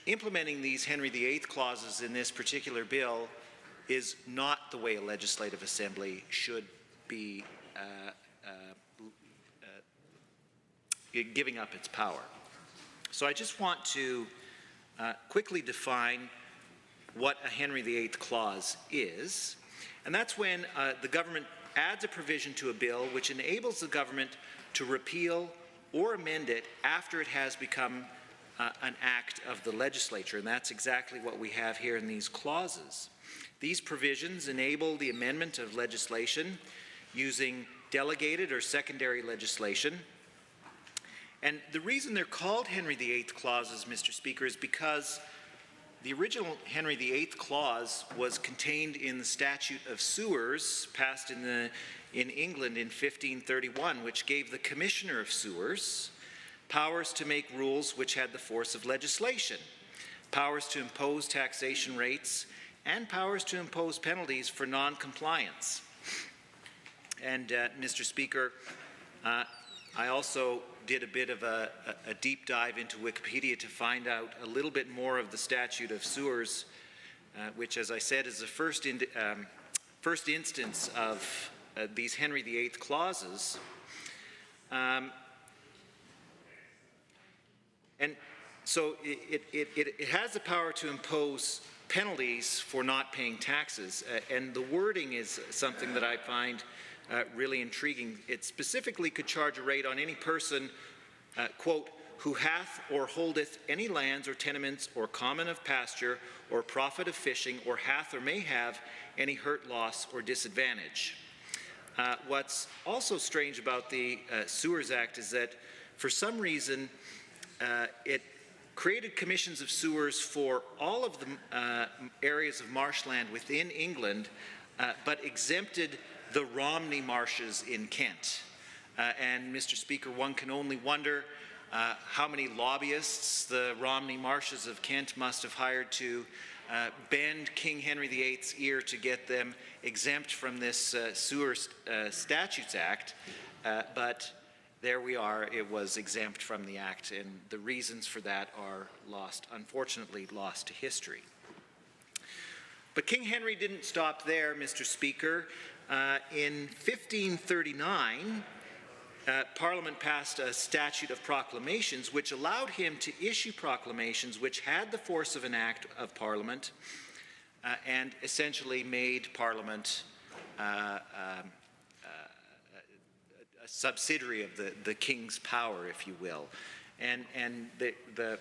implementing these Henry VIII clauses in this particular bill is not the way a legislative assembly should be giving up its power. So I just want to quickly define what a Henry VIII clause is, and that's when the government adds a provision to a bill which enables the government to repeal or amend it after it has become an act of the legislature, and that's exactly what we have here in these clauses. These provisions enable the amendment of legislation using delegated or secondary legislation. And the reason they're called Henry VIII clauses, Mr. Speaker, is because the original Henry VIII clause was contained in the Statute of Sewers passed in England in 1531, which gave the Commissioner of Sewers powers to make rules which had the force of legislation, powers to impose taxation rates, and powers to impose penalties for non-compliance. And Mr. Speaker, I also did a bit of a deep dive into Wikipedia to find out a little bit more of the Statute of Sewers, which, as I said, is the first instance of these Henry VIII clauses. And so it has the power to impose penalties for not paying taxes, and the wording is something that I find really intriguing. It specifically could charge a rate on any person, quote, who hath or holdeth any lands or tenements or common of pasture or profit of fishing, or hath or may have any hurt, loss, or disadvantage. What's also strange about the Sewers Act is that for some reason it created commissions of sewers for all of the areas of marshland within England, but exempted the Romney marshes in Kent. And Mr. Speaker, one can only wonder how many lobbyists the Romney marshes of Kent must have hired to bend King Henry VIII's ear to get them exempt from this Sewer Statutes Act, but there we are, it was exempt from the Act, and the reasons for that are unfortunately lost to history. But King Henry didn't stop there, Mr. Speaker. In 1539, Parliament passed a statute of proclamations which allowed him to issue proclamations which had the force of an act of Parliament and essentially made Parliament a subsidiary of the King's power, if you will. And the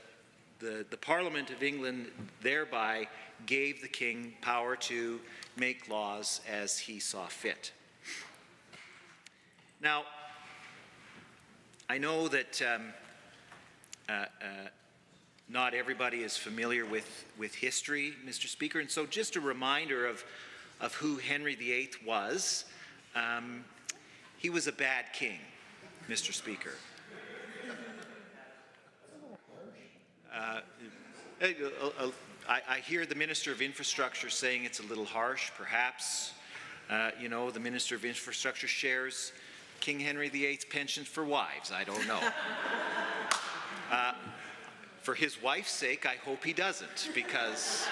Parliament of England thereby gave the King power to make laws as he saw fit. Now, I know that not everybody is familiar with history, Mr. Speaker, and so just a reminder of who Henry VIII was. He was a bad king, Mr. Speaker. I hear the Minister of Infrastructure saying it's a little harsh, perhaps. You know, the Minister of Infrastructure shares King Henry VIII's penchant for wives. I don't know. For his wife's sake, I hope he doesn't, because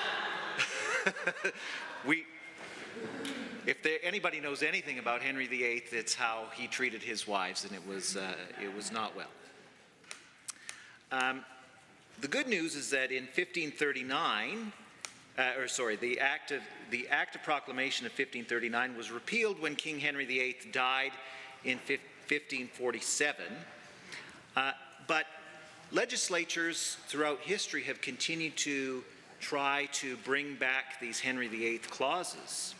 if anybody knows anything about Henry VIII, it's how he treated his wives, and it was not well. The good news is that in 1539, the Act of Proclamation of 1539 was repealed when King Henry VIII died in 1547. But legislatures throughout history have continued to try to bring back these Henry VIII clauses.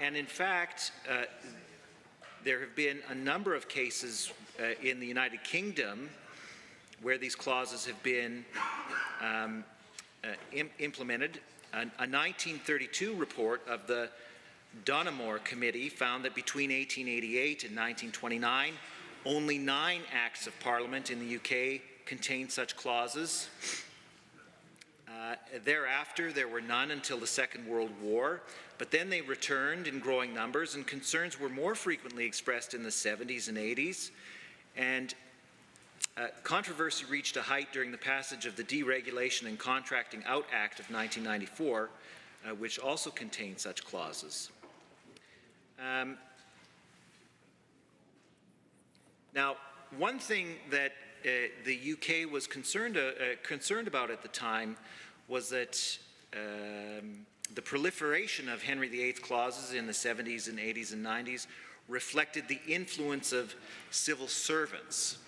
And in fact, there have been a number of cases in the United Kingdom where these clauses have been implemented. A 1932 report of the Donoughmore Committee found that between 1888 and 1929, only 9 Acts of Parliament in the UK contained such clauses. Thereafter, there were none until the Second World War, but then they returned in growing numbers, and concerns were more frequently expressed in the 70s and 80s. And controversy reached a height during the passage of the Deregulation and Contracting Out Act of 1994, which also contained such clauses. Now, one thing that the UK was concerned about at the time was that the proliferation of Henry VIII clauses in the 70s and 80s and 90s reflected the influence of civil servants.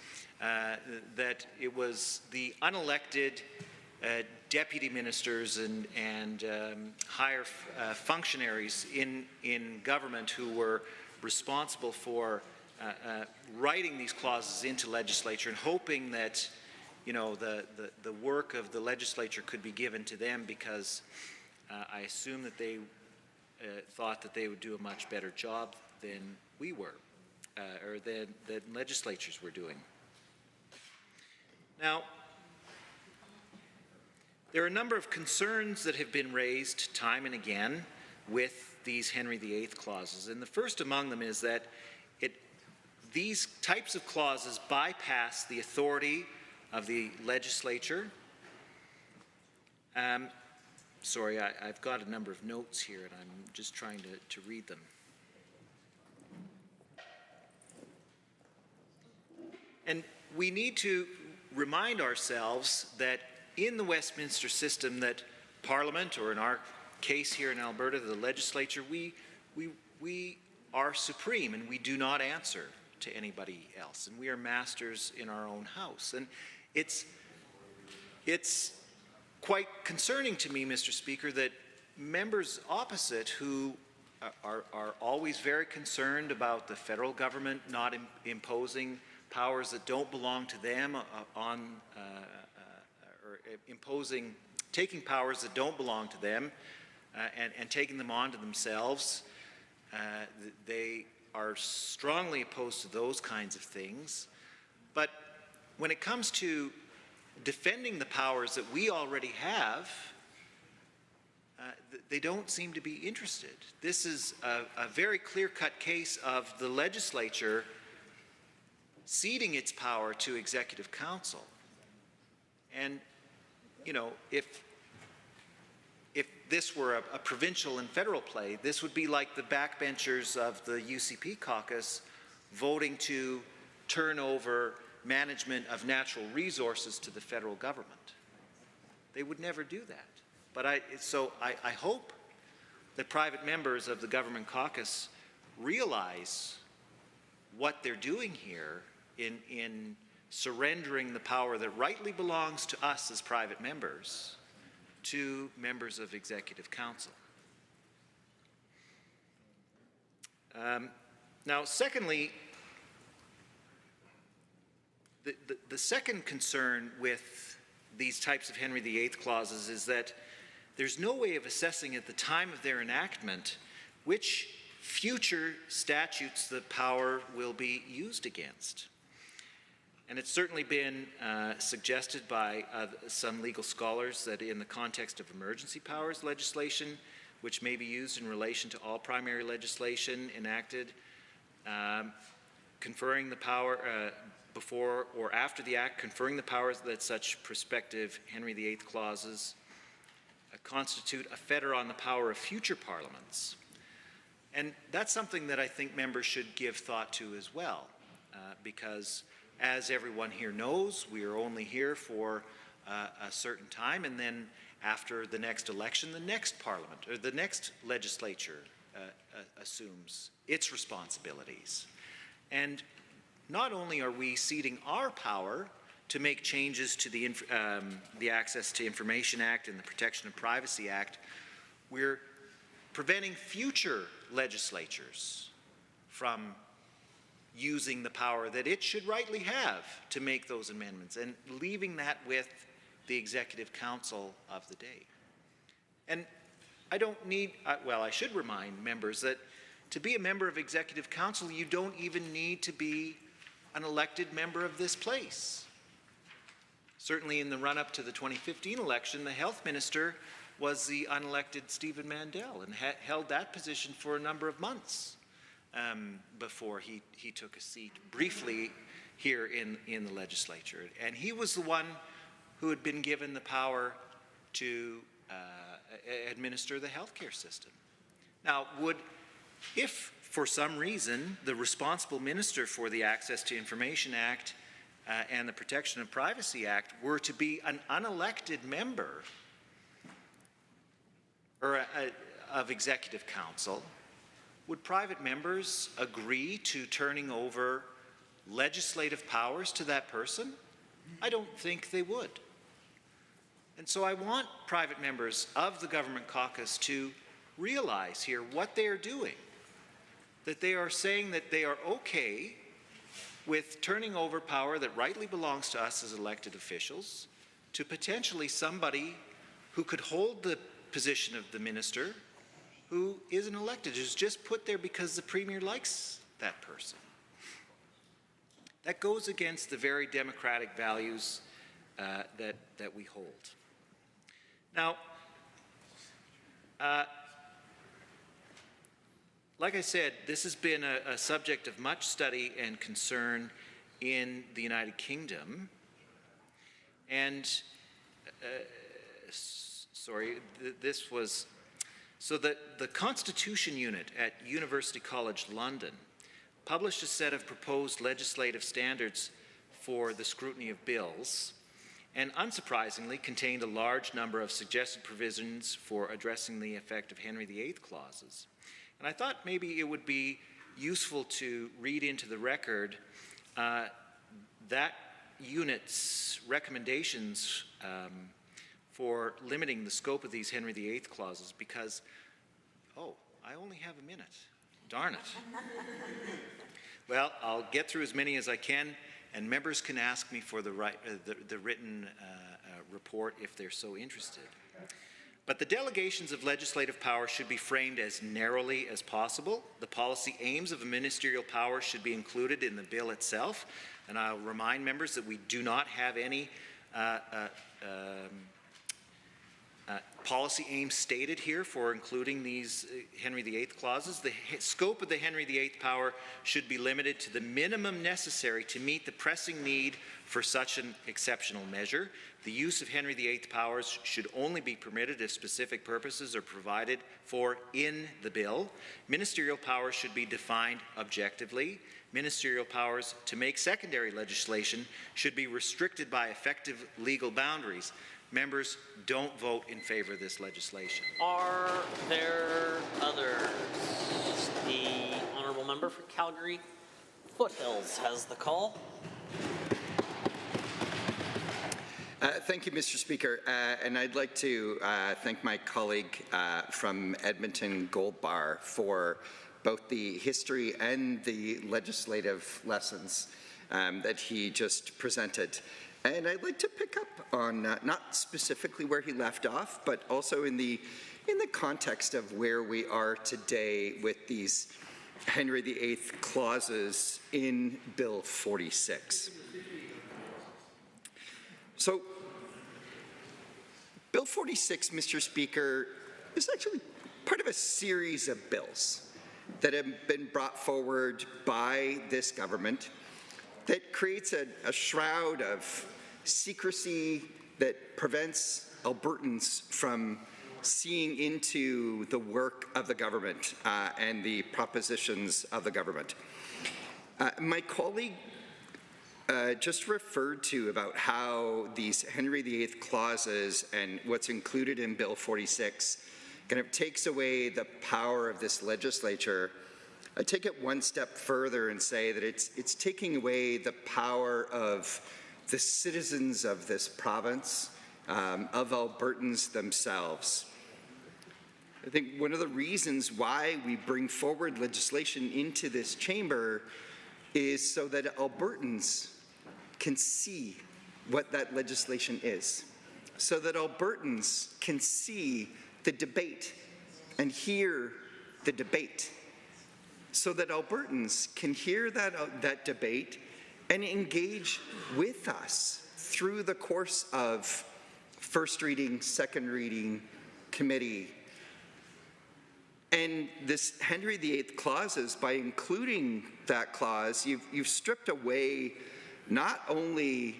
That it was the unelected deputy ministers and higher functionaries in government who were responsible for writing these clauses into legislature and hoping that, you know, the work of the legislature could be given to them, because I assume that they thought that they would do a much better job than we were, or than legislatures were doing. Now, there are a number of concerns that have been raised time and again with these Henry VIII clauses, and the first among them is that these types of clauses bypass the authority of the legislature. Sorry, I've got a number of notes here, and I'm just trying to read them. And we need to remind ourselves that in the Westminster system, that Parliament, or in our case here in Alberta, the legislature, we are supreme, and we do not answer to anybody else, and we are masters in our own house. And it's quite concerning to me, Mr. Speaker, that members opposite who are always very concerned about the federal government not imposing powers that don't belong to them taking powers that don't belong to them and taking them on to themselves. They are strongly opposed to those kinds of things. But when it comes to defending the powers that we already have, they don't seem to be interested. This is a very clear-cut case of the legislature ceding its power to Executive Council. And, you know, if this were a provincial and federal play, this would be like the backbenchers of the UCP caucus voting to turn over management of natural resources to the federal government. They would never do that. But I hope that private members of the government caucus realize what they're doing here in surrendering the power that rightly belongs to us as private members to members of Executive Council. Now, secondly, the second concern with these types of Henry VIII clauses is that there's no way of assessing at the time of their enactment which future statutes the power will be used against. And it's certainly been suggested by some legal scholars that in the context of emergency powers legislation, which may be used in relation to all primary legislation enacted, conferring the power before or after the act, conferring the powers that such prospective Henry VIII clauses constitute a fetter on the power of future parliaments. And that's something that I think members should give thought to as well, because as everyone here knows, we are only here for a certain time, and then after the next election, the next parliament or the next legislature assumes its responsibilities. And not only are we ceding our power to make changes to the Access to Information Act and the Protection of Privacy Act, we're preventing future legislatures from using the power that it should rightly have to make those amendments and leaving that with the Executive Council of the day. And I don't need, well, I should remind members that to be a member of Executive Council, you don't even need to be an elected member of this place. Certainly in the run-up to the 2015 election, the health minister was the unelected Stephen Mandel and held that position for a number of months before he took a seat briefly here in the legislature. And he was the one who had been given the power to administer the healthcare system. Now, if for some reason the responsible minister for the Access to Information Act and the Protection of Privacy Act were to be an unelected member of Executive Council, would private members agree to turning over legislative powers to that person? I don't think they would. And so I want private members of the government caucus to realize here what they are doing, that they are saying that they are okay with turning over power that rightly belongs to us as elected officials to potentially somebody who could hold the position of the minister who isn't elected, who's just put there because the Premier likes that person. That goes against the very democratic values that we hold. Now, like I said, this has been a subject of much study and concern in the United Kingdom. And, so the Constitution Unit at University College London published a set of proposed legislative standards for the scrutiny of bills, and unsurprisingly contained a large number of suggested provisions for addressing the effect of Henry VIII clauses. And I thought maybe it would be useful to read into the record that unit's recommendations for limiting the scope of these Henry VIII clauses because, oh, I only have a minute. Darn it. Well, I'll get through as many as I can, and members can ask me for the written report if they're so interested. But the delegations of legislative power should be framed as narrowly as possible. The policy aims of a ministerial power should be included in the bill itself. And I'll remind members that we do not have any policy aims stated here for including these Henry VIII clauses. The scope of the Henry VIII power should be limited to the minimum necessary to meet the pressing need for such an exceptional measure. The use of Henry VIII powers should only be permitted if specific purposes are provided for in the bill. Ministerial powers should be defined objectively. Ministerial powers to make secondary legislation should be restricted by effective legal boundaries. Members, don't vote in favor of this legislation. Are there others? The honourable member for Calgary Foothills has the call. Thank you, Mr. Speaker. And I'd like to thank my colleague from Edmonton Gold Bar for both the history and the legislative lessons that he just presented. And I'd like to pick up on not specifically where he left off, but also in the context of where we are today with these Henry VIII clauses in Bill 46. So, Bill 46, Mr. Speaker, is actually part of a series of bills that have been brought forward by this government that creates a shroud of secrecy that prevents Albertans from seeing into the work of the government and the propositions of the government. My colleague just referred to about how these Henry VIII clauses and what's included in Bill 46 kind of takes away the power of this legislature. I take it one step further and say that it's taking away the power of the citizens of this province, of Albertans themselves. I think one of the reasons why we bring forward legislation into this chamber is so that Albertans can see what that legislation is, so that Albertans can see the debate and hear the debate, so that Albertans can hear that debate and engage with us through the course of first reading, second reading, committee. And this Henry VIII clauses, by including that clause, you've stripped away not only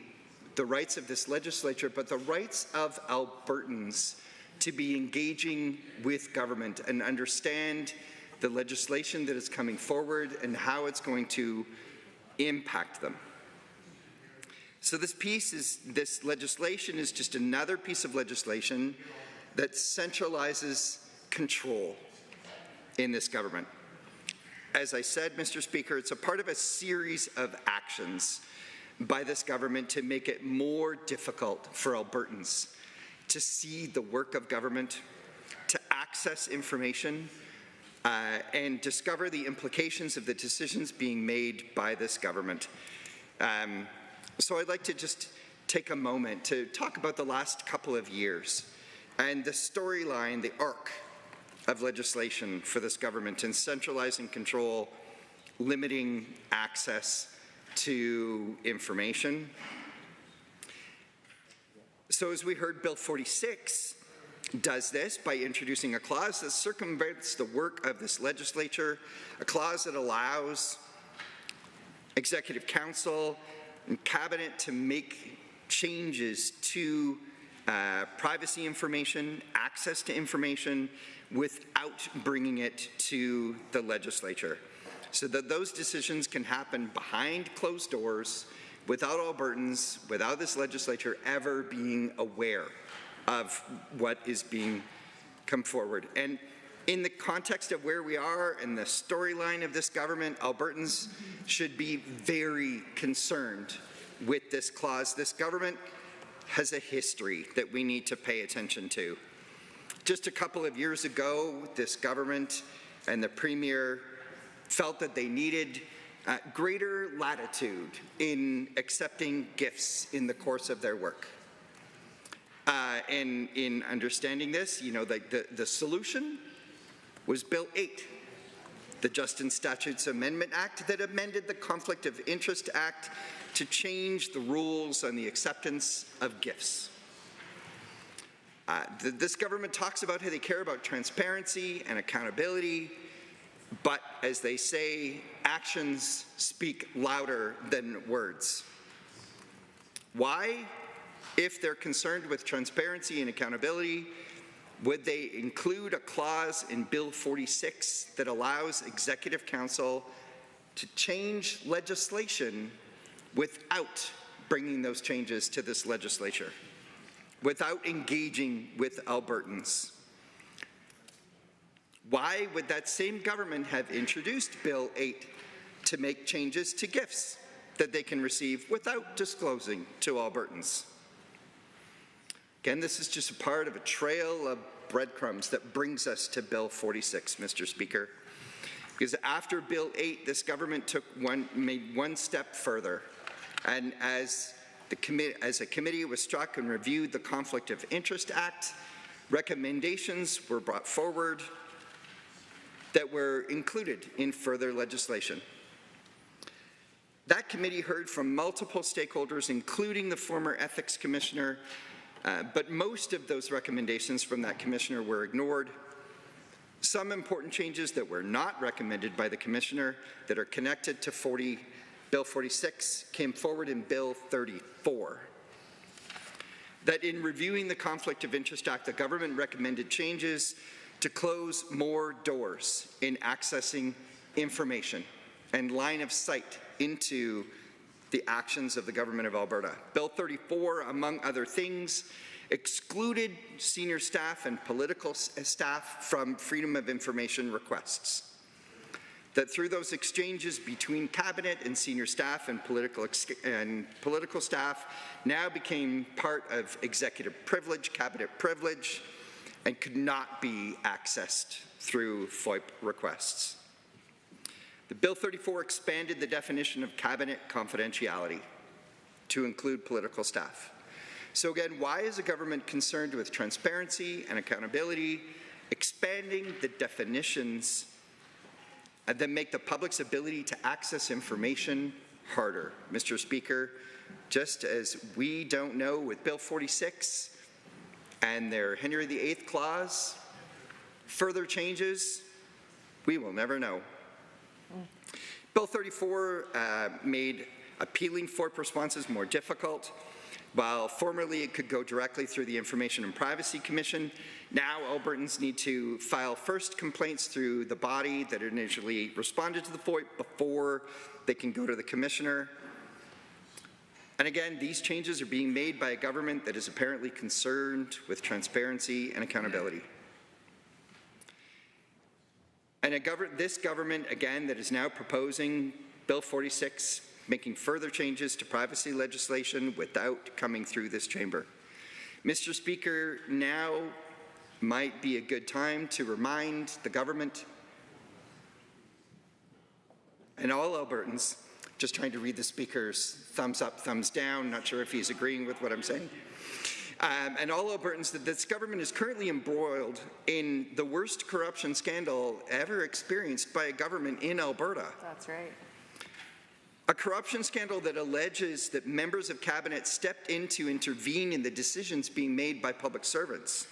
the rights of this legislature, but the rights of Albertans to be engaging with government and understand the legislation that is coming forward and how it's going to impact them. So this legislation is just another piece of legislation that centralizes control in this government. As I said, Mr. Speaker, it's a part of a series of actions by this government to make it more difficult for Albertans to see the work of government, to access information, and discover the implications of the decisions being made by this government. So I'd like to just take a moment to talk about the last couple of years and the storyline, the arc of legislation for this government in centralizing control, limiting access to information. So as we heard, Bill 46 does this by introducing a clause that circumvents the work of this legislature, a clause that allows Executive Council and Cabinet to make changes to privacy information, access to information, without bringing it to the legislature, so that those decisions can happen behind closed doors without Albertans, without this legislature ever being aware of what is being come forward. And in the context of where we are and the storyline of this government, Albertans should be very concerned with this clause. This government has a history that we need to pay attention to. Just a couple of years ago, this government and the Premier felt that they needed greater latitude in accepting gifts in the course of their work. And in understanding this, you know, the solution was Bill 8, the Justice Statutes Amendment Act that amended the Conflict of Interest Act to change the rules on the acceptance of gifts. This government talks about how they care about transparency and accountability, but as they say, actions speak louder than words. Why, if they're concerned with transparency and accountability, would they include a clause in Bill 46 that allows Executive Council to change legislation without bringing those changes to this legislature, without engaging with Albertans? Why would that same government have introduced Bill 8 to make changes to gifts that they can receive without disclosing to Albertans? Again, this is just a part of a trail of breadcrumbs that brings us to Bill 46, Mr. Speaker. Because after Bill 8, this government made one step further. And as a committee was struck and reviewed the Conflict of Interest Act, recommendations were brought forward that were included in further legislation. That committee heard from multiple stakeholders, including the former Ethics Commissioner, but most of those recommendations from that commissioner were ignored. Some important changes that were not recommended by the commissioner that are connected to Bill 46 came forward in Bill 34. That in reviewing the Conflict of Interest Act, the government recommended changes to close more doors in accessing information and line of sight into the actions of the Government of Alberta. Bill 34, among other things, excluded senior staff and political staff from Freedom of Information requests. That through those exchanges between cabinet and senior staff and political staff now became part of executive privilege, cabinet privilege, and could not be accessed through FOIP requests. The Bill 34 expanded the definition of cabinet confidentiality to include political staff. So again, why is the government concerned with transparency and accountability, expanding the definitions that make the public's ability to access information harder? Mr. Speaker, just as we don't know with Bill 46 and their Henry VIII clause, further changes, we will never know. Bill 34 made appealing FOIP responses more difficult. While formerly it could go directly through the Information and Privacy Commission, now Albertans need to file first complaints through the body that initially responded to the FOIP before they can go to the Commissioner. And again, these changes are being made by a government that is apparently concerned with transparency and accountability. And this government, again, that is now proposing Bill 46, making further changes to privacy legislation without coming through this chamber. Mr. Speaker, now might be a good time to remind the government and all Albertans, just trying to read the Speaker's thumbs up, thumbs down, not sure if he's agreeing with what I'm saying. And all Albertans, that this government is currently embroiled in the worst corruption scandal ever experienced by a government in Alberta. That's right. A corruption scandal that alleges that members of cabinet stepped in to intervene in the decisions being made by public servants.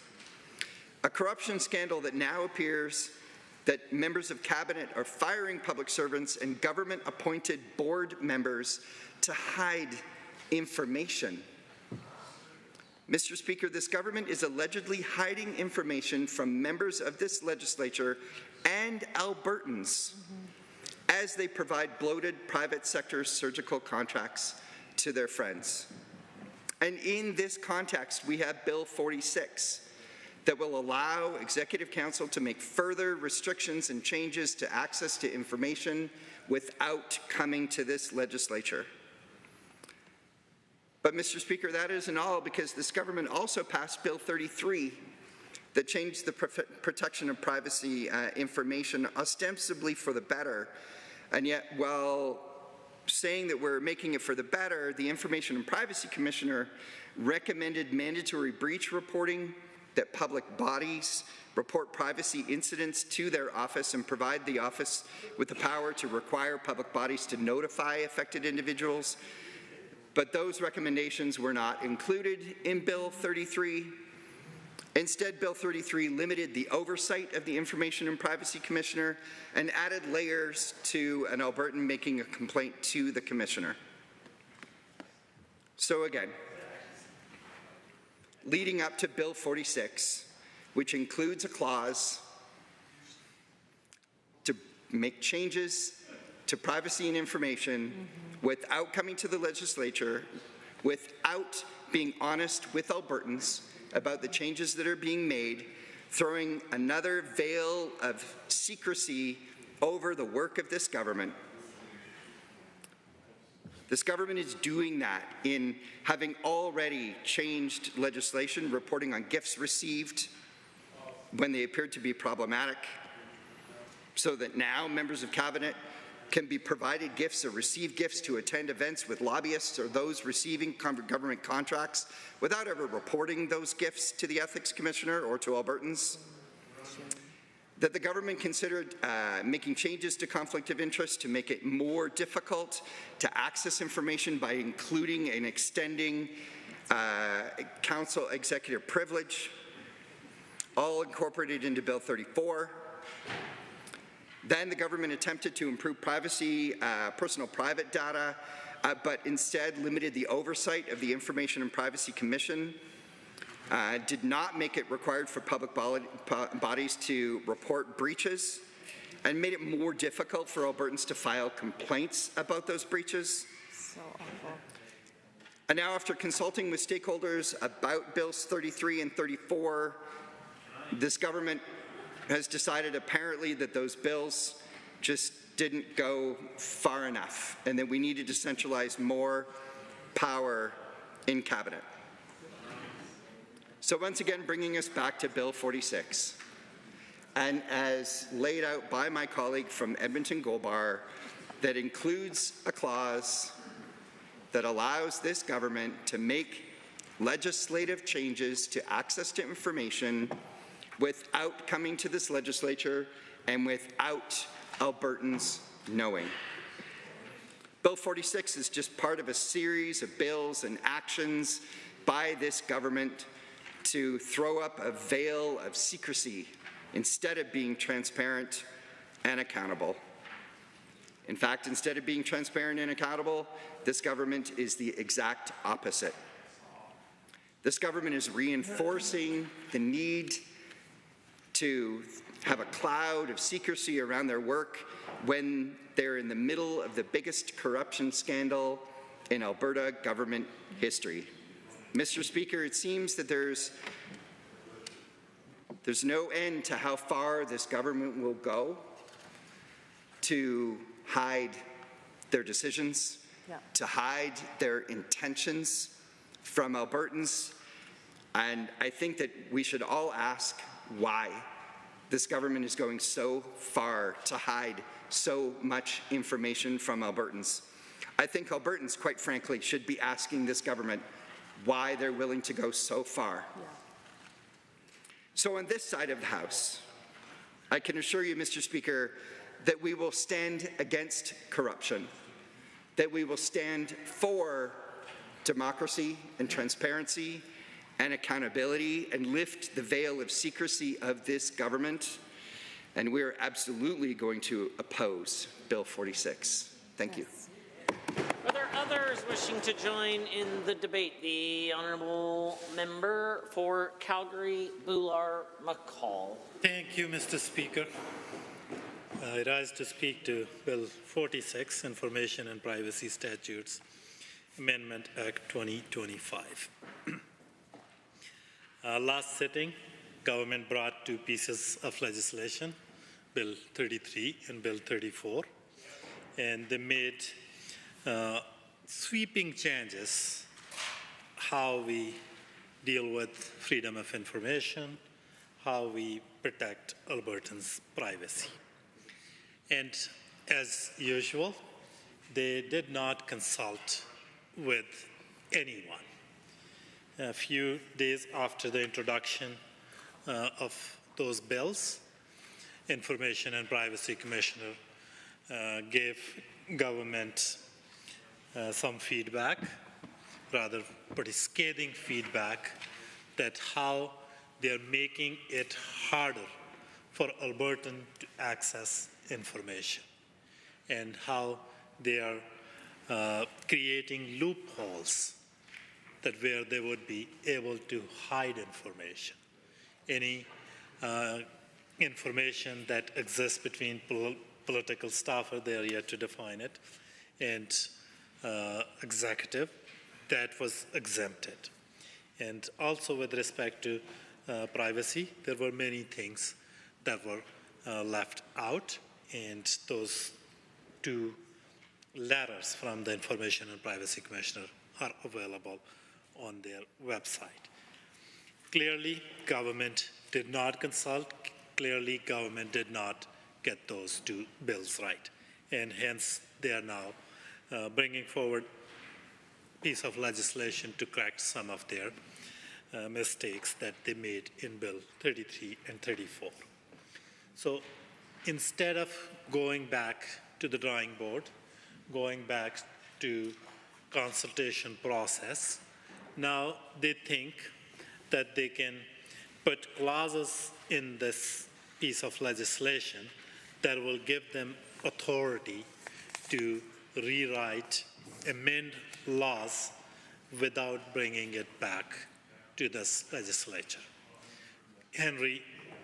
A corruption scandal that now appears that members of cabinet are firing public servants and government-appointed board members to hide information. Mr. Speaker, this government is allegedly hiding information from members of this legislature and Albertans as they provide bloated private sector surgical contracts to their friends. And in this context, we have Bill 46 that will allow Executive Council to make further restrictions and changes to access to information without coming to this legislature. But Mr. Speaker, that isn't all, because this government also passed Bill 33 that changed the protection of privacy information ostensibly for the better. And yet, while saying that we're making it for the better, the Information and Privacy Commissioner recommended mandatory breach reporting, that public bodies report privacy incidents to their office and provide the office with the power to require public bodies to notify affected individuals. But those recommendations were not included in Bill 33. Instead, Bill 33 limited the oversight of the Information and Privacy Commissioner and added layers to an Albertan making a complaint to the Commissioner. So again, leading up to Bill 46, which includes a clause to make changes to privacy and information without coming to the legislature, without being honest with Albertans about the changes that are being made, throwing another veil of secrecy over the work of this government. This government is doing that in having already changed legislation, reporting on gifts received when they appeared to be problematic, so that now members of cabinet can be provided gifts or receive gifts to attend events with lobbyists or those receiving government contracts without ever reporting those gifts to the Ethics Commissioner or to Albertans. That the government considered making changes to conflict of interest to make it more difficult to access information by including and extending council executive privilege, all incorporated into Bill 34. Then the government attempted to improve privacy, personal private data, but instead limited the oversight of the Information and Privacy Commission, did not make it required for public bodies to report breaches, and made it more difficult for Albertans to file complaints about those breaches. So awful. And now, after consulting with stakeholders about Bills 33 and 34, this government has decided apparently that those bills just didn't go far enough and that we needed to centralize more power in cabinet. So once again, bringing us back to Bill 46. And as laid out by my colleague from Edmonton Gold Bar, that includes a clause that allows this government to make legislative changes to access to information without coming to this legislature and without Albertans knowing. Bill 46 is just part of a series of bills and actions by this government to throw up a veil of secrecy instead of being transparent and accountable. In fact, instead of being transparent and accountable, this government is the exact opposite. This government is reinforcing the need to have a cloud of secrecy around their work when they're in the middle of the biggest corruption scandal in Alberta government history. Mr. Speaker, it seems that there's no end to how far this government will go to hide their decisions, to hide their intentions from Albertans. And I think that we should all ask why this government is going so far to hide so much information from Albertans. I think Albertans, quite frankly, should be asking this government why they're willing to go so far. So on this side of the House, I can assure you, Mr. Speaker, that we will stand against corruption, that we will stand for democracy and transparency and accountability and lift the veil of secrecy of this government. And we're absolutely going to oppose Bill 46. Thank you. Are there others wishing to join in the debate? The Honourable Member for Calgary, Bular-McCall. Thank you, Mr. Speaker. I rise to speak to Bill 46, Information and Privacy Statutes, Amendment Act 2025. Last sitting, government brought two pieces of legislation, Bill 33 and Bill 34, and they made sweeping changes how we deal with freedom of information, how we protect Albertans' privacy. And as usual, they did not consult with anyone. A few days after the introduction of those bills, Information and Privacy Commissioner gave government some feedback, rather pretty scathing feedback, that how they're making it harder for Albertan to access information, and how they are creating loopholes that where they would be able to hide information. Any information that exists between political staffer, they are yet to define it, and executive, that was exempted. And also with respect to privacy, there were many things that were left out, and those two letters from the Information and Privacy Commissioner are available on their website. Clearly, government did not consult. Clearly, government did not get those two bills right, and hence they are now bringing forward a piece of legislation to correct some of their mistakes that they made in Bill 33 and 34. So instead of going back to the drawing board, going back to consultation process, now they think that they can put clauses in this piece of legislation that will give them authority to rewrite, amend laws without bringing it back to this legislature. Henry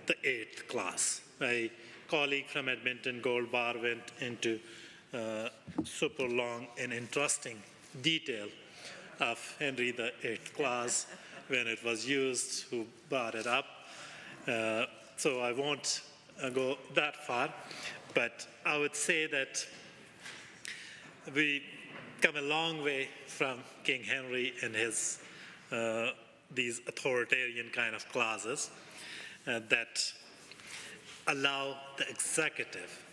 VIII clause. My colleague from Edmonton Gold Bar went into super long and interesting detail of Henry VIII clause when it was used, who brought it up. So I won't go that far, but I would say that we come a long way from King Henry and his these authoritarian kind of clauses that allow the executive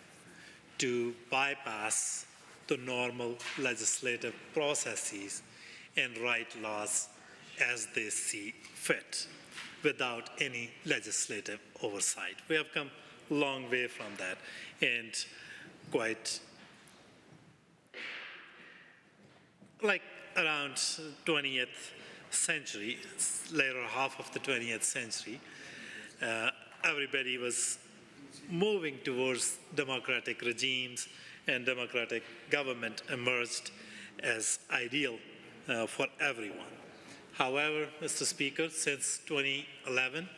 to bypass the normal legislative processes and write laws as they see fit without any legislative oversight. We have come a long way from that, and quite like around 20th century, later half of the 20th century, everybody was moving towards democratic regimes, and democratic government emerged as ideal for everyone. However, Mr. Speaker, since 2011,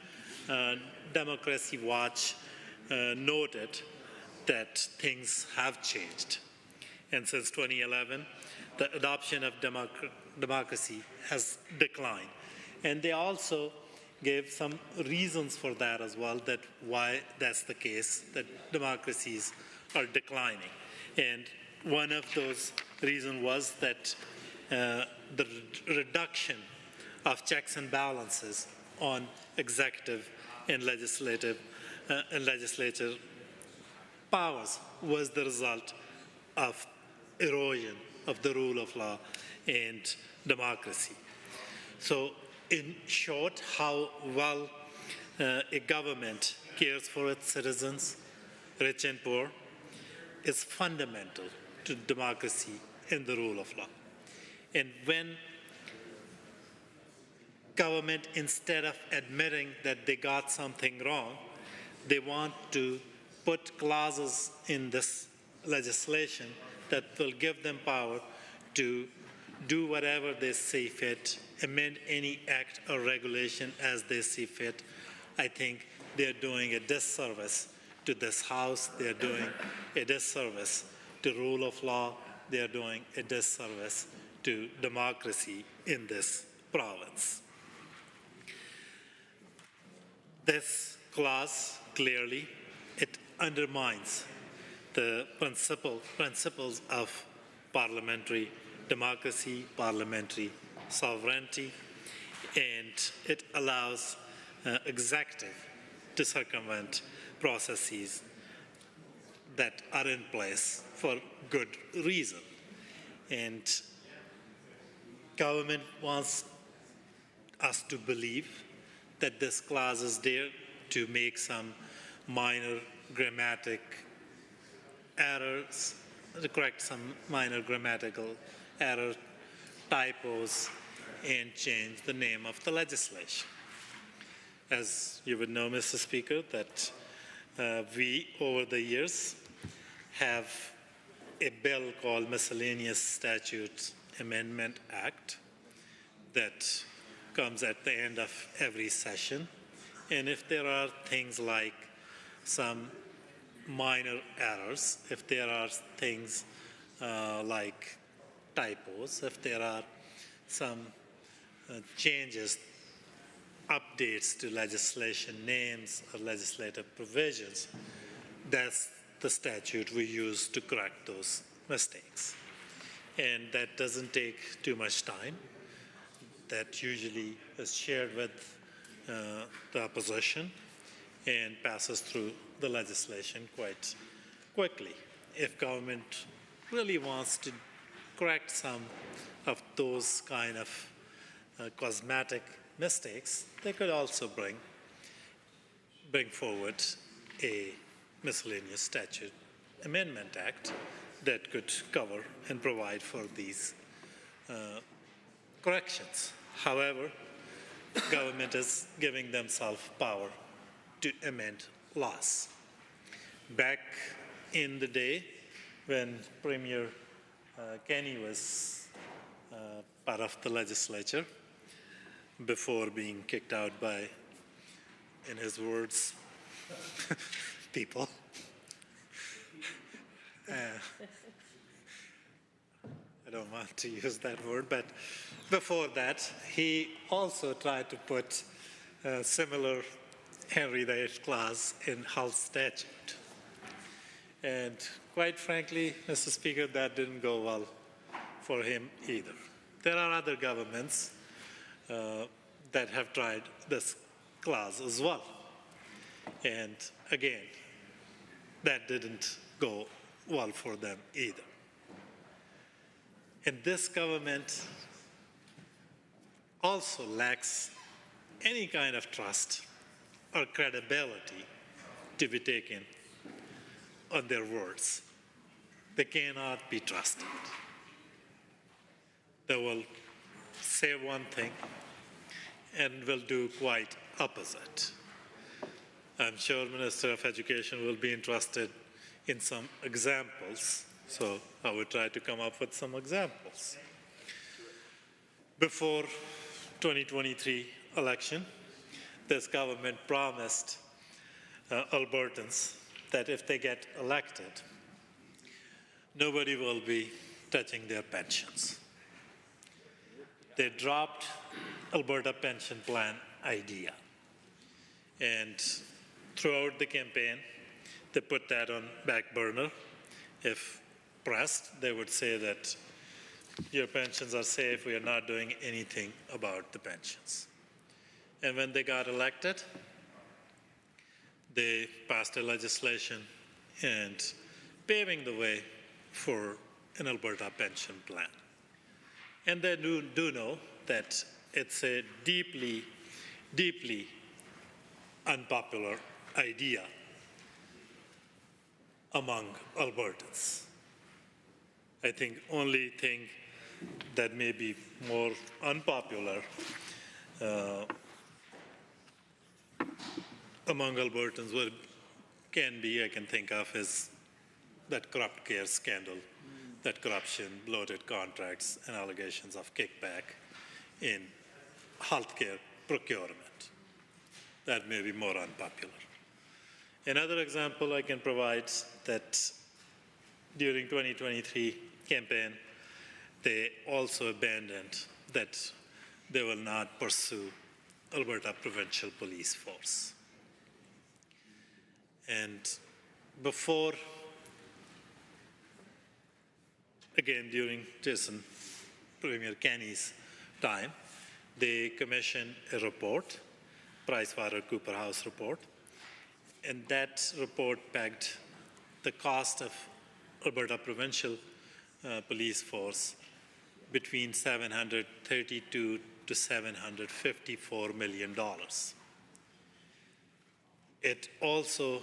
Democracy Watch noted that things have changed. And since 2011, the adoption of democracy has declined. And they also gave some reasons for that as well, that why that's the case, that democracies are declining. And one of those reasons was that the reduction of checks and balances on executive and legislature powers was the result of erosion of the rule of law and democracy. So in short, how well a government cares for its citizens, rich and poor, is fundamental to democracy and the rule of law. And when government, instead of admitting that they got something wrong, they want to put clauses in this legislation that will give them power to do whatever they see fit, amend any act or regulation as they see fit, I think they're doing a disservice to this House, they're doing a disservice to rule of law, they're doing a disservice to democracy in this province. This clause, clearly, it undermines the principles of parliamentary democracy, parliamentary sovereignty, and it allows executive to circumvent processes that are in place for good reason. And government wants us to believe that this clause is there to make some minor grammatic errors, to correct some minor grammatical error, typos, and change the name of the legislation. As you would know, Mr. Speaker, that we, over the years, have a bill called Miscellaneous Statutes Amendment Act that comes at the end of every session. And if there are things like some minor errors, if there are things like typos, if there are some changes, updates to legislation names or legislative provisions, that's the statute we use to correct those mistakes. And that doesn't take too much time. That usually is shared with the opposition and passes through the legislation quite quickly. If government really wants to correct some of those kind of cosmetic mistakes, they could also bring forward a Miscellaneous Statute Amendment Act that could cover and provide for these corrections. However, government is giving themselves power to amend laws. Back in the day when Premier Kenney was part of the legislature, before being kicked out by, in his words, people. I don't want to use that word, but before that, he also tried to put a similar Henry VIII clause in House statute. And quite frankly, Mr. Speaker, that didn't go well for him either. There are other governments that have tried this clause as well. And again, that didn't go well for them either. And this government also lacks any kind of trust or credibility to be taken on their words. They cannot be trusted. They will say one thing and will do quite opposite. I'm sure Minister of Education will be interested in some examples, so I will try to come up with some examples. Before 2023 election, this government promised Albertans that if they get elected, nobody will be touching their pensions. They dropped Alberta pension plan idea. And throughout the campaign, they put that on back burner. If pressed, they would say that your pensions are safe, we are not doing anything about the pensions. And when they got elected, they passed a legislation and paving the way for an Alberta pension plan. And they do know that it's a deeply, deeply unpopular idea among Albertans. I think only thing that may be more unpopular among Albertans I can think of, is that corrupt care scandal, that corruption, bloated contracts, and allegations of kickback in healthcare procurement. That may be more unpopular. Another example I can provide, that during 2023 campaign, they also abandoned that they will not pursue Alberta Provincial Police Force. And before, again, during Premier Kenney's time, they commissioned a report, PricewaterhouseCoopers report, and that report pegged the cost of Alberta Provincial Police Force between $732 to $754 million. It also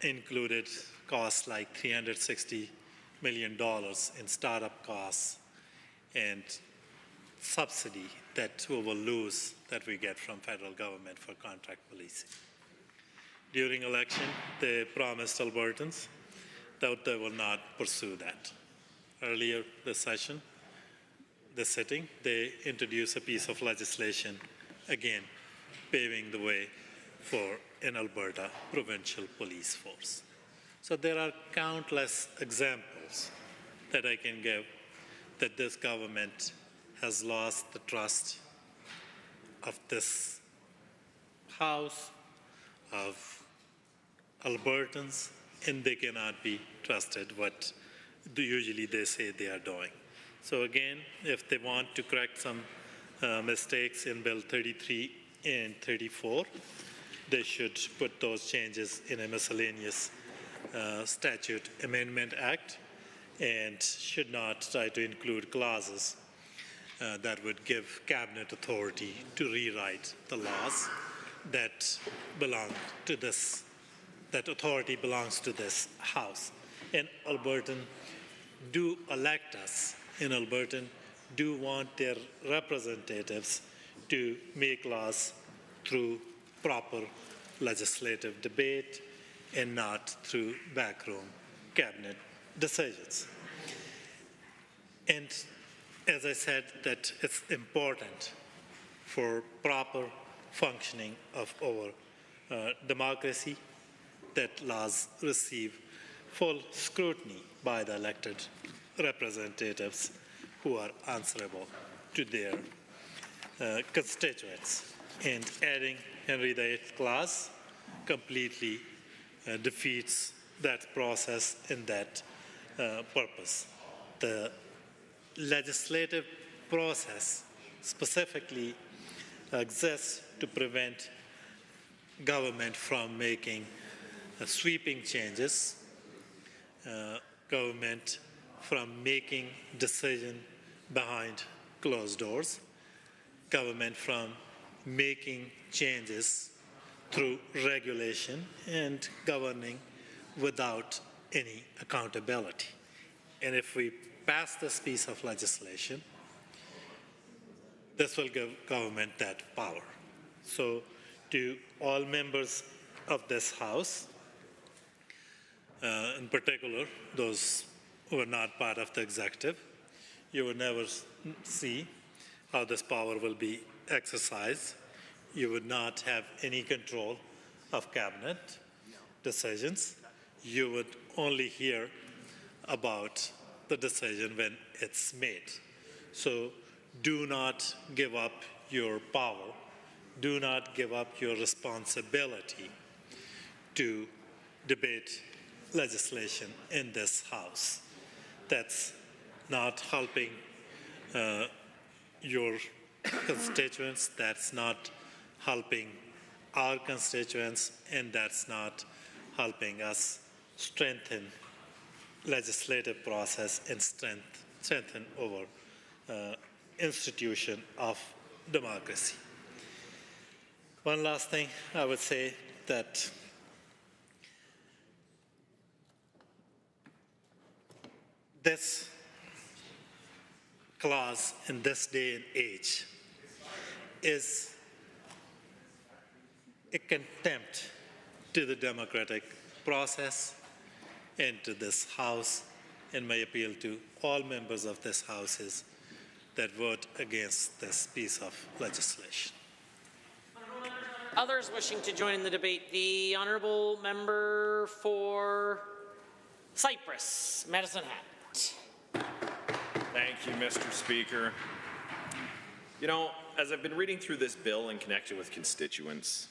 included costs like $360 million in startup costs and subsidy that we will lose that we get from federal government for contract policing. During election, they promised Albertans that they will not pursue that. Earlier this sitting, they introduced a piece of legislation, again, paving the way for an Alberta provincial police force. So there are countless examples that I can give that this government has lost the trust of this House, of Albertans, and they cannot be trusted what usually they say they are doing. So again, if they want to correct some mistakes in Bill 33 and 34, they should put those changes in a miscellaneous statute amendment act and should not try to include clauses that would give cabinet authority to rewrite the laws that belong to this, that authority belongs to this House. And Albertan do elect us, and Albertan do want their representatives to make laws through proper legislative debate and not through backroom cabinet decisions. And as I said, that it's important for proper functioning of our democracy that laws receive full scrutiny by the elected representatives who are answerable to their constituents. And adding Henry VIII clause completely defeats that process and that purpose. The legislative process specifically exists to prevent government from making sweeping changes, government from making decisions behind closed doors, government from making changes through regulation and governing without any accountability. And if we pass this piece of legislation, this will give government that power. So to all members of this House, in particular, those who are not part of the executive, you will never see how this power will be exercised. You would not have any control of cabinet decisions. You would only hear about the decision when it's made. So do not give up your power. Do not give up your responsibility to debate legislation in this House. That's not helping your constituents, that's not helping our constituents, and that's not helping us strengthen legislative process and strengthen our institution of democracy. One last thing I would say, that this clause in this day and age is a contempt to the democratic process and to this House, and my appeal to all members of this House is that vote against this piece of legislation. Others wishing to join in the debate, the honourable member for Cypress, Medicine Hat. Thank you, Mr. Speaker. You know, as I've been reading through this bill and connecting with constituents,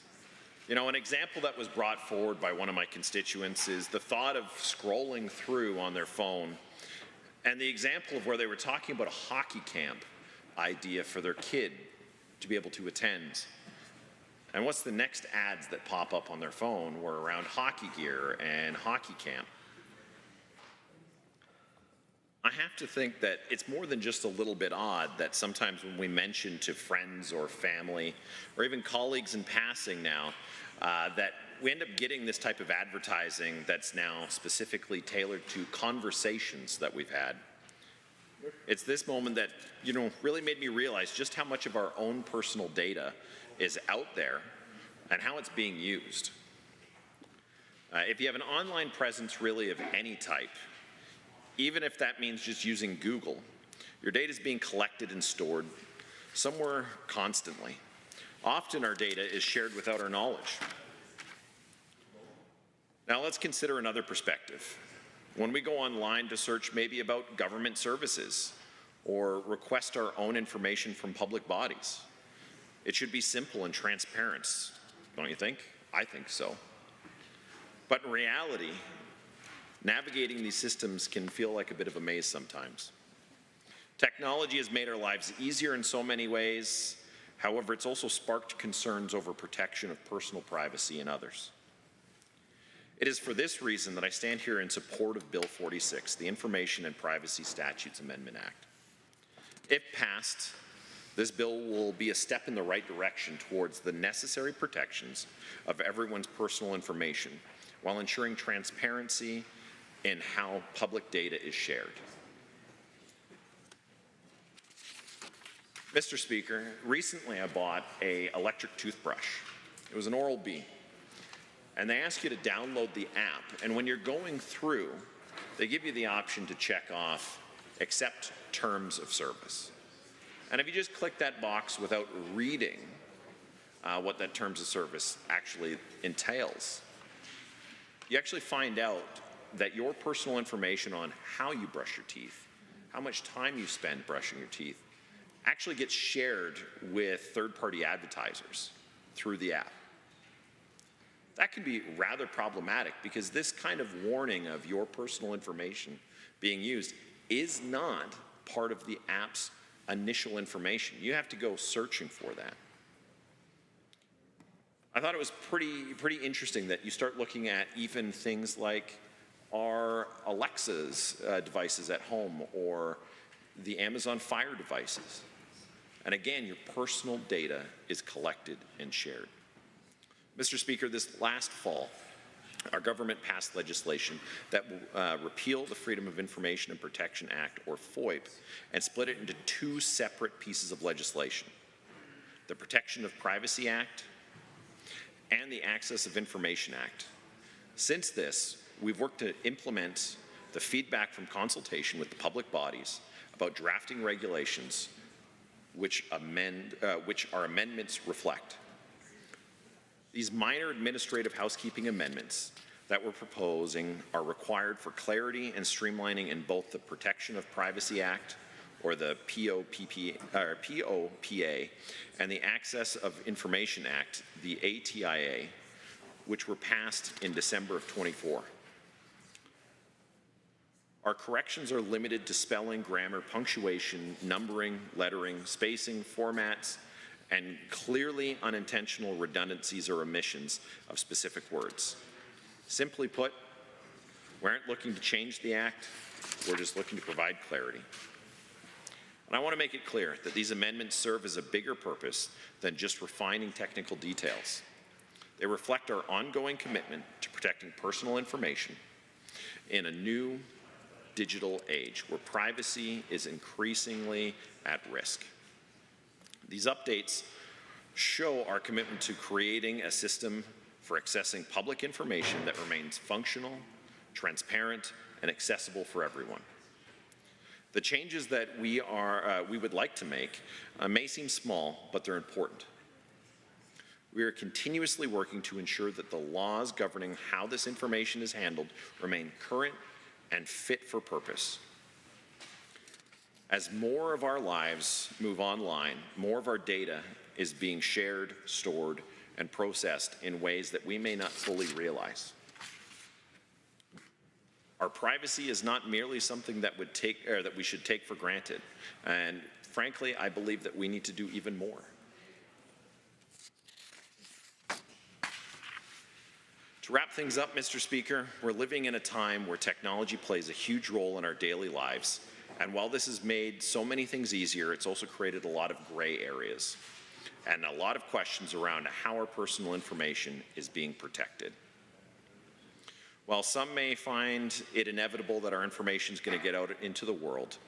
you know, an example that was brought forward by one of my constituents is the thought of scrolling through on their phone, and the example of where they were talking about a hockey camp idea for their kid to be able to attend. And what's the next ads that pop up on their phone were around hockey gear and hockey camp. I have to think that it's more than just a little bit odd that sometimes when we mention to friends or family or even colleagues in passing now that we end up getting this type of advertising that's now specifically tailored to conversations that we've had. It's this moment that, really made me realize just how much of our own personal data is out there and how it's being used. If you have an online presence really of any type, even if that means just using Google, your data is being collected and stored somewhere constantly. Often our data is shared without our knowledge. Now let's consider another perspective. When we go online to search maybe about government services or request our own information from public bodies, it should be simple and transparent, don't you think? I think so. But in reality, navigating these systems can feel like a bit of a maze sometimes. Technology has made our lives easier in so many ways. However, it's also sparked concerns over protection of personal privacy and others. It is for this reason that I stand here in support of Bill 46, the Information and Privacy Statutes Amendment Act. If passed, this bill will be a step in the right direction towards the necessary protections of everyone's personal information while ensuring transparency in how public data is shared. Mr. Speaker, recently I bought an electric toothbrush. It was an Oral-B. And they ask you to download the app. And when you're going through, they give you the option to check off accept terms of service. And if you just click that box without reading what that terms of service actually entails, you actually find out that your personal information on how you brush your teeth, how much time you spend brushing your teeth, actually gets shared with third-party advertisers through the app. That can be rather problematic because this kind of warning of your personal information being used is not part of the app's initial information. You have to go searching for that. I thought it was pretty interesting that you start looking at even things like our Alexa's devices at home or the Amazon Fire devices. And again, your personal data is collected and shared. Mr. Speaker, this last fall, our government passed legislation that will repeal the Freedom of Information and Protection Act, or FOIP, and split it into two separate pieces of legislation: the Protection of Privacy Act and the Access of Information Act. Since this, we've worked to implement the feedback from consultation with the public bodies about drafting regulations which our amendments reflect. These minor administrative housekeeping amendments that we're proposing are required for clarity and streamlining in both the Protection of Privacy Act, or the POPA, and the Access of Information Act, the ATIA, which were passed in December of '24. Our corrections are limited to spelling, grammar, punctuation, numbering, lettering, spacing, formats, and clearly unintentional redundancies or omissions of specific words. Simply put, we aren't looking to change the Act, we're just looking to provide clarity. And I want to make it clear that these amendments serve as a bigger purpose than just refining technical details. They reflect our ongoing commitment to protecting personal information in a new digital age where privacy is increasingly at risk. These updates show our commitment to creating a system for accessing public information that remains functional, transparent, and accessible for everyone. The changes that we would like to make may seem small, but they're important. We are continuously working to ensure that the laws governing how this information is handled remain current and fit for purpose. As more of our lives move online, more of our data is being shared, stored, and processed in ways that we may not fully realize. Our privacy is not merely something that we should take for granted, and frankly, I believe that we need to do even more. To wrap things up, Mr. Speaker, we're living in a time where technology plays a huge role in our daily lives. And while this has made so many things easier, it's also created a lot of gray areas and a lot of questions around how our personal information is being protected. While some may find it inevitable that our information is going to get out into the world,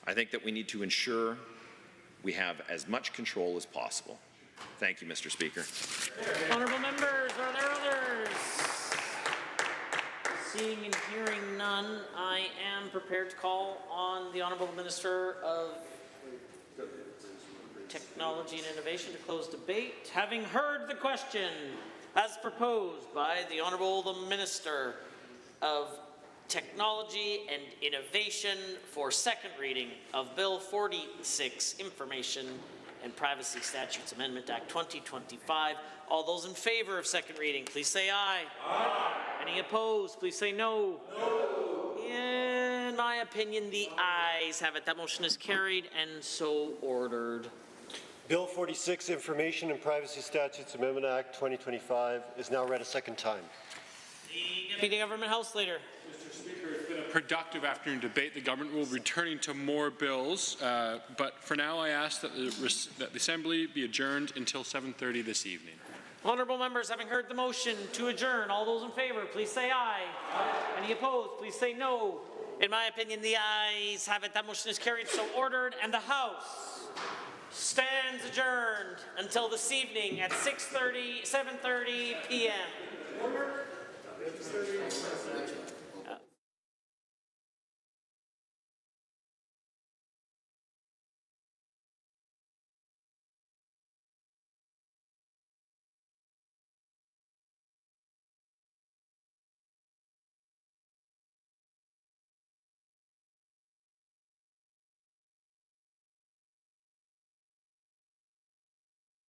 I think that we need to ensure we have as much control as possible. Thank you, Mr. Speaker. Honourable members, are there others? Seeing and hearing none, I am prepared to call on the Honourable Minister of Technology and Innovation to close debate. Having heard the question as proposed by the Honourable the Minister of Technology and Innovation for second reading of Bill 46, Information and Privacy Statutes Amendment Act 2025. All those in favour of second reading, please say aye. Aye. Any opposed, please say no. No. In my opinion, the ayes have it. That motion is carried and so ordered. Bill 46, Information and Privacy Statutes Amendment Act 2025 is now read a second time. The Deputy Government House Leader. Mr. Speaker, it's been a productive afternoon debate. The government will be returning to more bills, but for now I ask that the Assembly be adjourned until 7:30 this evening. Honourable members, having heard the motion to adjourn, all those in favour, please say aye. Aye. Any opposed, please say no. In my opinion, the ayes have it. That motion is carried, so ordered, and the House stands adjourned until this evening at 7:30 p.m.